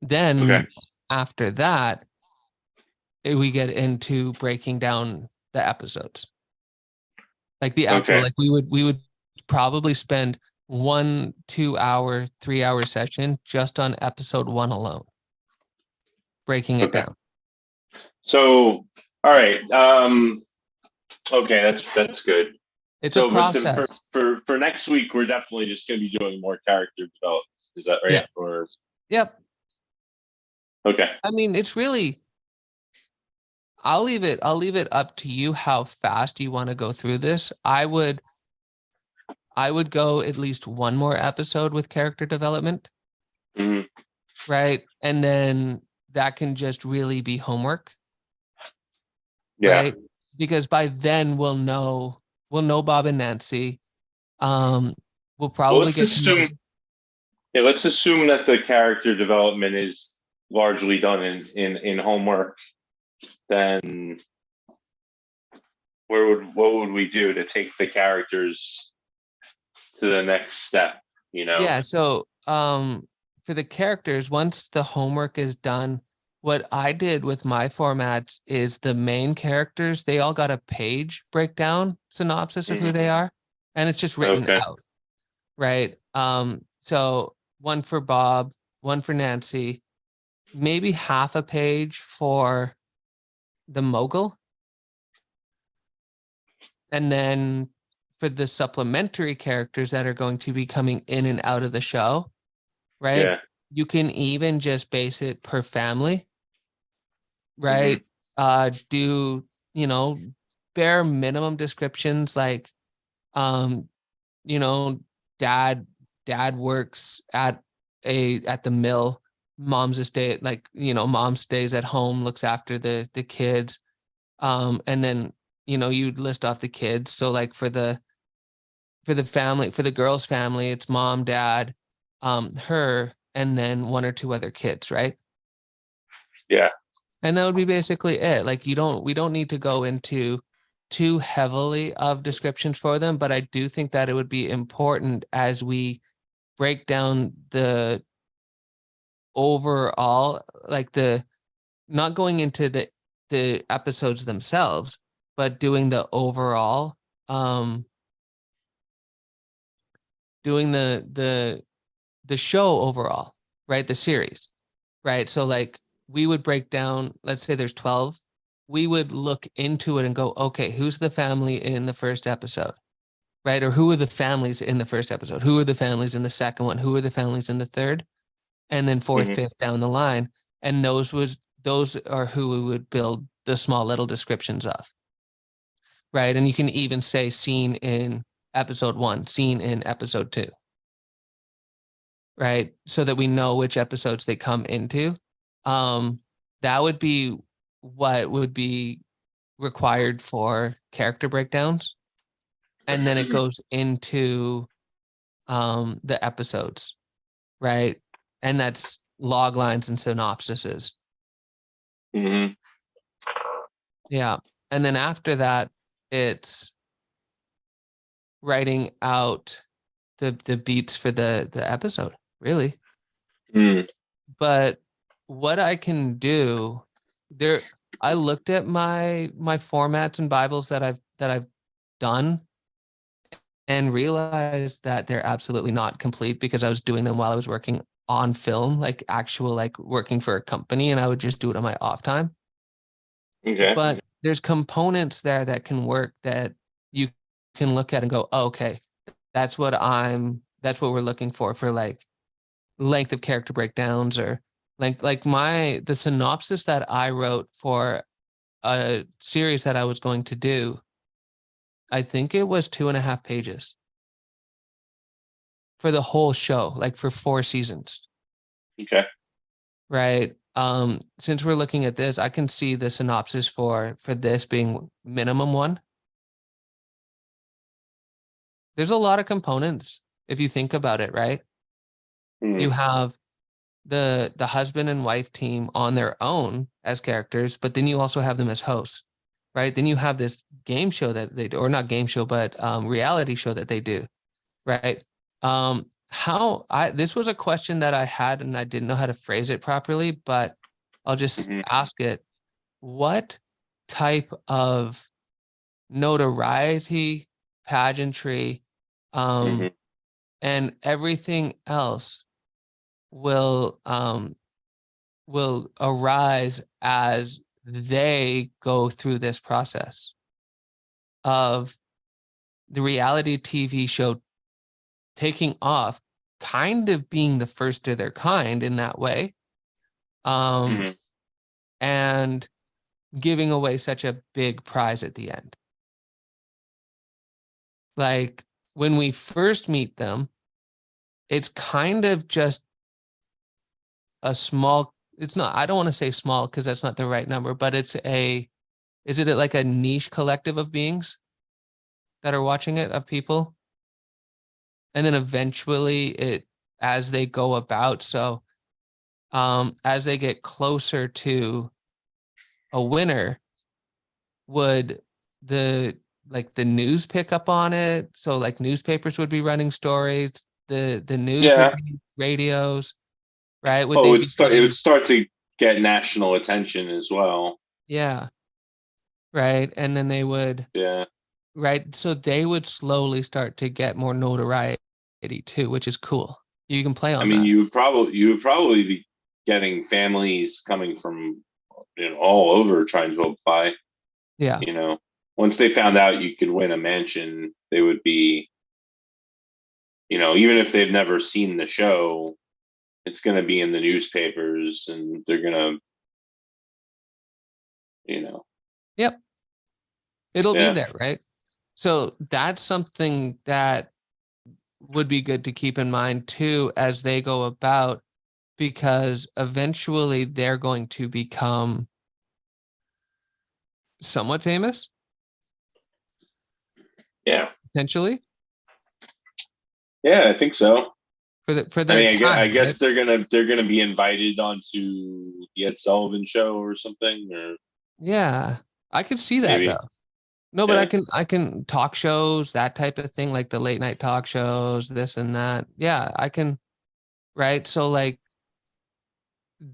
[SPEAKER 1] Then after that, we get into breaking down the episodes. Like the actual, like we would probably spend 1 2 hour, 3 hour session just on episode 1 alone, breaking it down.
[SPEAKER 3] So, all right. Okay, that's good.
[SPEAKER 1] It's a process.
[SPEAKER 3] For next week, we're definitely just going to be doing more character development. Is that right?
[SPEAKER 1] Yeah.
[SPEAKER 3] Or
[SPEAKER 1] yep.
[SPEAKER 3] Okay.
[SPEAKER 1] I mean, it's really. I'll leave it up to you how fast you want to go through this. I would go at least one more episode with character development.
[SPEAKER 3] Mm-hmm.
[SPEAKER 1] Right? And then that can just really be homework.
[SPEAKER 3] Yeah.
[SPEAKER 1] Right? Because by then we'll know Bob and Nancy. We'll probably
[SPEAKER 3] let's assume that the character development is largely done in homework. Then what would we do to take the characters to the next step?
[SPEAKER 1] Yeah. So for the characters, once the homework is done, what I did with my formats is the main characters, they all got a page breakdown synopsis of who they are, and it's just written out. Right. So one for Bob, one for Nancy, maybe half a page for the mogul. And then for the supplementary characters that are going to be coming in and out of the show, right?
[SPEAKER 3] Yeah.
[SPEAKER 1] You can even just base it per family, right? Do, bare minimum descriptions like, dad works at the mill, mom's estate, like, mom stays at home, looks after the kids. And then, you'd list off the kids. So like for the family, for the girl's family, it's mom, dad, her, and then 1 or 2 other kids, right?
[SPEAKER 3] Yeah.
[SPEAKER 1] And that would be basically it. Like we don't need to go into too heavily of descriptions for them, but I do think that it would be important as we break down the overall, like not going into the episodes themselves, but doing the overall, doing the show overall, right? The series, right? So like we would break down, let's say there's 12, we would look into it and go, okay, who's the family in the first episode, right? Or who are the families in the first episode? Who are the families in the second one? Who are the families in the third? And then fourth, fifth down the line. And those are who we would build the small little descriptions of, right? And you can even say scene in episode 1, scene in episode 2, right? So that we know which episodes they come into. That would be what would be required for character breakdowns. And then it goes into the episodes, right? And that's log lines and synopsises. Yeah. And then after that, it's writing out the beats for the episode, really. But what I can do there, I looked at my formats and Bibles that I've done and realized that they're absolutely not complete because I was doing them while I was working on film, like actual, like working for a company, and I would just do it on my off time.
[SPEAKER 3] Okay.
[SPEAKER 1] But there's components there that can work that you can look at and go, oh, okay, that's what we're looking for like length of character breakdowns, or like the synopsis that I wrote for a series that I was going to do. I think it was 2.5 pages for the whole show, like for 4 seasons.
[SPEAKER 3] Okay.
[SPEAKER 1] Right. since we're looking at this, I can see the synopsis for this being minimum 1. There's a lot of components if you think about it, right? You have the husband and wife team on their own as characters, but then you also have them as hosts, right? Then you have this game show that they do, or not game show, but reality show that they do, right? This was a question that I had and I didn't know how to phrase it properly, but I'll just ask it. What type of notoriety, pageantry, and everything else will arise as they go through this process of the reality TV show taking off, kind of being the first of their kind in that way, and giving away such a big prize at the end. Like when we first meet them, it's kind of just a small, it's not, I don't want to say small because that's not the right number, but is it like a niche collective of beings that are watching it, of people? And then eventually as they go about, so as they get closer to a winner, would the news pick up on it? So like newspapers would be running stories, the news would be radios, right? Would they be
[SPEAKER 3] it would start to get national attention as well.
[SPEAKER 1] Yeah. Right. And then they would, right. So they would slowly start to get more notoriety too, which is cool. You can play on that.
[SPEAKER 3] You would probably be getting families coming from all over trying to apply.
[SPEAKER 1] Yeah.
[SPEAKER 3] Once they found out you could win a mansion, they would be, even if they've never seen the show, it's going to be in the newspapers and they're going to,
[SPEAKER 1] Yep. It'll be there, right? So that's something that would be good to keep in mind too, as they go about, because eventually they're going to become somewhat famous.
[SPEAKER 3] Yeah.
[SPEAKER 1] Potentially.
[SPEAKER 3] Yeah, I think so.
[SPEAKER 1] For their time,
[SPEAKER 3] I guess
[SPEAKER 1] right?
[SPEAKER 3] they're gonna be invited onto the Ed Sullivan Show or something, or
[SPEAKER 1] yeah, I could see that
[SPEAKER 3] maybe.
[SPEAKER 1] though. No, but I can talk shows, that type of thing, like the late night talk shows, this and that. Yeah, I can, right? So like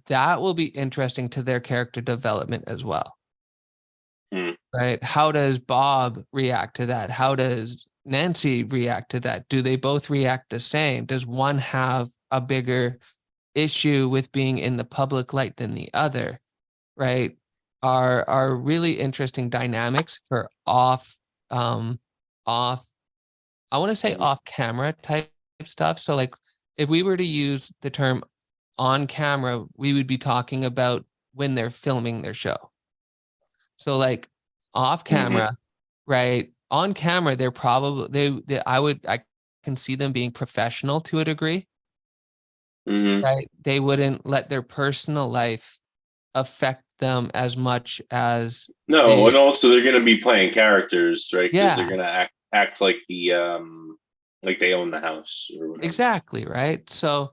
[SPEAKER 1] that will be interesting to their character development as well. Right? How does Bob react to that? How does Nancy react to that? Do they both react the same? Does one have a bigger issue with being in the public light than the other? Right? Are really interesting dynamics for off I want to say off camera type stuff. So like if we were to use the term on camera, we would be talking about when they're filming their show. So like off camera, right? On camera, they're probably I can see them being professional to a degree. Right? They wouldn't let their personal life affect them as much as
[SPEAKER 3] and also they're going to be playing characters, right? Because they're going to act like like they own the house or whatever.
[SPEAKER 1] Exactly, right? So,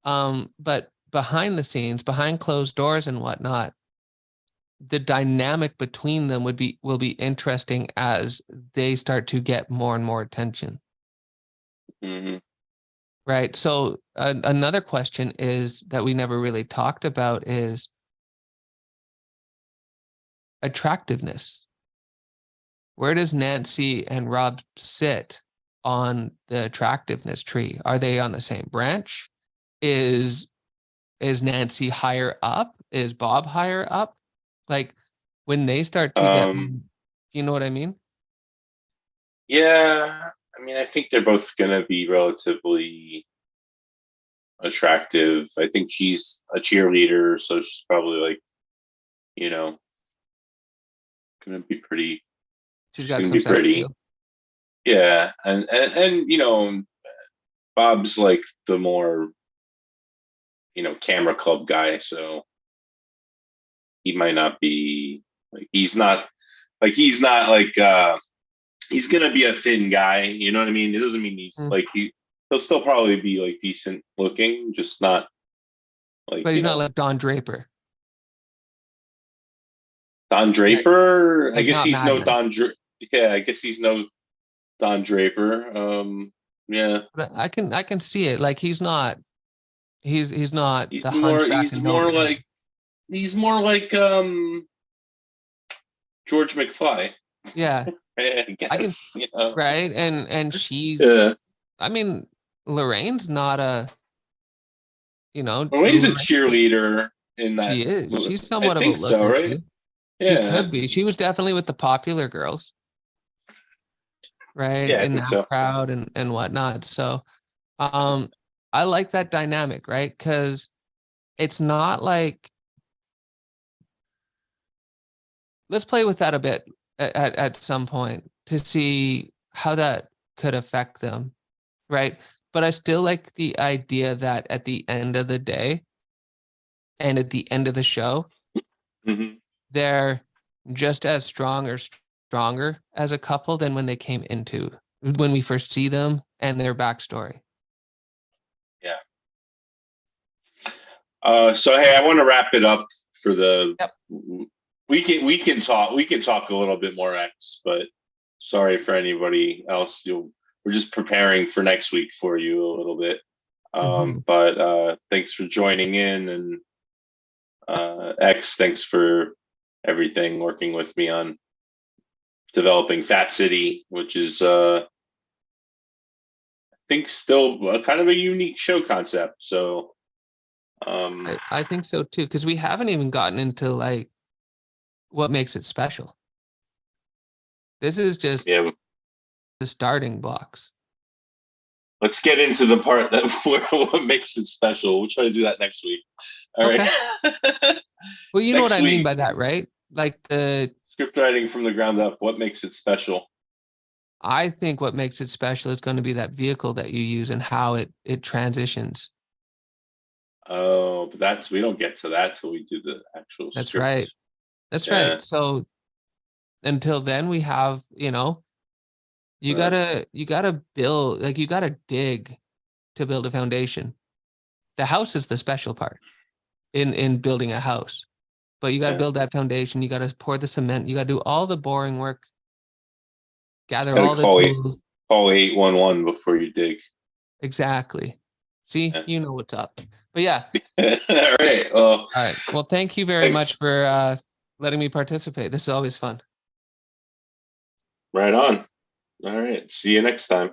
[SPEAKER 1] but behind the scenes, behind closed doors and whatnot, the dynamic between them will be interesting as they start to get more and more attention. Right. So another question is that we never really talked about is attractiveness. Where does Nancy and Rob sit on the attractiveness tree? Are they on the same branch? Is Nancy higher up? Is Bob higher up? Like when they start to get, you know what I mean?
[SPEAKER 3] Yeah. I think they're both going to be relatively attractive. I think she's a cheerleader, so she's probably like, going to be pretty.
[SPEAKER 1] She's got some sex appeal.
[SPEAKER 3] Yeah, and Bob's like the more camera club guy, so he might not be like he's not like he's gonna be a thin guy. You know what I mean? It doesn't mean he's
[SPEAKER 1] Mm.
[SPEAKER 3] like he'll still probably be like decent looking, just not like
[SPEAKER 1] But he's not like Don Draper.
[SPEAKER 3] Don Draper. I
[SPEAKER 1] Like
[SPEAKER 3] guess
[SPEAKER 1] not
[SPEAKER 3] he's
[SPEAKER 1] Mad
[SPEAKER 3] no
[SPEAKER 1] Men.
[SPEAKER 3] Yeah, I guess he's no Don Draper. Yeah,
[SPEAKER 1] But I can see it. Like he's not the hunchback in Notre Dame.
[SPEAKER 3] He's more like George McFly.
[SPEAKER 1] Yeah.
[SPEAKER 3] I
[SPEAKER 1] I can
[SPEAKER 3] guess, you know.
[SPEAKER 1] right. And she's
[SPEAKER 3] Yeah.
[SPEAKER 1] I mean, Lorraine's not a
[SPEAKER 3] Well, he's a
[SPEAKER 1] Lorraine,
[SPEAKER 3] cheerleader in that
[SPEAKER 1] she is.
[SPEAKER 3] movie.
[SPEAKER 1] She's
[SPEAKER 3] I
[SPEAKER 1] somewhat of a
[SPEAKER 3] think so,
[SPEAKER 1] looker
[SPEAKER 3] right?
[SPEAKER 1] too. She
[SPEAKER 3] Yeah.
[SPEAKER 1] could be. She was definitely with the popular girls, right?
[SPEAKER 3] Yeah, I
[SPEAKER 1] In
[SPEAKER 3] think
[SPEAKER 1] that
[SPEAKER 3] so.
[SPEAKER 1] crowd and whatnot. So I like that dynamic, right? Because it's not like let's play with that a bit at some point to see how that could affect them, right? But I still like the idea that at the end of the day and at the end of the show,
[SPEAKER 3] Mhm.
[SPEAKER 1] they're just as strong or stronger as a couple than when we first see them and their backstory.
[SPEAKER 3] Yeah. So hey, I want to wrap it up for the.
[SPEAKER 1] Yep.
[SPEAKER 3] We can talk a little bit more X, but sorry for anybody else. We're just preparing for next week for you a little bit. But thanks for joining in, and X, thanks for everything, working with me on developing Fat City, which is I think still kind of a unique show concept. So
[SPEAKER 1] I think so too, because we haven't even gotten into like what makes it special. This is just
[SPEAKER 3] yeah,
[SPEAKER 1] the starting blocks.
[SPEAKER 3] let's get into the part that what makes it special. We'll try to do that next week. All right.
[SPEAKER 1] Well, you know what
[SPEAKER 3] Next
[SPEAKER 1] I mean
[SPEAKER 3] week.
[SPEAKER 1] by that, right? Like
[SPEAKER 3] Script writing from the ground up. What makes it special?
[SPEAKER 1] I think what makes it special is going to be that vehicle that you use and how it transitions.
[SPEAKER 3] Oh, but we don't get to that till we do the actual
[SPEAKER 1] That's
[SPEAKER 3] script.
[SPEAKER 1] right. That's
[SPEAKER 3] Yeah.
[SPEAKER 1] right. So until then we have, you
[SPEAKER 3] Right.
[SPEAKER 1] gotta build, like you gotta dig to build a foundation. The house is the special part in building a house. But you gotta
[SPEAKER 3] Yeah.
[SPEAKER 1] build that foundation, you gotta pour the cement, you gotta do all the boring work, gather
[SPEAKER 3] Gotta
[SPEAKER 1] all the tools.
[SPEAKER 3] call 811 before you dig.
[SPEAKER 1] Exactly. See,
[SPEAKER 3] Yeah.
[SPEAKER 1] you know what's up. But yeah.
[SPEAKER 3] All right. Well,
[SPEAKER 1] All right. Well, thank you very much for letting me participate. This is always fun.
[SPEAKER 3] Right on. All right. See you next time.